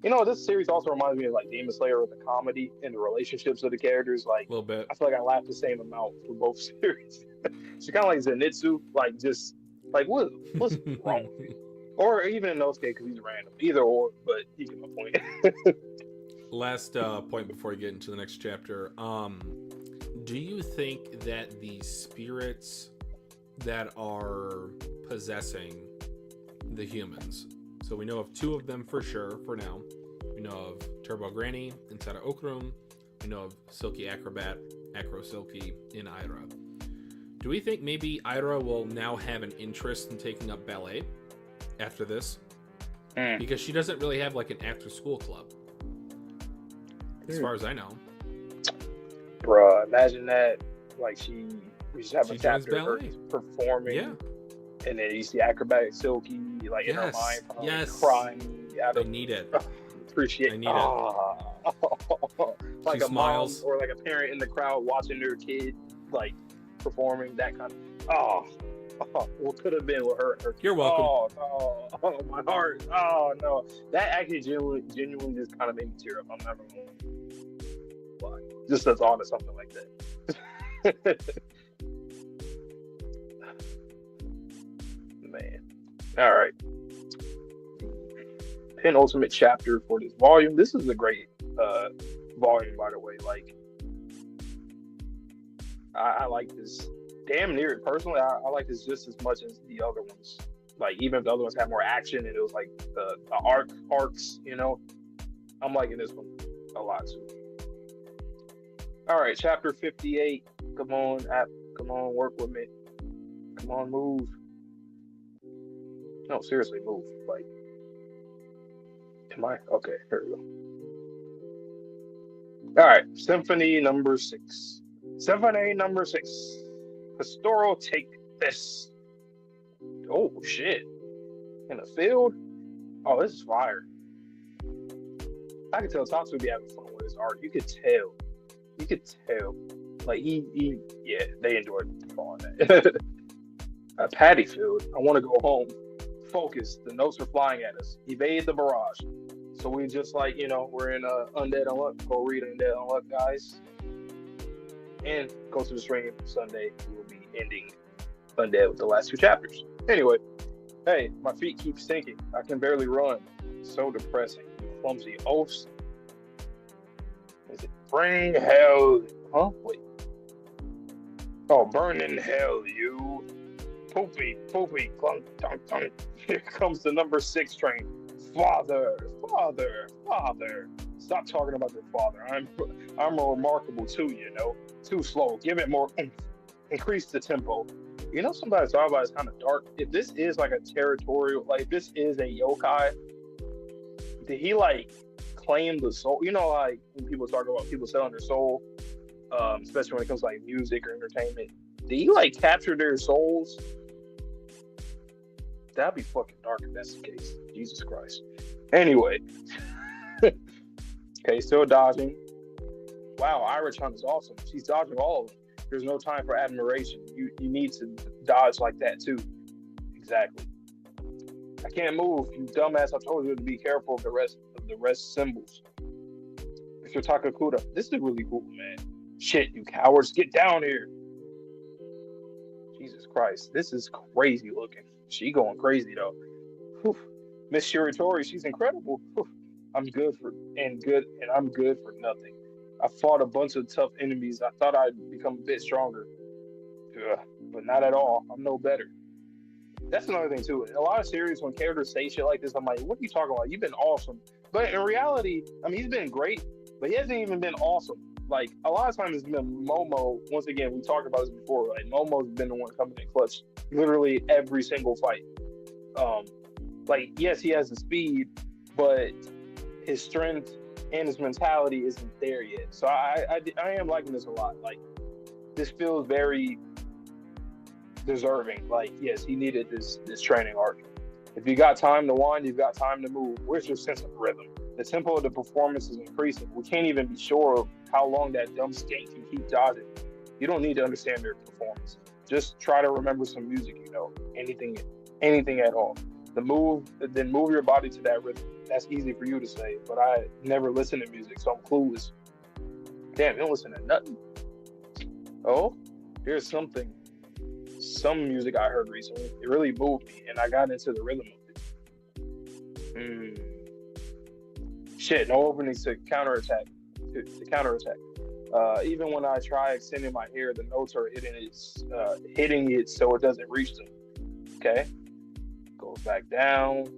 You know, this series also reminds me of like Demon Slayer with the comedy and the relationships of the characters. Like, A little bit. I feel like I laughed the same amount for both series. She's kind of like Zenitsu, like just like what's wrong with you? Or even Inosuke because he's random. Either or, but you get my point. Last point before we get into the next chapter. Do you think that the spirits that are possessing the humans, so we know of 2 of them for sure for now. We know of Turbo Granny inside of Okarun. We know of Silky Acrobat, Acro Silky in Aira. Do we think maybe Aira will now have an interest in taking up ballet after this? Because she doesn't really have like an after school club, as far as I know. Bruh, imagine that. Like we just have a She joins chapter of her ballet. performing. Yeah. And then you see acrobatic Silky, like in her mind, probably crying. I need it. Appreciate I need it. Like She a smiles. mom or like a parent in the crowd watching their kid like performing that kind of. What could have been with her? You're welcome. Oh, my heart. Oh no, that actually genuinely just kind of made me tear up. I'm never gonna lie. Just as on to something like that. Man. All right. Penultimate chapter for this volume. This is a great volume, by the way. Like, I like this damn near personally. I like this just as much as the other ones. Like, even if the other ones had more action and it was like the arcs, you know, I'm liking this one a lot too. All right, chapter 58. Come on, app. Come on, work with me. Come on, move. No, seriously, move. Like, am I? Okay, here we go. All right, Symphony number 6. Symphony number 6. Pastoral, take this. Oh, shit. In the field? Oh, this is fire. I could tell Tatsu would be having fun with his art. You could tell. Like, yeah, they enjoyed drawing that. A paddy field. I want to go home. Focus. The notes are flying at us. Evade the barrage. So we just like, you know, we're in Undead Unluck. Go read Undead Unluck, guys. And go to the stream Sunday. We will be ending Undead with the last 2 chapters. Anyway, hey, my feet keep sinking. I can barely run. So depressing. You clumsy oafs. Is it bring hell? Huh? Wait. Oh, burn in hell, you. Poopy, clunk, tunk, tunk. Here comes the number 6 train. Father. Stop talking about your father. I'm remarkable too, you know. Too slow. Give it more oomph. Increase the tempo. You know, somebody thought about it's kind of dark. If this is like a territorial, like if this is a yokai, did he like claim the soul? You know, like when people talk about people selling their soul, especially when it comes to like music or entertainment, did he like capture their souls? That'd be fucking dark if that's the case. Jesus Christ. Anyway. Okay, still dodging. Wow, Ira-chan is awesome. She's dodging all of them. There's no time for admiration. You need to dodge like that too. Exactly. I can't move. You dumbass, I told you to be careful of the rest symbols. Mr. Takakuta, this is really cool, man. Shit, you cowards, get down here. Jesus Christ, this is crazy looking. She going crazy though. Whew. Miss Shiratori, she's incredible. Whew. I'm good for nothing. I fought a bunch of tough enemies. I thought I'd become a bit stronger. Ugh, but not at all. I'm no better. That's another thing too. In a lot of series, when characters say shit like this, I'm like, what are you talking about? You've been awesome. But in reality, I mean, he's been great, but he hasn't even been awesome. like a lot of times it's been Momo. Once again, we talked about this before. Like Momo's been the one coming in clutch, literally every single fight. Like yes, he has the speed, but his strength and his mentality isn't there yet. So I am liking this a lot. Like this feels very deserving. Like yes, he needed this training arc. If you got time to wind, you've got time to move. Where's your sense of rhythm? The tempo of the performance is increasing. We can't even be sure of how long that dumb skank can keep dodging. You don't need to understand their performance. Just try to remember some music, you know, anything at all. Then move your body to that rhythm. That's easy for you to say, but I never listen to music, so I'm clueless. Damn, you don't listen to nothing. Oh, here's some music I heard recently. It really moved me, and I got into the rhythm of it. Shit, no openings to counterattack. Even when I try extending my hair, the notes are hitting it so it doesn't reach them. Okay, goes back down,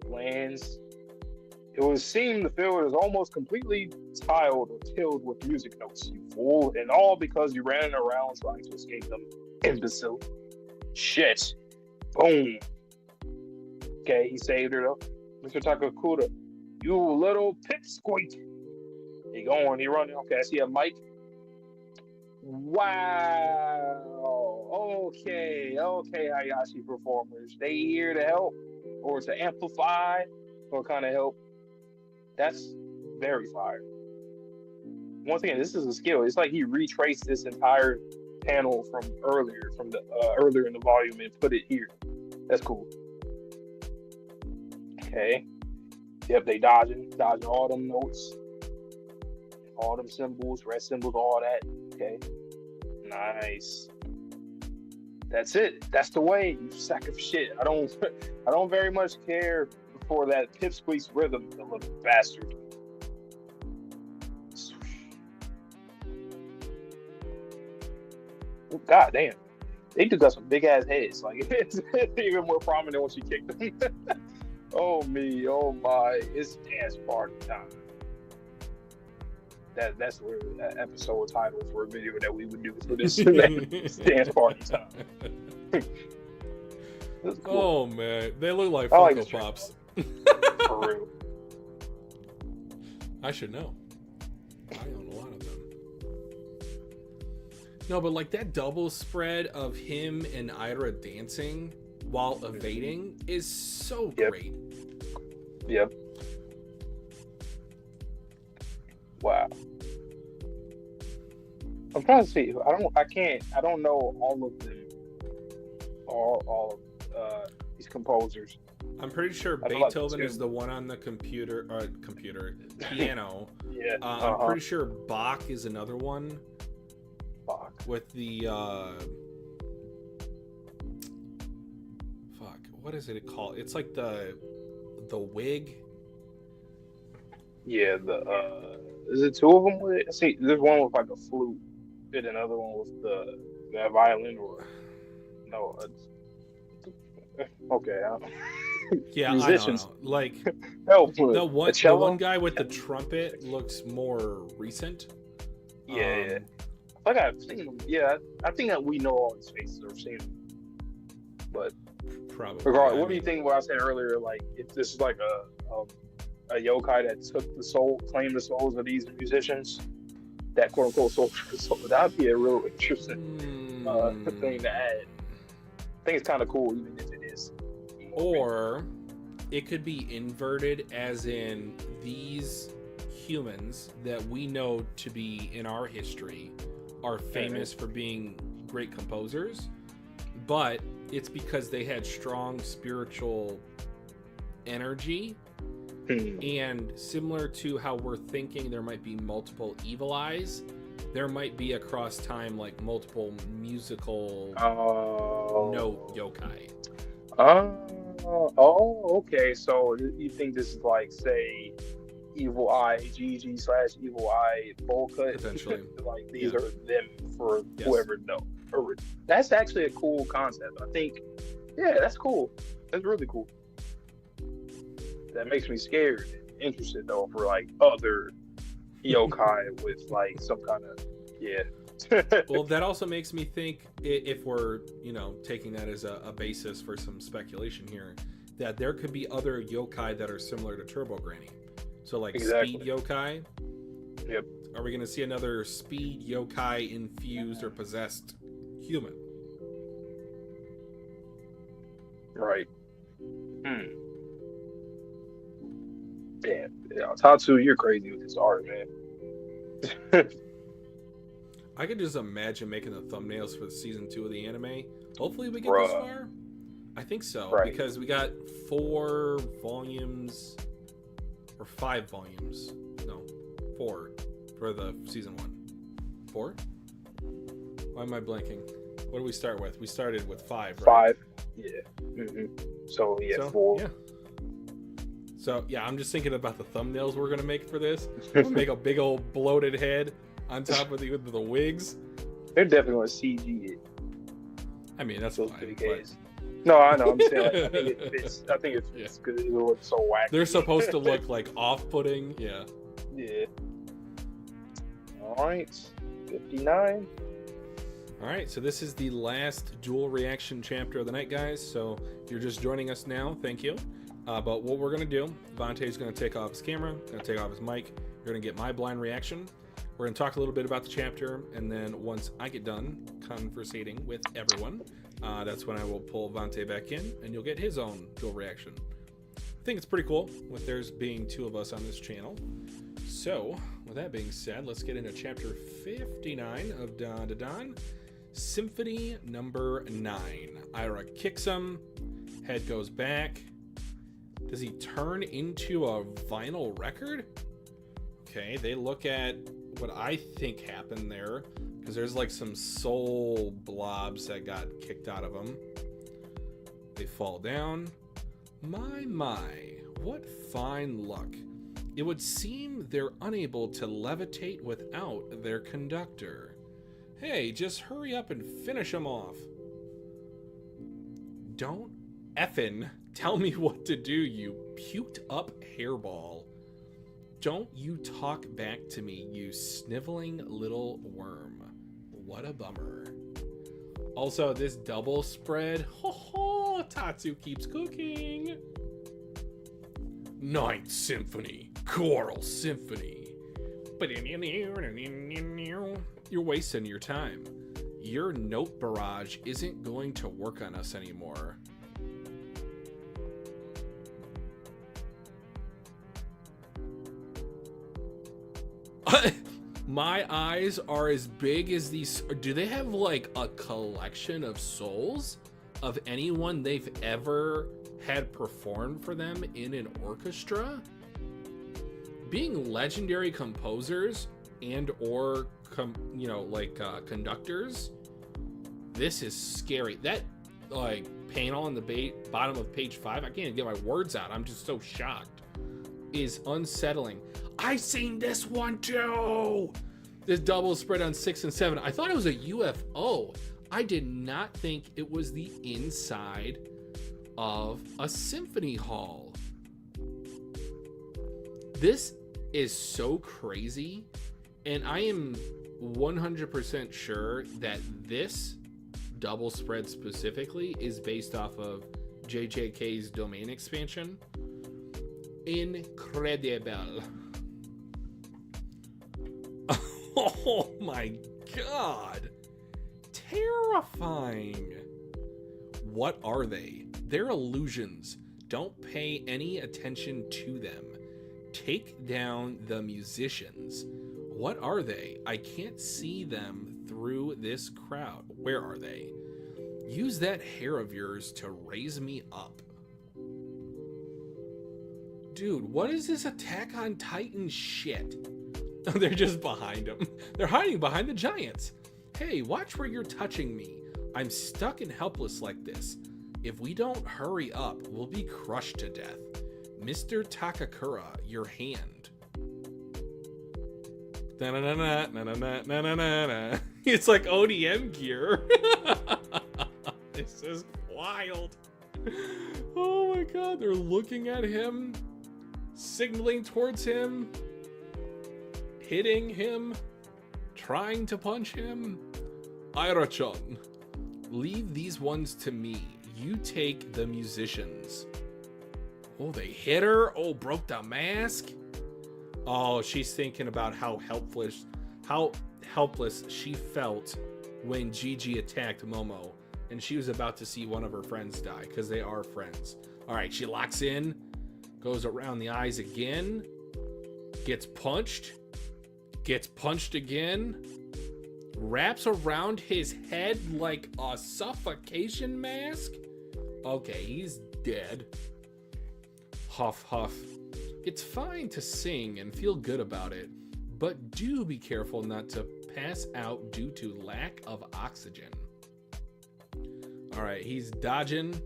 lands. It would seem the field is almost completely tiled or tilled with music notes, you fool, and all because you ran around trying to escape them, imbecile. Shit. Boom. Okay, he saved her though. Mr. Gachiakuta, you little pipsqueak. He going, he running. Okay, I see a mic. Wow. Okay, Hayashi performers. They here to help or to amplify or kind of help. That's very fire. Once again, this is a skill. It's like he retraced this entire panel from earlier in the volume and put it here. That's cool. Okay. Yep, they dodging all them notes, all them symbols, red symbols, all that. Okay. Nice. That's it. That's the way, you sack of shit. I don't very much care for that pipsqueak's rhythm, the little bastard. Oh, God damn. They do got some big ass heads. Like it's even more prominent when she kicked them. Oh me, oh my, it's dance party time. That's literally that episode title for a video that we would do for this dance party time. Cool. Oh man, they look like Funko Pops. For real. I should know. I own a lot of them. No, but like that double spread of him and Aira dancing while evading is so great. Yep. Wow. I'm trying to see. I don't know all of them. All of these composers. I'm pretty sure Beethoven is the one on the piano. Yeah. I'm pretty sure Bach is another one. Bach. With the what is it called? It's like the wig. Yeah, is it two of them with it? See, there's one with like a flute and another one with that violin or no. Okay. Yeah, musicians. I don't know. Like the one guy with the trumpet looks more recent. Yeah. Like I've seen him. Yeah, I think that we know all his faces or seen him. But probably. Regardless, what do you think? What I said earlier, like if this is like a yokai that claimed the souls of these musicians, that quote unquote soul, that'd be a real interesting thing to add. I think it's kind of cool, even if it is. Or it could be inverted, as in these humans that we know to be in our history are famous for being great composers, but it's because they had strong spiritual energy. And similar to how we're thinking there might be multiple evil eyes, there might be across time like multiple musical note yokai. Okay. So you think this is like, say, Evil Eye GG/Evil Eye Bowl Cut? Potentially. Like these are them for whoever knows. That's actually a cool concept. I think, that's cool. That's really cool. That makes me scared and interested though for like other yokai with like some kind of Well, that also makes me think, if we're, taking that as a basis for some speculation here, that there could be other yokai that are similar to Turbo Granny. So like Exactly. speed yokai. Yep. Are we going to see another speed yokai infused or possessed human? Right. Damn. Yeah, Tatsu, you're crazy with this art, man. I could just imagine making the thumbnails for season 2 of the anime. Hopefully we get this Bruh. far. I think so, Right. because we got 4 volumes or 5 volumes. No, 4 for the season 1. 4? Why am I blanking? What did we start with? We started with 5, right? 5. Yeah. So, 4. Yeah. So, yeah, I'm just thinking about the thumbnails we're going to make for this. We're going to make a big old bloated head on top of the wigs. They're definitely going to CG it. I mean, that's Those fine. big But heads. No, I know. I'm saying, I think it fits. I think it fits because it looks so wacky. they're supposed to look like off-putting. Yeah. Yeah. All right. 59. All right, so this is the last dual reaction chapter of the night, guys. So if you're just joining us now, thank you. But what we're going to do, Vontae's going to take off his camera, going to take off his mic. You're going to get my blind reaction. We're going to talk a little bit about the chapter, and then once I get done conversating with everyone, that's when I will pull Vontae back in, and you'll get his own dual reaction. I think it's pretty cool with there's being 2 of us on this channel. So, with that being said, let's get into chapter 59 of Dandadan. Symphony number 9. Aira kicks him. Head goes back. Does he turn into a vinyl record? Okay, they look at what I think happened there, because there's like some soul blobs that got kicked out of him. They fall down. My, what fine luck. It would seem they're unable to levitate without their conductor. Hey, just hurry up and finish them off. Don't effin' tell me what to do, you puked up hairball. Don't you talk back to me, you sniveling little worm. What a bummer. Also, this double spread, ho ho, Tatsu keeps cooking. Ninth Symphony, Choral Symphony. You're wasting your time. Your note barrage isn't going to work on us anymore. My eyes are as big as these. Do they have like a collection of souls of anyone they've ever had perform for them in an orchestra? Being legendary composers and or conductors, this is scary. That like panel on the bottom of page 5, I can't even get my words out. I'm just so shocked. Is unsettling. I seen this one too. This double spread on 6 and 7. I thought it was a UFO. I did not think it was the inside of a symphony hall. This is so crazy, and I am 100% sure that this double spread specifically is based off of JJK's domain expansion. Incredible. Oh my god. Terrifying. What are they? They're illusions. Don't pay any attention to them. Take down the musicians. What are they? I can't see them through this crowd. Where are they? Use that hair of yours to raise me up. Dude, what is this Attack on Titan shit? They're just behind him. They're hiding behind the giants. Hey, watch where you're touching me. I'm stuck and helpless like this. If we don't hurry up, we'll be crushed to death. Mr. Takakura, your hand. It's like ODM gear. This is wild. Oh my god, they're looking at him, signaling towards him. hitting him, trying to punch him. Aira-chan, leave these ones to me. You take the musicians. Oh, they hit her? Oh, broke the mask? Oh, she's thinking about how helpless she felt when Gigi attacked Momo, and she was about to see one of her friends die, because they are friends. All right, she locks in, goes around the eyes again, gets punched again, wraps around his head like a suffocation mask. Okay, he's dead. Huff, huff. It's fine to sing and feel good about it, but do be careful not to pass out due to lack of oxygen. All right, he's dodging.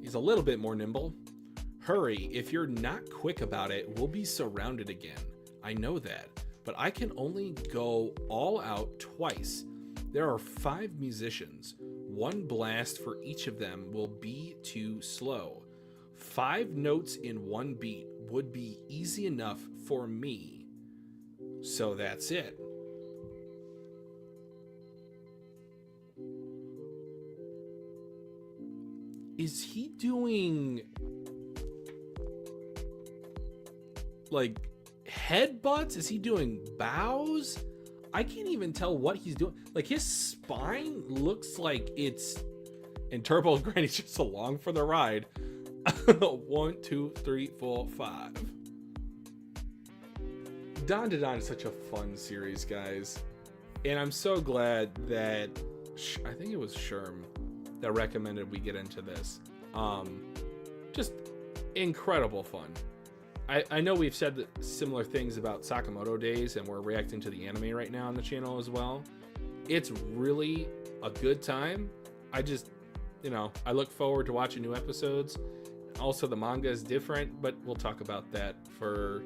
He's a little bit more nimble. Hurry, if you're not quick about it, we'll be surrounded again. I know that, but I can only go all out twice. There are 5 musicians. 1 blast for each of them will be too slow. 5 notes in 1 beat would be easy enough for me. So that's it. Is he doing like headbutts? Is he doing bows? I can't even tell what he's doing. Like, his spine looks like it's... And Turbo Granny's just along for the ride. 1, 2, 3, 4, 5. Dandadan is such a fun series, guys. And I'm so glad that... I think it was Sherm that recommended we get into this. Just incredible fun. I know we've said similar things about Sakamoto Days, and we're reacting to the anime right now on the channel as well. It's really a good time. I just, I look forward to watching new episodes. Also, the manga is different, but we'll talk about that for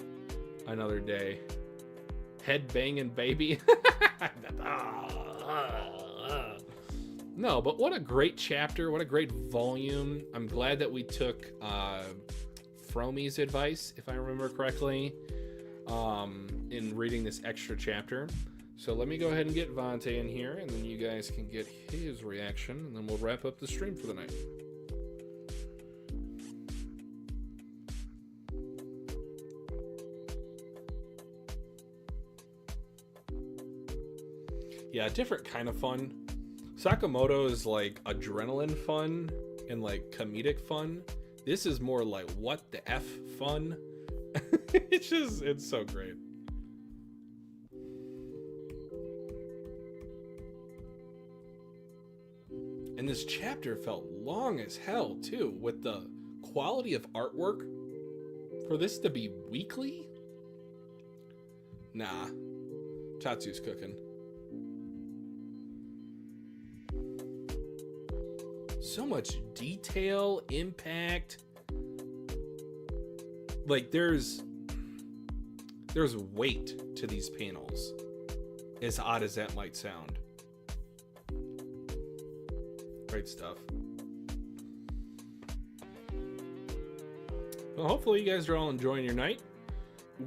another day. Head banging baby. No, but what a great chapter. What a great volume. I'm glad that we took Fromi's advice, if I remember correctly, in reading this extra chapter. So let me go ahead and get Vante in here, and then you guys can get his reaction, and then we'll wrap up the stream for the night. Yeah, different kind of fun. Sakamoto is like adrenaline fun and like comedic fun. This is more like what the F fun. It's so great. And this chapter felt long as hell too, with the quality of artwork for this to be weekly. Nah, Tatsu's cooking. So much detail, impact. Like there's weight to these panels, as odd as that might sound. Great stuff. Well, hopefully you guys are all enjoying your night.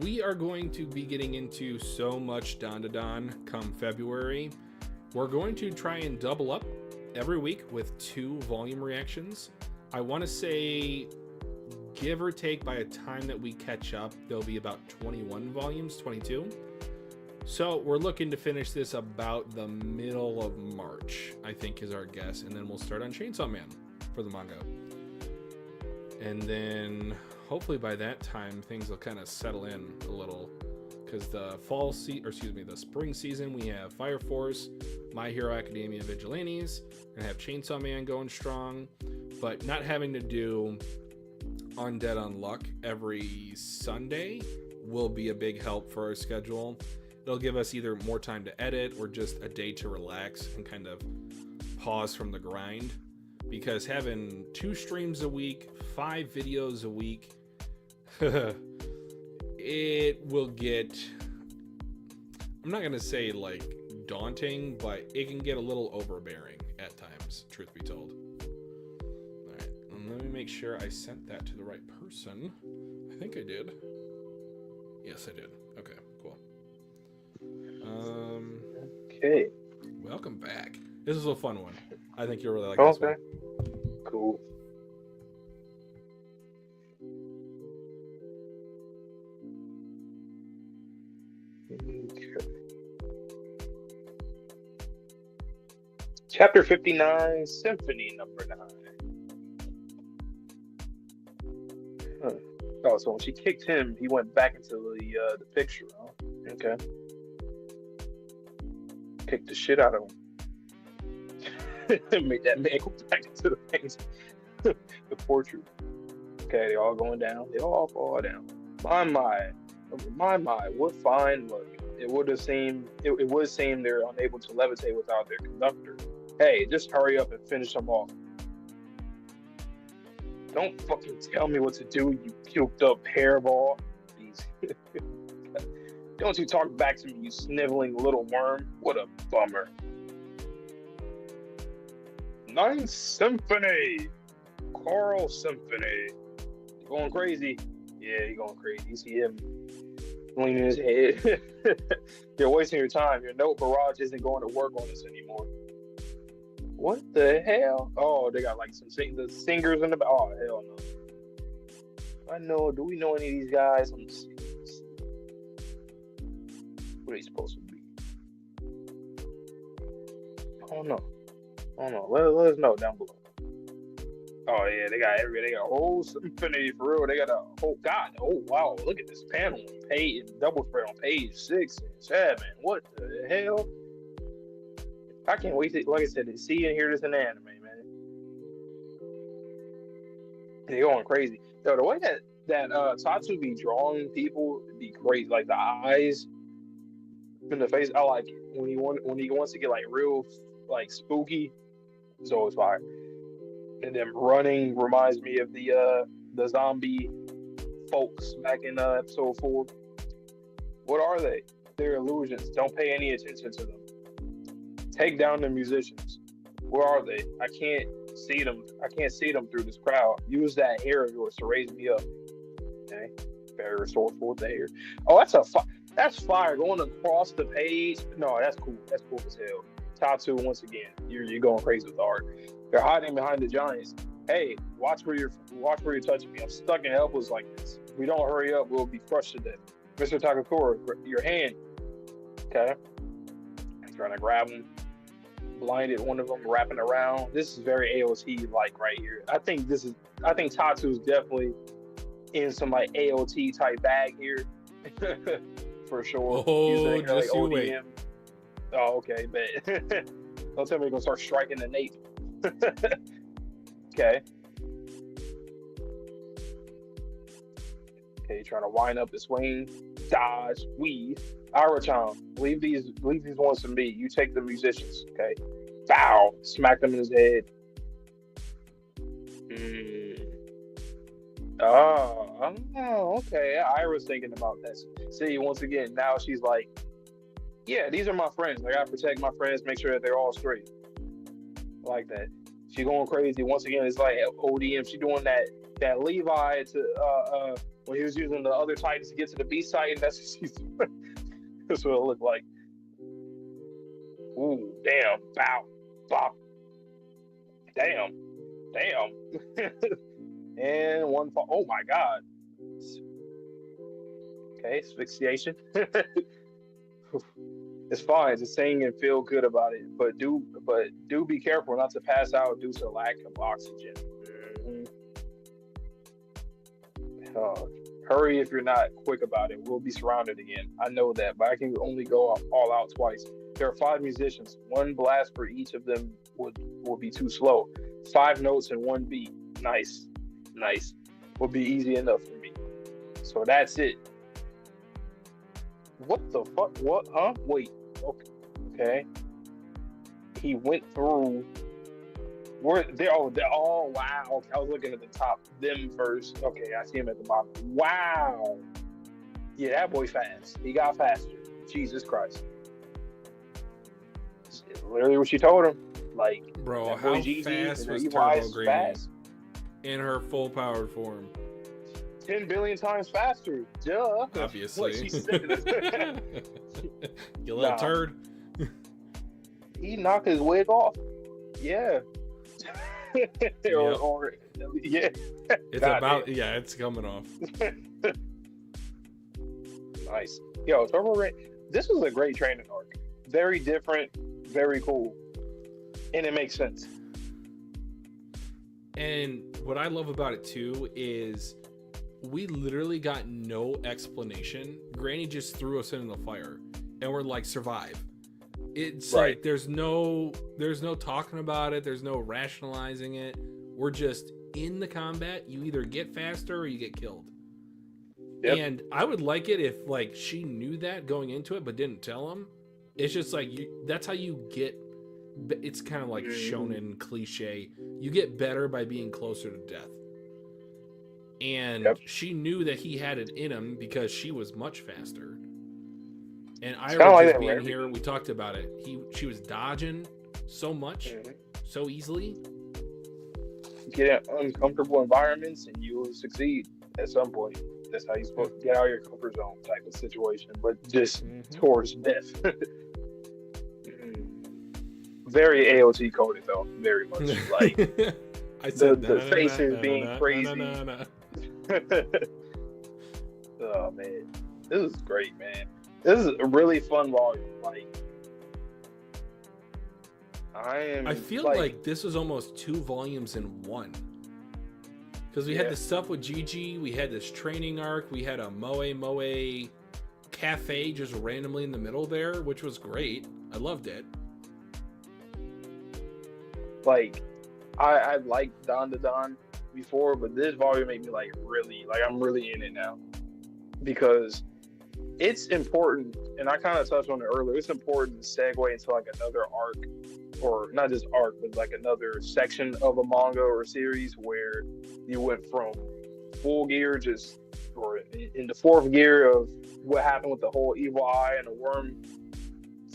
We are going to be getting into so much Dandadan come February. We're going to try and double up every week with 2 volume reactions. I want to say, give or take, by the time that we catch up, there'll be about 21 volumes, 22. So we're looking to finish this about the middle of March, I think is our guess. And then we'll start on Chainsaw Man for the manga. And then hopefully by that time, things will kind of settle in a little. Because the the spring season, we have Fire Force, My Hero Academia Vigilantes, we're gonna have Chainsaw Man going strong, but not having to do Undead Unluck every Sunday will be a big help for our schedule. It'll give us either more time to edit or just a day to relax and kind of pause from the grind. Because having 2 streams a week, 5 videos a week, it will get, I'm not going to say like daunting, but it can get a little overbearing at times, truth be told. All right, and let me make sure I sent that to the right person. I think I did. Yes, I did. Okay, cool. Okay. Welcome back. This is a fun one. I think you'll really like this one. Cool. Okay. Chapter 59, Symphony number 9. Huh. Oh, so when she kicked him, he went back into the picture, huh? Okay. Kicked the shit out of him. Make that man go back into the paint. The portrait. Okay, they all going down. They all fall down. My, what fine look. It would seem they're unable to levitate without their conductor. Hey, just hurry up and finish them off. Don't fucking tell me what to do, you puked up hairball. Don't you talk back to me, you sniveling little worm. What a bummer. Ninth Symphony! Choral Symphony. You going crazy? Yeah, you going crazy. You see him leaning his head. You're wasting your time. Your note barrage isn't going to work on this anymore. What the hell? Oh, they got like the singers in the back. Oh, hell no. I know. Do we know any of these guys? Let me see. What are they supposed to be? Oh no. Let us know down below. Oh yeah, they got a whole symphony for real. They got a whole oh wow, look at this panel page double spread on page 6 and 7. What the hell? I can't wait to, like I said, to see and hear this in the anime, man. They're going crazy. Yo, the way that Tatsu be drawing people be great. Like the eyes in the face, I like it. When he wants to get like real like spooky, it's always fire. And then running reminds me of the zombie folks back in episode 4. What are they? They're illusions. Don't pay any attention to them. Take down the musicians. Where are they? I can't see them. Through this crowd. Use that hair of yours to raise me up. Okay. Better restore forth the hair. Oh, that's fire. Going across the page. No, that's cool. That's cool as hell. Tatsu once again. You're going crazy with the art. They're hiding behind the giants. Hey, watch where you're touching me. I'm stuck and helpless like this. If we don't hurry up, we'll be crushed to death. Mr. Takakura, your hand. Okay. I'm trying to grab him. Blinded one of them, wrapping around. This is very AOT like right here. I think Tatsu is definitely in some like AOT type bag here. For sure. Oh, like just you ODM. wait. Oh, okay, bet. Don't tell me you're gonna start striking the nape. Okay. Okay, trying to wind up the swing, dodge, weave. Aira-chan, leave these ones to me. You take the musicians, okay? Bow, smack them in his head. Oh, okay. Aira's thinking about this. See, once again, now she's like, yeah, these are my friends. I gotta protect my friends, make sure that they're all straight. I like that. She going crazy. Once again, it's like ODM. She doing that Levi to when he was using the other Titans to get to the B site, and that's what she's doing. That's what it looked like. Ooh, damn. Bow. Bop. Damn. And one fall. Oh my god. Okay, asphyxiation. It's fine. Just saying and feel good about it, but do be careful not to pass out due to lack of oxygen. Hurry if you're not quick about it. We'll be surrounded again. I know that, but I can only go all out twice. There are 5 musicians. 1 blast for each of them would be too slow. 5 notes and 1 beat. Nice. Would be easy enough for me. So that's it. What the fuck? What? Huh? Wait. Okay. He went through. Oh, wow. Okay, I was looking at the top. Them first. Okay, I see him at the bottom. Wow. Yeah, that boy fast. He got faster. Jesus Christ. It's literally what she told him. Like, bro, how fast was Turbo Granny in her full powered form? 10 billion times faster. Duh. Obviously. What she said. You little turd. he knocked his wig off? Yeah. or yeah. It's about it's coming off. Nice. Yo, Turbo Rain. This was a great training arc. Very different, very cool, and it makes sense. And what I love about it too is we literally got no explanation. Granny just threw us into the fire, and we're like, survive. It's Right. like there's no talking about it. There's no rationalizing it. We're just in the combat. You either get faster or you get killed. Yep. And I would like it if like she knew that going into it but didn't tell him. It's just like that's how you get. It's kind of like shonen cliche. You get better by being closer to death. And she knew that he had it in him because she was much faster. And Aira just being here, we talked about it. She was dodging so much, so easily. Get in uncomfortable environments and you will succeed at some point. That's how you're supposed to get out of your comfort zone type of situation, but just towards death. Very AOT coded though, very much. Like I said the faces being crazy. Oh man, this is great, man. This is a really fun volume. Like I feel like this was almost 2 volumes in one. Because we had the stuff with Gigi, we had this training arc, we had a Moe cafe just randomly in the middle there, which was great. I loved it. Like, I liked Dandadan before, but this volume made me like really, like I'm really in it now. Because it's important, and I kind of touched on it earlier, it's important to segue into like another arc, or not just arc, but like another section of a manga or a series where you went from full gear or in the 4th gear of what happened with the whole evil eye and the worm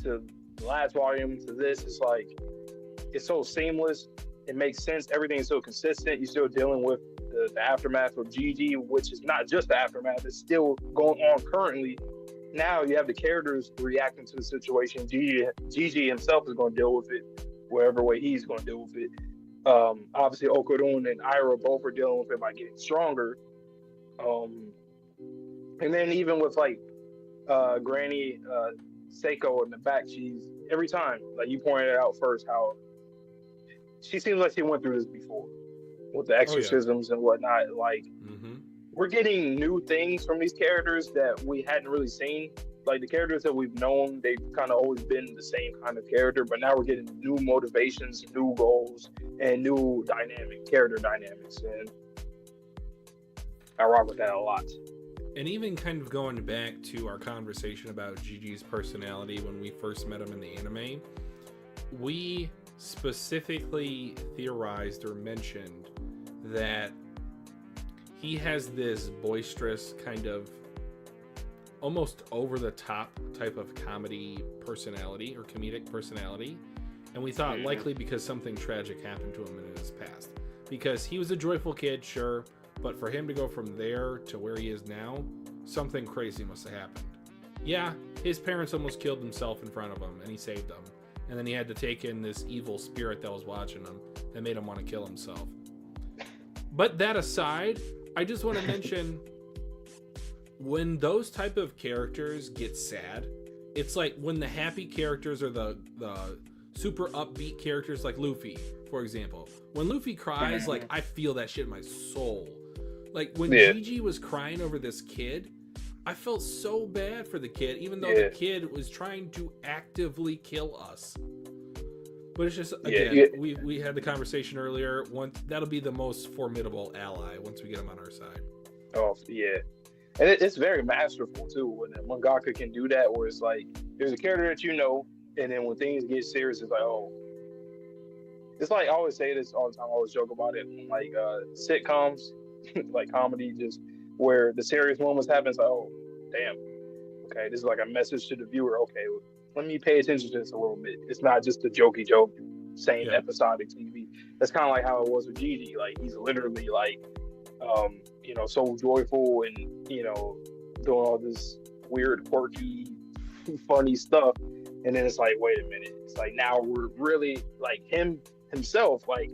to the last volume to this. It's like, it's so seamless. It makes sense. Everything is so consistent. You're still dealing with the aftermath of Gigi, which is not just the aftermath. It's still going on currently. Now you have the characters reacting to the situation. Gigi himself is going to deal with it, whatever way he's going to deal with it. Obviously, Okarun and Aira both are dealing with it by getting stronger. And then even with like Granny Seiko in the back, she's every time, like you pointed it out first, how she seems like she went through this before with the exorcisms and whatnot. Like we're getting new things from these characters that we hadn't really seen. Like the characters that we've known, they've kind of always been the same kind of character, but now we're getting new motivations, new goals, and new character dynamics. And I rock with that a lot. And even kind of going back to our conversation about Gigi's personality when we first met him in the anime, we specifically theorized or mentioned that he has this boisterous kind of almost over-the-top type of comedy personality or comedic personality. And we thought likely because something tragic happened to him in his past. Because he was a joyful kid, sure, but for him to go from there to where he is now, something crazy must have happened. Yeah, his parents almost killed himself in front of him, and he saved them. And then he had to take in this evil spirit that was watching him that made him want to kill himself. But that aside, I just want to mention, when those type of characters get sad, it's like when the happy characters are the super upbeat characters like Luffy, for example. When Luffy cries, like I feel that shit in my soul. Like when Gigi was crying over this kid, I felt so bad for the kid, even though the kid was trying to actively kill us. But it's just, again, we had the conversation earlier. That'll be the most formidable ally once we get him on our side. Oh, yeah. And it's very masterful, too, when a mangaka can do that, where it's like, there's a character that you know, and then when things get serious, it's like, oh. It's like, I always say this all the time, I always joke about it, like sitcoms, like comedy, just where the serious moments happen, it's like, oh, damn. Okay, this is like a message to the viewer. Okay, let me pay attention to this a little bit. It's not just a jokey joke, same episodic TV. That's kind of like how it was with Gigi. Like, he's literally like, so joyful and, doing all this weird, quirky, funny stuff. And then it's like, wait a minute. It's like now we're really like himself. Like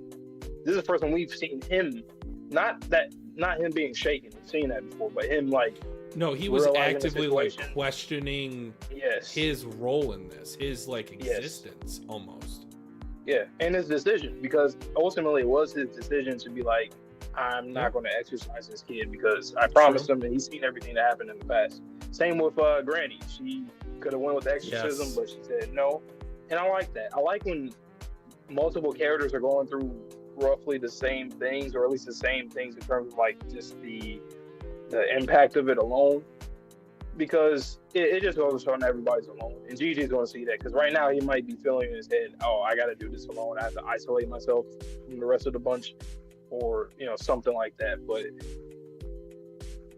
this is the first time we've seen him. Not him being shaken. We've seen that before, but him like. No, he was realizing the actively like situation. questioning Yes. his role in this, his like existence almost. Yeah, and his decision, because ultimately it was his decision to be like, I'm not going to exercise this kid because I promised him, and he's seen everything that happened in the past. Same with Granny. She could have went with exorcism, but she said no. And I like that. I like when multiple characters are going through roughly the same things, or at least the same things in terms of like just the impact of it alone, because it just goes showing everybody's alone. And Gigi's going to see that, because right now he might be feeling in his head, oh, I got to do this alone. I have to isolate myself from the rest of the bunch, or something like that. But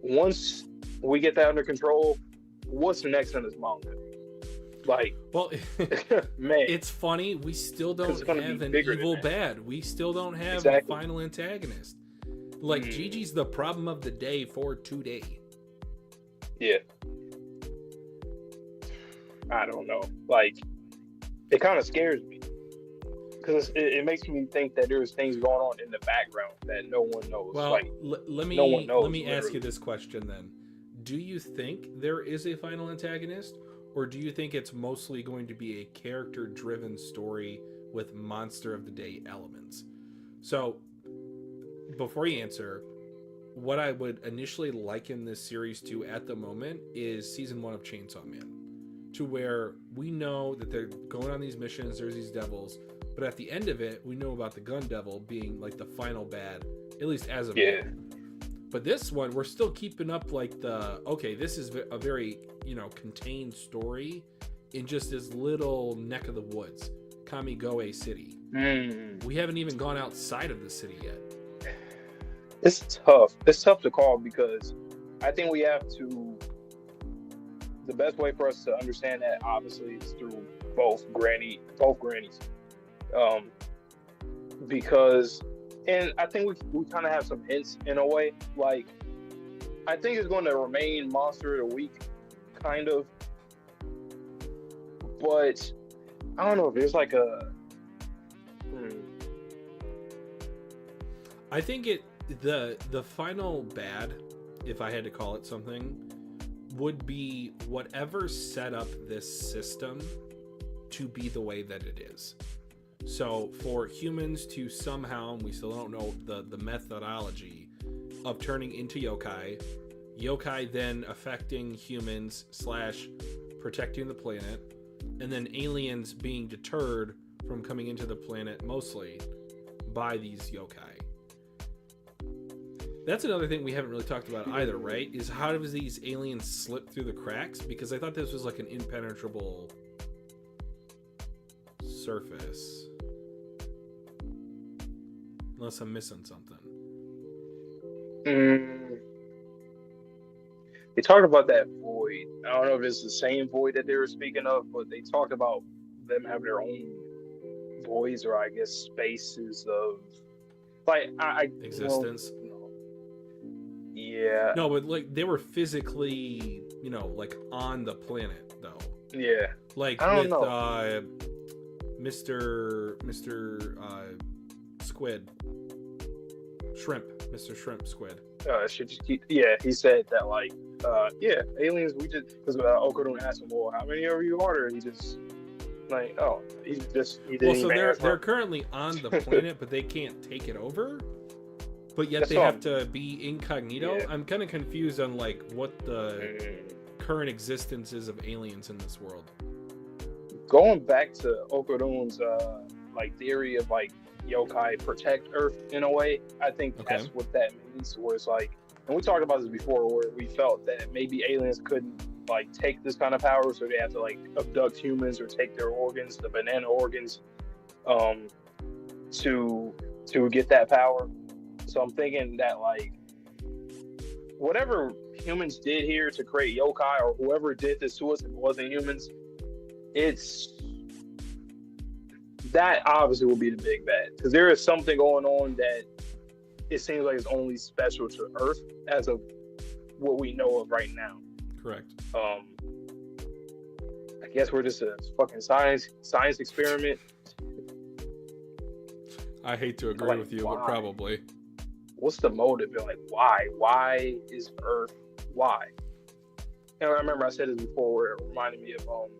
once we get that under control, what's next in this manga? Like, well, man, it's funny. We still don't have an evil bad. We still don't have a final antagonist. Like, Gigi's the problem of the day for today. Yeah. I don't know. Like, it kind of scares me. Because it makes me think that there's things going on in the background that no one knows. Well, like, no one knows. Let me ask you this question then. Do you think there is a final antagonist? Or do you think it's mostly going to be a character-driven story with monster of the day elements? So, before you answer, what I would initially liken this series to at the moment is season 1 of Chainsaw Man, to where we know that they're going on these missions, there's these devils, but at the end of it, we know about the gun devil being like the final bad, at least as of now. But this one, we're still keeping up like this is a very, contained story in just this little neck of the woods, Kamigoe City. We haven't even gone outside of the city yet. It's tough. It's tough to call, because I think we have to. The best way for us to understand that, obviously, is through both grannies. Because, and I think we kind of have some hints in a way. Like, I think it's going to remain Monster of the Week, kind of. But I don't know if there's like a. I think the final bad, if I had to call it something, would be whatever set up this system to be the way that it is. So for humans to somehow, we still don't know the methodology of turning into yokai then affecting humans / protecting the planet, and then aliens being deterred from coming into the planet mostly by these yokai. That's another thing we haven't really talked about either, right? Is how does these aliens slip through the cracks? Because I thought this was like an impenetrable surface. Unless I'm missing something. They talked about that void. I don't know if it's the same void that they were speaking of, but they talked about them having their own voids, or I guess spaces of like existence. Yeah. No, but like they were physically, like on the planet though. Yeah. Like I don't with know. Mr. Squid. Mr. Shrimp Squid. Should just keep. Yeah, he said that like, aliens. We just because Okarun asked him, well, how many of you are there? And he just like, oh, he didn't. Well, so they're currently on the planet, but they can't take it over. But yet they have to be incognito. Yeah. I'm kind of confused on like what the current existence is of aliens in this world. Going back to Okarun's like theory of like yokai protect Earth in a way, I think that's what that means. Where it's like, and we talked about this before, where we felt that maybe aliens couldn't like take this kind of power, so they have to like abduct humans or take their organs, the banana organs, to get that power. So I'm thinking that like whatever humans did here to create yokai, or whoever did this to us, if it wasn't humans, that obviously will be the big bad, because there is something going on that it seems like it's only special to Earth as of what we know of right now. Correct. I guess we're just a fucking science experiment. I hate to agree Like, with you, why? but probably. What's the motive? And like, why? Why is Earth? Why? And I remember I said this before, where it reminded me of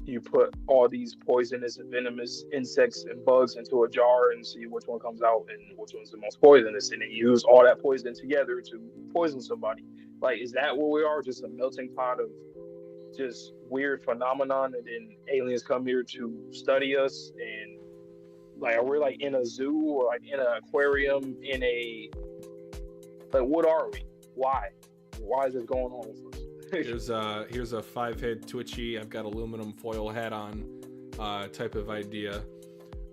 you put all these poisonous and venomous insects and bugs into a jar and see which one comes out and which one's the most poisonous, and then use all that poison together to poison somebody. Like, is that what we are? Just a melting pot of just weird phenomenon, and then aliens come here to study us, and like, are we like in a zoo or like in an aquarium in a, like, what are we? Why is this going on with us? Here's a 5-head twitchy, I've got aluminum foil hat on type of idea.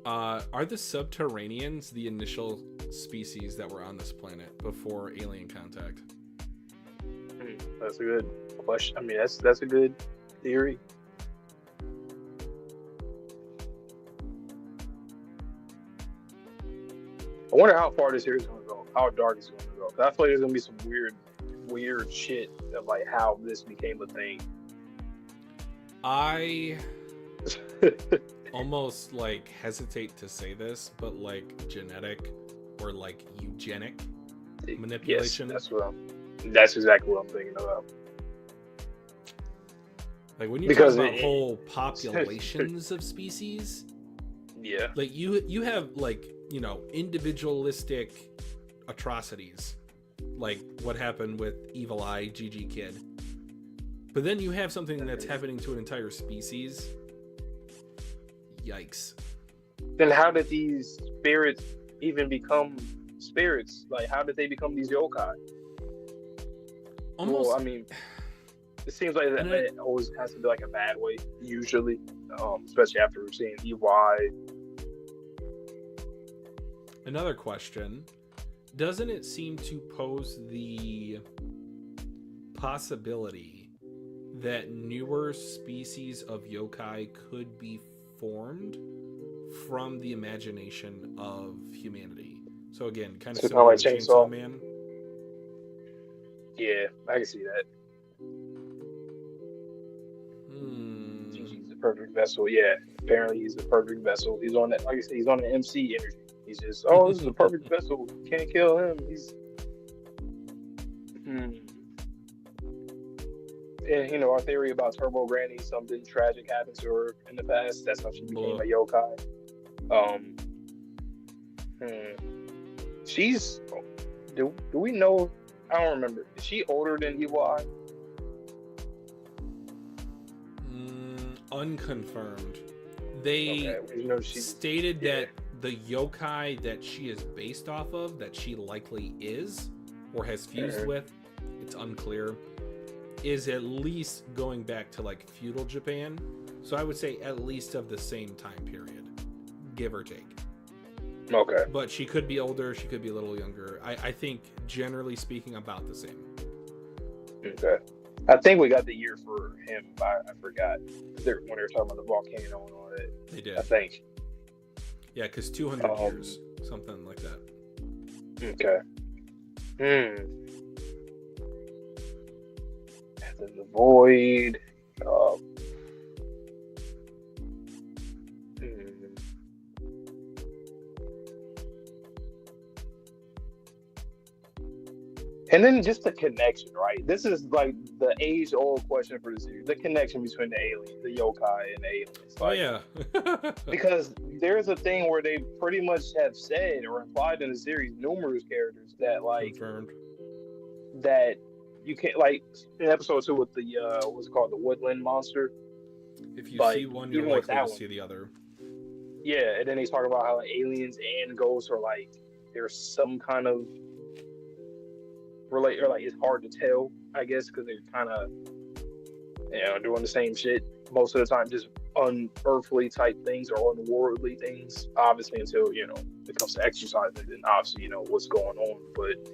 Are the Subterraneans the initial species that were on this planet before alien contact? That's a good question. I mean, that's a good theory. I wonder how far this series is going to go, how dark it's going to go. 'Cause I feel like there's going to be some weird shit of like how this became a thing. I almost like hesitate to say this, but like genetic or like eugenic manipulation. Yes, that's exactly what I'm thinking about. Like when you Because talk about whole populations of species, yeah, like you have like, you know, individualistic atrocities, like what happened with Evil Eye GG Kid. But then you have something that's happening to an entire species. Yikes. Then how did these spirits even become spirits? Like, how did they become these yokai? Almost. Well, I mean, it seems like it always has to be like a bad way, usually, especially after we're seeing EY. Another question. Doesn't it seem to pose the possibility that newer species of yokai could be formed from the imagination of humanity? So again, kind of So similar like to Chainsaw Man. Yeah, I can see that. He's the perfect vessel. Yeah, apparently he's the perfect vessel. He's on that, like I said, he's on the MC energy. He's just, oh, this is a perfect vessel. Can't kill him. He's. And you know, our theory about Turbo Granny, something tragic happened to her in the past. That's how she became a yokai. She's. Do we know? I don't remember. Is she older than EY? Unconfirmed. They stated that the yokai that she is based off of, that she likely is or has fused with, it's unclear, is at least going back to like feudal Japan. So I would say at least of the same time period, give or take. Okay. But she could be older, she could be a little younger. I think generally speaking about the same. Okay. I think we got the year for him. I forgot when they were talking about the volcano and all that. They did. I think. Yeah, because 200 years, something like that. Okay. And then the void. And then just the connection, right? This is like the age-old question for the series: the connection between the alien, the yokai, and the aliens. Like, yeah. because there's a thing where they pretty much have said or implied in the series, numerous characters that like confirmed that you can't, like in episode 2 with the what's it called, the woodland monster. If you like, see one, you're even with likely that to one, see the other. Yeah, and then they talk about how like aliens and ghosts are like there's some kind of relate, or like it's hard to tell, I guess, because they're kind of, you know, doing the same shit most of the time, just unearthly type things or unworldly things. Obviously, until you know it comes to exercising, then obviously you know what's going on. But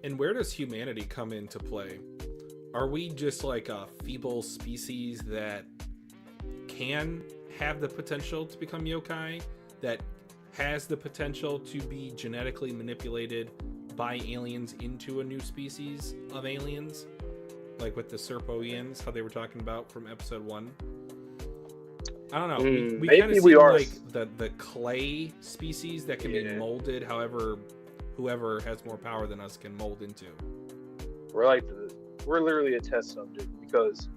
and where does humanity come into play? Are we just like a feeble species that can have the potential to become yokai, that has the potential to be genetically manipulated by aliens into a new species of aliens? like with the Serpoians, how they were talking about from episode 1. I don't know. We maybe kind of we seem are. like the clay species that can be molded however whoever has more power than us can mold into. We're literally a test subject, because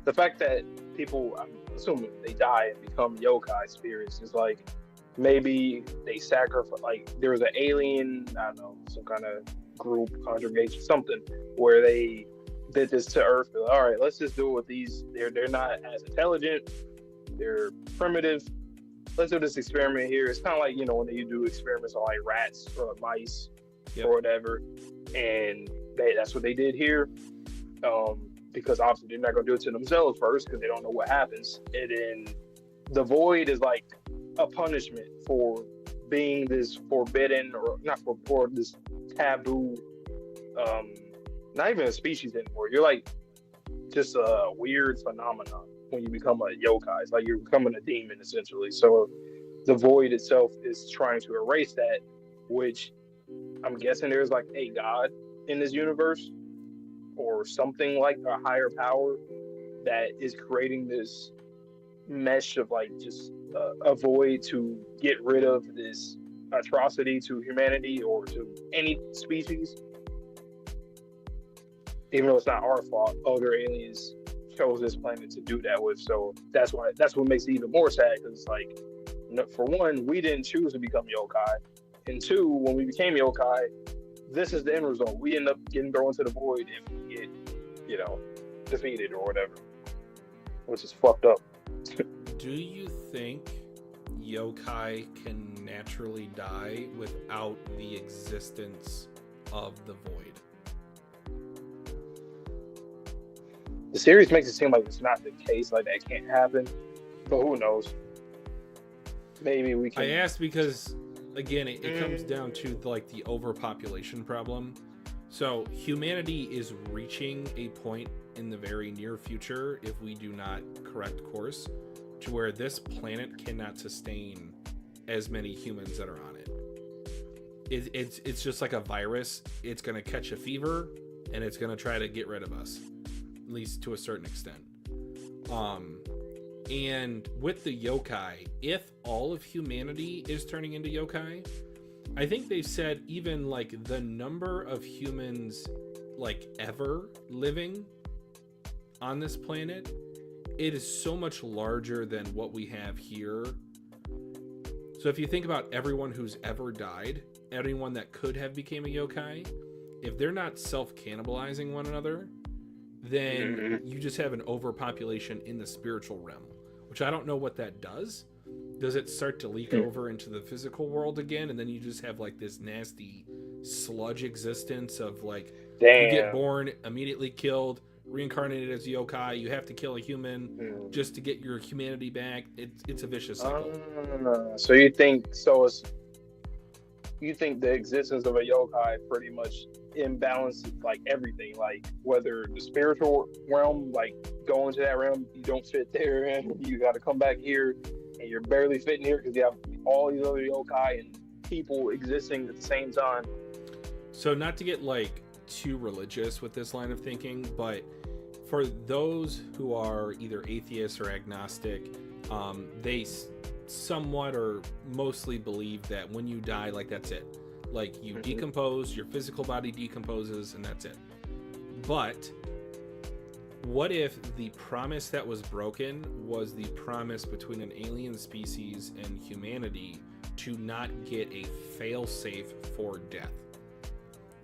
the fact that people, I'm assuming they die and become yokai spirits, is like maybe they sacrifice. Like there was an alien, I don't know, some kind of group congregation, something where they did this to Earth. Like, all right, let's just do it with these. They're not as intelligent. They're primitive. Let's do this experiment here. It's kind of like, you know, when you do experiments on like rats or mice or whatever, and that's what they did here. Because obviously they're not going to do it to themselves first, because they don't know what happens. And then the void is like a punishment for being this forbidden, or not for this taboo, not even a species anymore. You're like just a weird phenomenon when you become a yokai. It's like you're becoming a demon, essentially. So the void itself is trying to erase that, which I'm guessing there's like a god in this universe, or something like a higher power that is creating this mesh of like just a void to get rid of this atrocity to humanity or to any species. Even though it's not our fault, other aliens chose this planet to do that with. So that's what makes it even more sad, because it's like, for one, we didn't choose to become yokai, and two, when we became yokai, this is the end result. We end up getting thrown into the void and we get, you know, defeated or whatever, which is fucked up. Do you think yokai can naturally die without the existence of the void? The series makes it seem like it's not the case, like that can't happen, but who knows? Maybe we can. I asked because, again, it comes down to like the overpopulation problem. So humanity is reaching a point in the very near future, if we do not correct course, to where this planet cannot sustain as many humans that are on it. It's just like a virus. It's going to catch a fever and it's going to try to get rid of us, at least to a certain extent. And with the yokai, if all of humanity is turning into yokai, I think they've said even like the number of humans like ever living on this planet, it is so much larger than what we have here. So if you think about everyone who's ever died, everyone that could have became a yokai, if they're not self-cannibalizing one another, then you just have an overpopulation in the spiritual realm, which I don't know what that does. Does it start to leak over into the physical world again, and then you just have like this nasty sludge existence of like, you get born, immediately killed, reincarnated as a yokai, you have to kill a human just to get your humanity back. It's a vicious cycle. So you think the existence of a yokai pretty much imbalances like everything, like whether the spiritual realm, like going to that realm, you don't fit there, and you got to come back here, and you're barely fitting here because you have all these other yokai and people existing at the same time. So not to get like too religious with this line of thinking, but for those who are either atheists or agnostic, they somewhat or mostly believe that when you die, like that's it. Like you decompose, your physical body decomposes, and that's it. But what if the promise that was broken was the promise between an alien species and humanity to not get a fail-safe for death?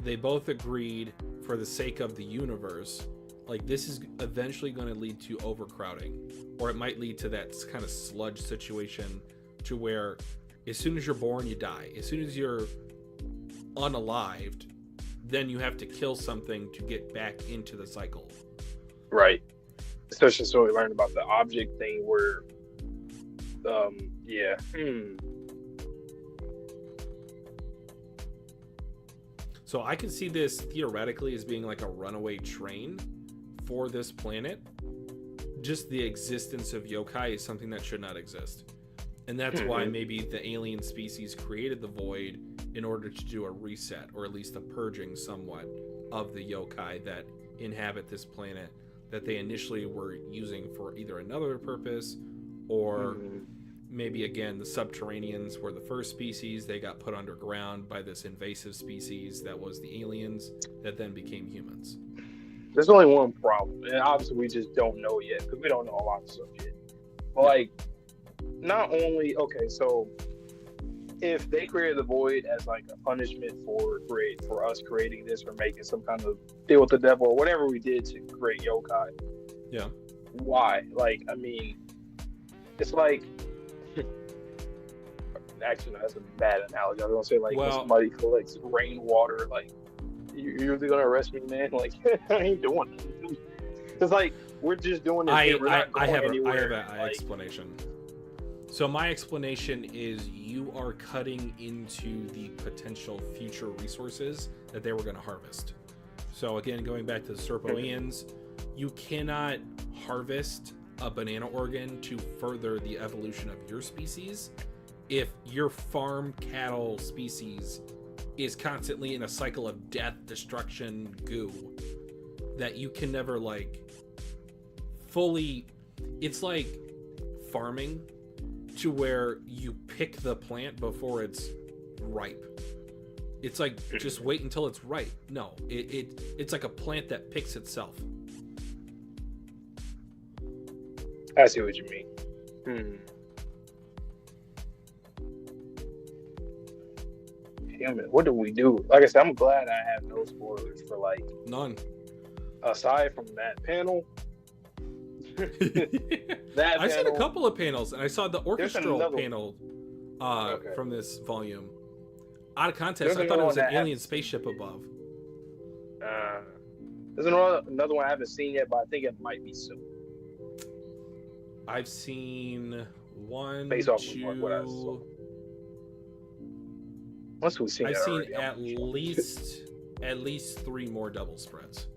They both agreed, for the sake of the universe, like this is eventually going to lead to overcrowding, or it might lead to that kind of sludge situation to where as soon as you're born, you die. As soon as you're unalived, then you have to kill something to get back into the cycle. Right. Especially so we learned about the object thing where, So I can see this theoretically as being like a runaway train for this planet. Just the existence of yokai is something that should not exist. And that's why maybe the alien species created the void in order to do a reset, or at least a purging somewhat of the yokai that inhabit this planet that they initially were using for either another purpose or maybe, again, the subterraneans were the first species. They got put underground by this invasive species that was the aliens that then became humans. There's only one problem, and obviously we just don't know yet because we don't know a lot of stuff yet. But like, not only so if they created the void as like a punishment for us creating this or making some kind of deal with the devil or whatever we did to create yokai, yeah, why? Like, I mean, it's like actually no, that's a bad analogy. I was gonna say like when somebody collects rainwater, like you're really gonna arrest me, man? Like I ain't doing it. It's like we're just doing this. I have an explanation. So my explanation is you are cutting into the potential future resources that they were going to harvest. So again, going back to the Serpoians, you cannot harvest a banana organ to further the evolution of your species if your farm cattle species is constantly in a cycle of death, destruction, goo, that you can never like fully. It's like farming to where you pick the plant before it's ripe. It's like just wait until it's ripe. No, it's like a plant that picks itself. I see what you mean. Human, what do we do? Like I said, I'm glad I have no spoilers for like none. Aside from that panel. I've seen a couple of panels, and I saw the orchestral panel from this volume. Out of context, I thought it was an alien spaceship above. There's another one I haven't seen yet, but I think it might be soon. I've seen one, based off two. Of what I saw. Once we've seen, I've seen at least 3 more double spreads.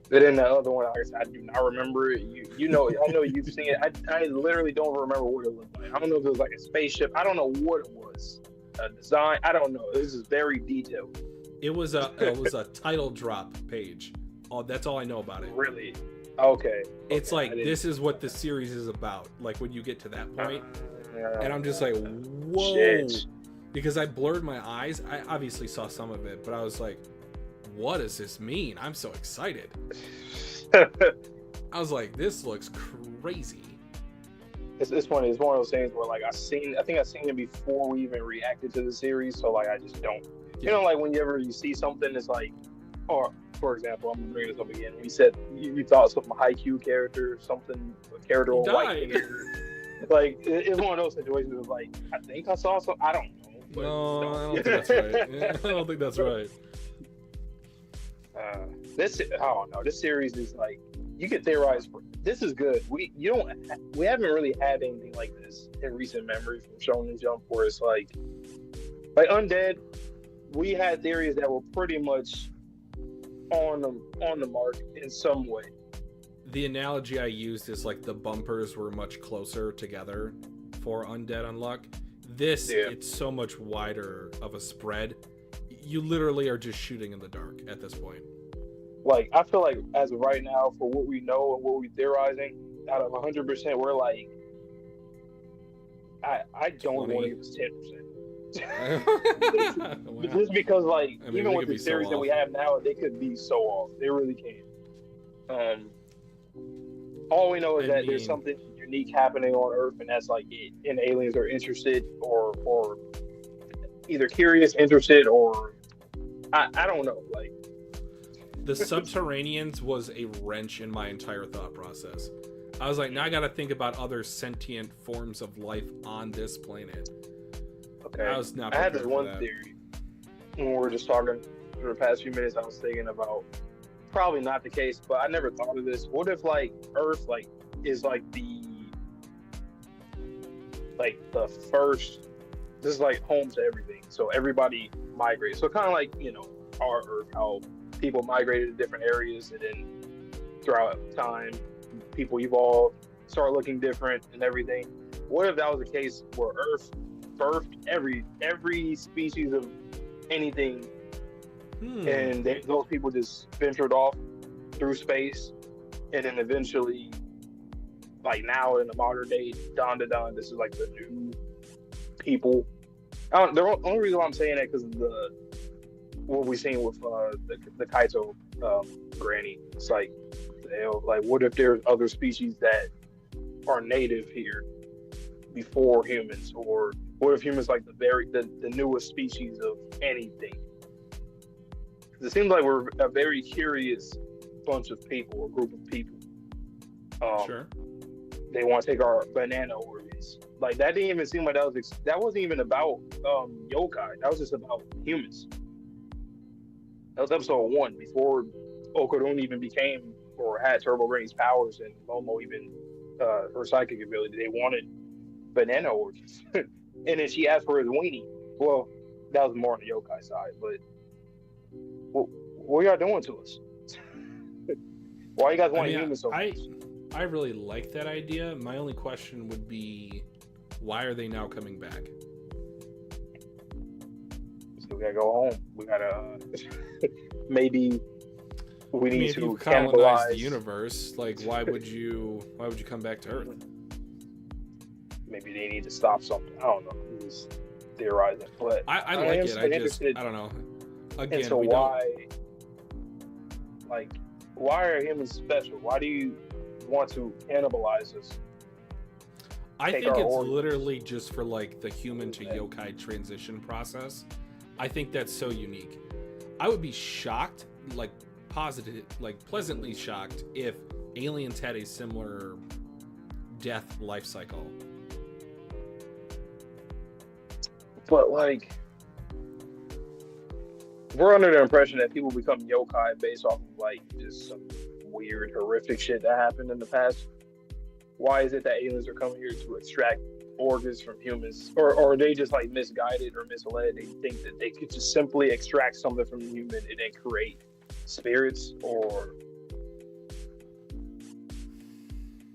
But then the other one, I do not remember it. You know, I know you've seen it. I literally don't remember what it looked like. I don't know if it was like a spaceship. I don't know what it was. A design. I don't know. This is very detailed. It was a title drop page. Oh, that's all I know about it. Really? Okay. It's like this is what the series is about. Like when you get to that point, and I'm just like, whoa, shit. Because I blurred my eyes. I obviously saw some of it, but I was like, what does this mean? I'm so excited. I was like, this looks crazy. It's funny. It's one of those things where like I think I've seen it before we even reacted to the series. So like I just don't. You know, like whenever you see something, it's like, or for example, I'm gonna bring this up again. We said you thought some Haikyuu character, something, a character or white character. Like it's one of those situations of like I think I saw some. I don't know. No, I don't think that's right. I don't think that's right. I don't know. This series is like you can theorize. This is good. We haven't really had anything like this in recent memory from Shonen Jump, where it's like Undead. We had theories that were pretty much on the mark in some way. The analogy I used is like the bumpers were much closer together for Undead Unluck. This, it's so much wider of a spread. You literally are just shooting in the dark at this point. Like, I feel like as of right now, for what we know and what we're theorizing, out of 100%, we're like, I don't want to give us 10%. Wow. Just because, like, I mean, even with the series that we have now, they could be so off. They really can. All we know is that there's something unique happening on Earth, and that's like it. And aliens are interested, or either curious, interested, or I don't know. Like the Subterraneans was a wrench in my entire thought process. I was like, now I got to think about other sentient forms of life on this planet. Okay, I had this one theory when we were just talking for the past few minutes. I was thinking about probably not the case, but I never thought of this. What if like Earth like is like the first? This is like home to everything, so everybody migrates. So kind of like, you know, our Earth, how people migrated to different areas, and then throughout time, people evolved, start looking different, and everything. What if that was the case where Earth birthed every species of anything, and those people just ventured off through space, and then eventually, like now in the modern day, Dandadan, this is like the new people. The only reason why I'm saying that because of what we've seen with the Kaito granny. It's like, hell, like what if there's other species that are native here before humans, or what if humans like the newest species of anything? It seems like we're a very curious bunch of people, or group of people. Sure. They want to take our banana organs. Like that didn't even seem like that wasn't even about yokai. That was just about humans. That was episode 1 before Okarun even became or had Turbo Brain's powers, and Momo even her psychic ability. They wanted banana organs, and then she asked for his weenie. Well, that was more on the yokai side, but what y'all doing to us? Why you guys want humans so much? I really like that idea. My only question would be, why are they now coming back? So we gotta go home. We gotta maybe we need if to you've colonized cannibalize the universe. Like, why would you come back to Earth? Maybe they need to stop something. I don't know. I'm just theorizing, but I like it. I don't know. Again, so why are humans special? Why do you want to cannibalize us? I think it's literally just for like the human to yokai transition process. I think that's so unique. I would be shocked, like pleasantly shocked, if aliens had a similar death life cycle. But like, we're under the impression that people become yokai based off of like just some weird, horrific shit that happened in the past. Why is it that aliens are coming here to extract organs from humans, or are they just like misguided or misled? They think that they could just simply extract something from the human and then create spirits, or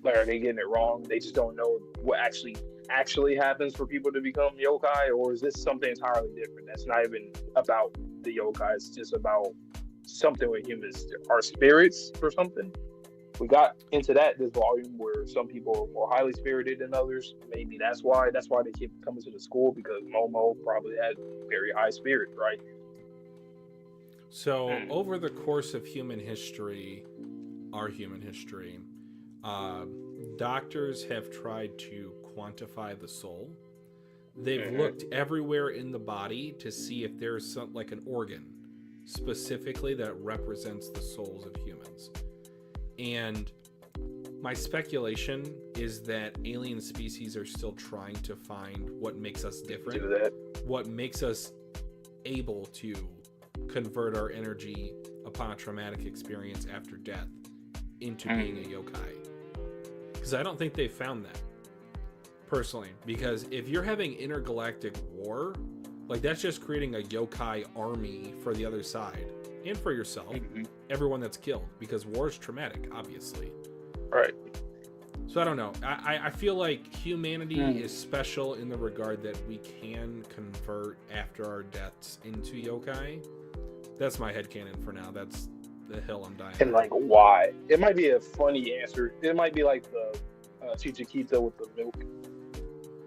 like are they getting it wrong? They just don't know what actually happens for people to become yokai, or is this something entirely different that's not even about the yokai? It's just about something with humans, our spirits or something. We got into that this volume where some people are more highly spirited than others. Maybe that's why they keep coming to the school, because Momo probably had very high spirit, right? So over the course of human history, our human history, doctors have tried to quantify the soul. They've looked everywhere in the body to see if there's some, like an organ specifically that represents the souls of humans. And my speculation is that alien species are still trying to find what makes us different, what makes us able to convert our energy upon a traumatic experience after death into being a yokai. Because I don't think they've found that, personally. Because if you're having intergalactic war, like that's just creating a yokai army for the other side and for yourself, everyone that's killed, because war is traumatic, obviously. Right. So I don't know. I feel like humanity is special in the regard that we can convert after our deaths into yokai. That's my headcanon for now. That's the hill I'm dying. And like, why? It might be a funny answer. It might be like the Chichikita with the milk.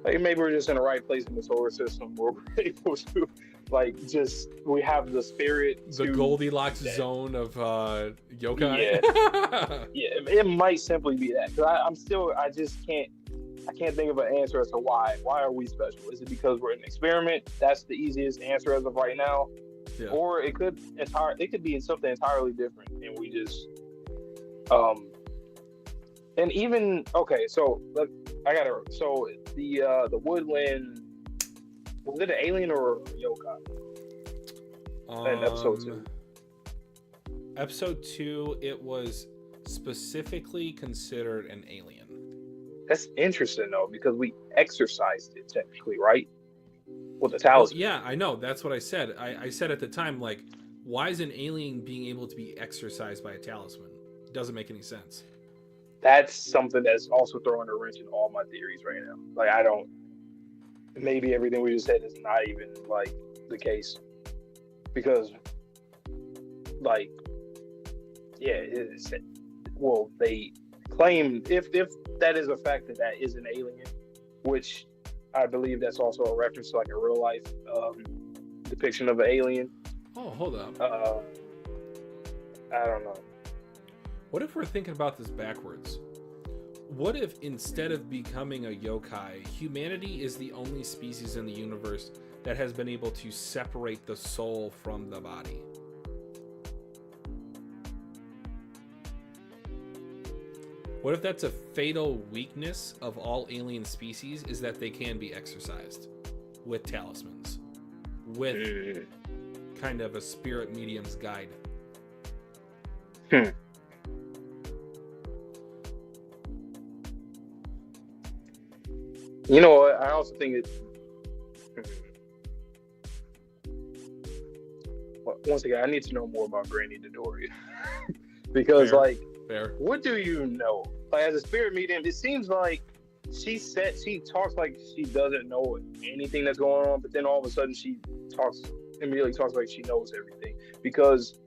Like maybe we're just in the right place in the solar system where we're able to, like, just we have the spirit. The Goldilocks zone of yokai. Yeah, yeah. It might simply be that. Because I can't think of an answer as to why. Why are we special? Is it because we're in an experiment? That's the easiest answer as of right now. Yeah. Or it could be something entirely different, and we just and even okay. So the woodland, was it an alien or a yokai? In episode 2. Episode 2, it was specifically considered an alien. That's interesting though, because we exercised it technically, right? With the talisman. Well, yeah, I know. That's what I said. I said at the time, like, why is an alien being able to be exercised by a talisman? It doesn't make any sense. That's something that's also throwing a wrench in all my theories right now. Like, maybe everything we just said is not even, like, the case. Because, like, yeah, well, they claim if that is a fact that is an alien, which I believe that's also a reference to like a real life depiction of an alien. Oh, hold up. I don't know. What if we're thinking about this backwards? What if instead of becoming a yokai, humanity is the only species in the universe that has been able to separate the soul from the body? What if that's a fatal weakness of all alien species, is that they can be exorcised with talismans, with kind of a spirit medium's guide? You know what? I also think once again, I need to know more about Granny Dodoria. Because, Fair. What do you know? Like, as a spirit medium, it seems like she talks like she doesn't know anything that's going on, but then all of a sudden she immediately talks like she knows everything. Because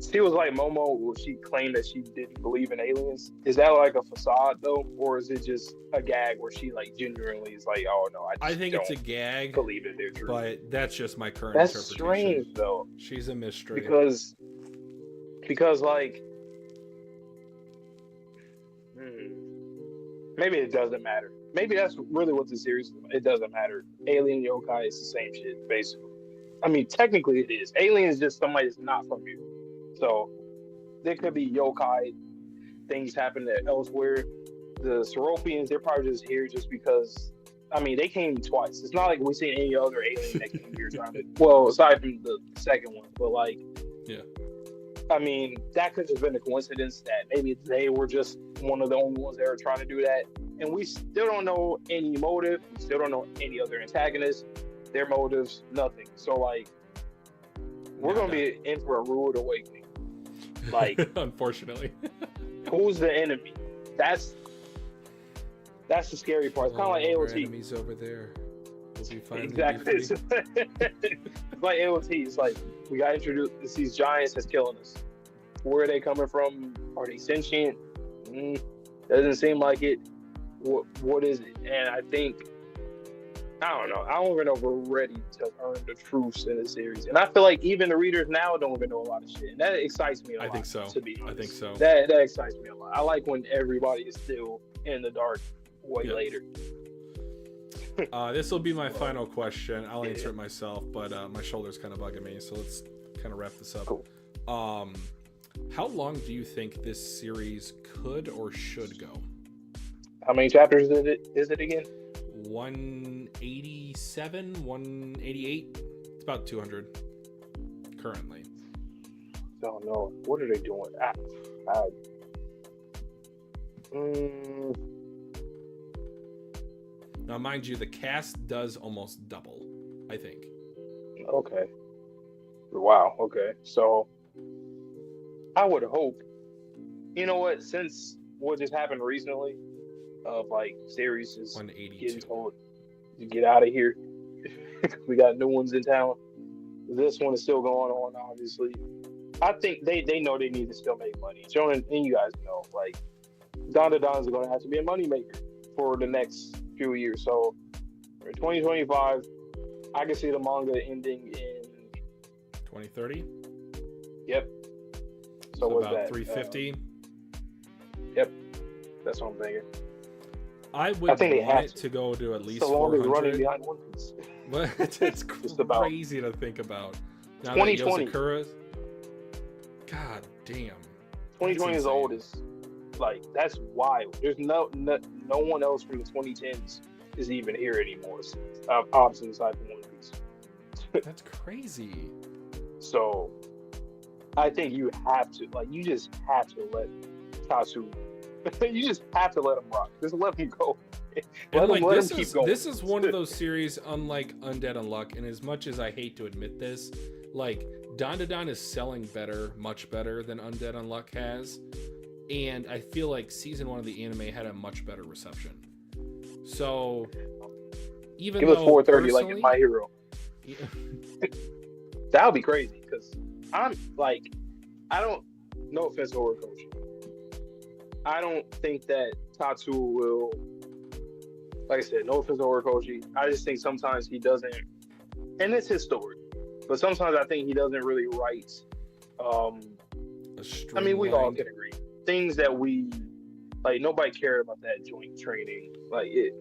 she was like Momo, where she claimed that she didn't believe in aliens. Is that like a facade though, or is it just a gag where she like genuinely is like, oh no, I think it's a gag. Believe in their truth. But that's just my current That's interpretation. strange though. She's a mystery. Because like, maybe it doesn't matter. Maybe that's really what the series is. It doesn't matter. Alien yokai is the same shit, basically. I mean, technically it is. Alien is just somebody that's not from here. So there could be yokai things happening elsewhere. The Seropians, they're probably just here just because. I mean, they came twice. It's not like we've seen any other alien that came here trying to. Well, aside from the second one, but like, yeah. I mean, that could have been a coincidence that maybe they were just one of the only ones that are trying to do that. And we still don't know any motive. We still don't know any other antagonists, their motives, nothing. So, like, we're going to be in for a rude awakening. Like, unfortunately. Who's the enemy? That's the scary part. It's kind of like AOT. Enemies over there. Exactly. It's like AOT. It's like, we got introduced these giants that's killing us. Where are they coming from? Are they sentient? Doesn't seem like it. What is it? And I think, I don't know. I don't even know if we're ready to learn the truths in the series. And I feel like even the readers now don't even know a lot of shit. And that excites me a lot. I think so. To be honest. I think so. That excites me a lot. I like when everybody is still in the dark way later. This will be my final question. I'll answer it myself, but my shoulder's kind of bugging me, so let's kind of wrap this up. Cool. How long do you think this series could or should go? How many chapters is it again? 187, 188. It's about 200 currently. Don't know. What are they doing? Now, mind you, the cast does almost double, I think. Okay. Wow. Okay. So I would hope, you know what, since what just happened recently of like series is getting told to get out of here. We got new ones in town. This one is still going on, obviously. I think they know they need to still make money. And you guys know, like, Dandadan is going to have to be a moneymaker for the next few years. So in 2025, I can see the manga ending in 2030. Yep. So what's about that? 350. Yep. That's what I'm thinking. I would want it to go to at least so long 400. as running behind One Piece. But it's crazy to think about. Now 2020. That Yosakura's, God damn. 2020 is the oldest. Like, that's wild. There's no one else from the 2010s is even here anymore. Obviously, aside from One Piece. That's crazy. So, I think you just have to let Tatsu. You just have to let him rock. Just let him go. Let him keep going. This is one of those series, unlike Undead Unluck, and as much as I hate to admit this, like, Dandadan is selling much better than Undead Unluck has. And I feel like season 1 of the anime had a much better reception. So, even give us 430 like in My Hero. Yeah. That would be crazy because I'm like, no offense to Horikoshi, I don't think that Tatsu will. Like I said, no offense to Horikoshi. I just think sometimes he doesn't, and it's his story. But sometimes I think he doesn't really write. I mean, we all can agree things that we like. Nobody cared about that joint training. Like it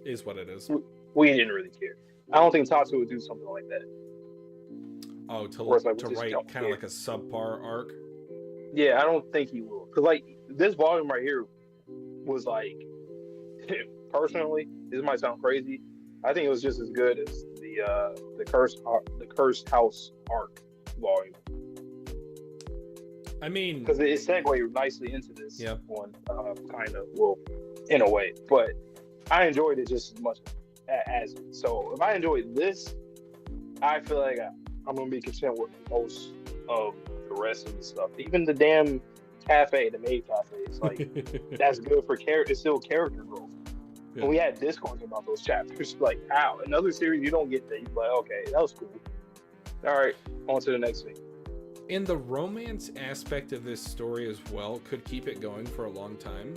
is what it is. We didn't really care. I don't think Tatsu would do something like that. Oh, to like, write kind of like a subpar arc. Yeah, I don't think he will. Cause like this volume right here was like, personally, this might sound crazy. I think it was just as good as the cursed house arc volume. I mean, because it segued nicely into this one, kind of, well, in a way. But I enjoyed it just as much as it. So if I enjoyed this, I feel like I'm gonna be content with most of the rest of the stuff. Even the damn cafe, the maid cafe, it's like that's good for character. It's still character growth. Yeah. And we had discourse about those chapters. Like, how another series you don't get that. You're like, okay, that was cool. All right, on to the next thing. And the romance aspect of this story as well could keep it going for a long time.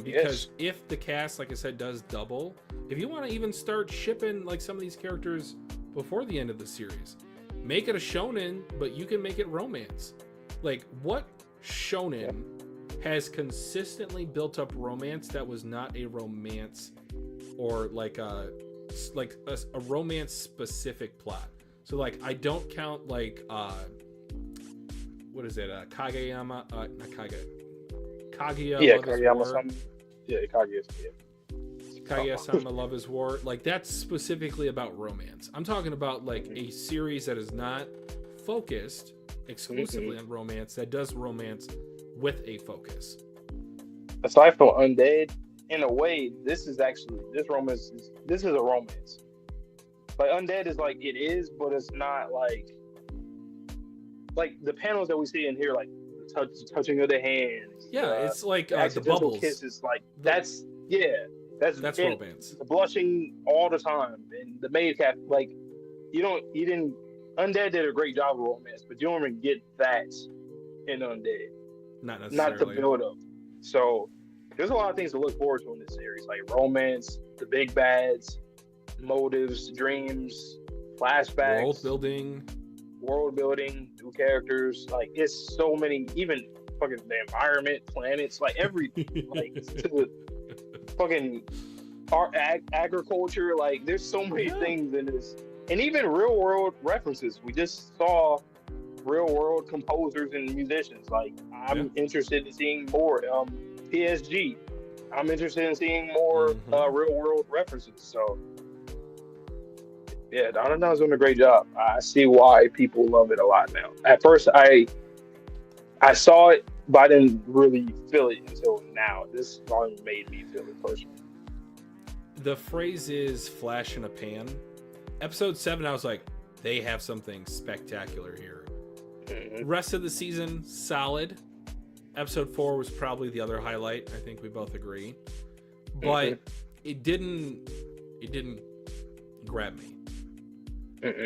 Because if the cast, like I said, does double, if you want to even start shipping like some of these characters before the end of the series, make it a shonen, but you can make it romance. Like, what shonen has consistently built up romance that was not a romance or like a romance specific plot? So like, I don't count like what is it? Kageyama, not Kaguya. Yeah, Kageyama-sama. Yeah, Kaguya-sama Love is War. Like, that's specifically about romance. I'm talking about like a series that is not focused exclusively on romance, that does romance with a focus. Aside from Undead, in a way, this is a romance. Like, Undead is like, it is, but it's not like the panels that we see in here, like the touching of the hands. Yeah, it's like the bubbles. Kisses, like that's romance. The blushing all the time, and the maid cap. Like, Undead did a great job of romance, but you don't even get that in Undead. Not necessarily. Not the build up. So there's a lot of things to look forward to in this series, like romance, the big bads, motives, dreams, flashbacks, world building, new characters. Like, it's so many, even fucking the environment, planets, like like to the fucking agriculture. Like, there's so many things in this, and even real world references. We just saw real world composers and musicians. Like, I'm interested in seeing more PSG. I'm interested in seeing more real world references. So yeah, Dandadan's doing a great job. I see why people love it a lot now. At first, I saw it, but I didn't really feel it until now. This volume made me feel it personally. The phrase is flash in a pan. Episode 7, I was like, they have something spectacular here. Rest of the season, solid. Episode 4 was probably the other highlight. I think we both agree. But it didn't grab me.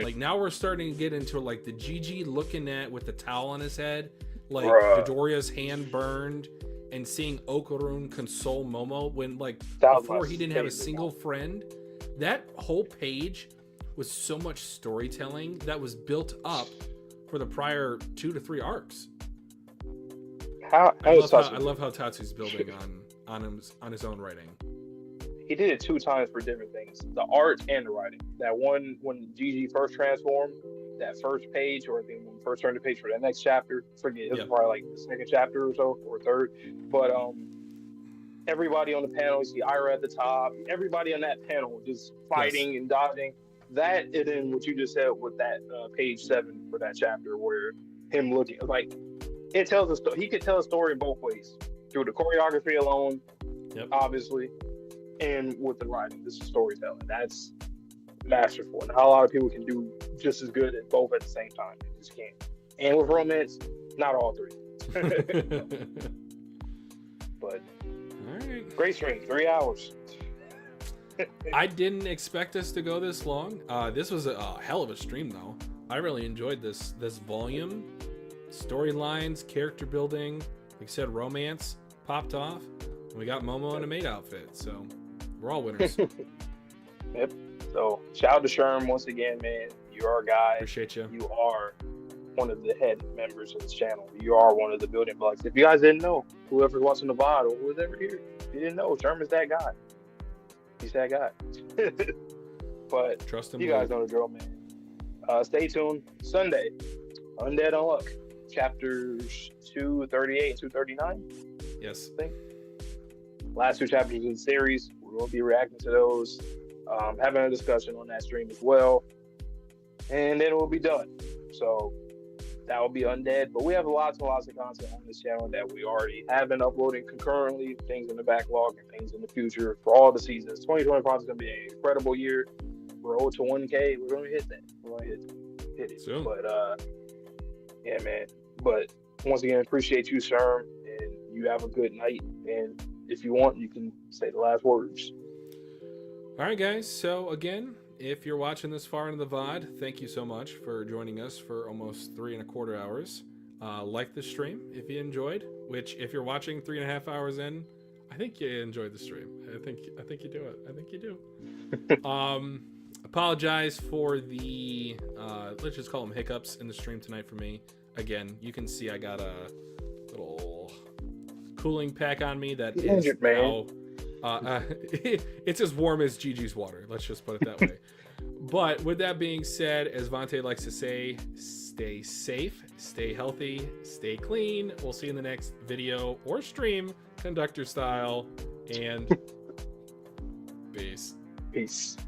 Like, now we're starting to get into like the Gigi looking at with the towel on his head, like Dodoria's hand burned, and seeing Okarun console Momo when like before he didn't have a single friend. That whole page was so much storytelling that was built up for the prior 2 to 3 arcs. I love how Tatsu's building on his own writing. He did it 2 times for different things, the art and the writing. That one, when Gigi first transformed, that first page, or I think when we first turned the page for that next chapter, forget, it was probably like the second chapter or so, or third. But everybody on the panel, you see Aira at the top, everybody on that panel just fighting and dodging. That, and then what you just said with that page 7 for that chapter, where him looking, like, it tells a story. He could tell a story in both ways, through the choreography alone, obviously, and with the writing. This is storytelling. That's masterful. And not a lot of people can do just as good at both at the same time. They just can't. And with romance, not all 3. But great stream, 3 hours. I didn't expect us to go this long. This was a hell of a stream, though. I really enjoyed this volume. storylines, character building, like I said, romance popped off. And we got Momo in a maid outfit, so we're all winners. Yep. So shout out to Sherm once again, man. You're our guy. Appreciate you. You are one of the head members of this channel. You are one of the building blocks. If you guys didn't know, whoever's watching the VOD or who's ever here, if you didn't know, Sherm is that guy. He's that guy. But Trust him. you guys know the drill, man. Stay tuned. Sunday, Undead Unluck, chapters 238 and 239. Yes. I think. Last 2 chapters of the series. We will be reacting to those, having a discussion on that stream as well. And then it will be done. So that will be Undead. But we have lots and lots of content on this channel that we already have been uploading concurrently, things in the backlog and things in the future for all the seasons. 2025 is going to be an incredible year. Road to 1K. We're going to hit that. We're going to hit it. Soon. But, yeah, man. But once again, appreciate you, Sherm. And you have a good night. And if you want, you can say the last words. All right, guys. So, again, if you're watching this far into the VOD, thank you so much for joining us for almost 3.25 hours. Like the stream if you enjoyed, which if you're watching 3.5 hours in, I think you enjoyed the stream. I think you do it. I think you do. Apologize for the, let's just call them hiccups in the stream tonight for me. Again, you can see I got a little cooling pack on me that is now... it's as warm as Gigi's water. Let's just put it that way. But with that being said, as Vontae likes to say, stay safe, stay healthy, stay clean. We'll see you in the next video or stream, conductor style, and peace. Peace.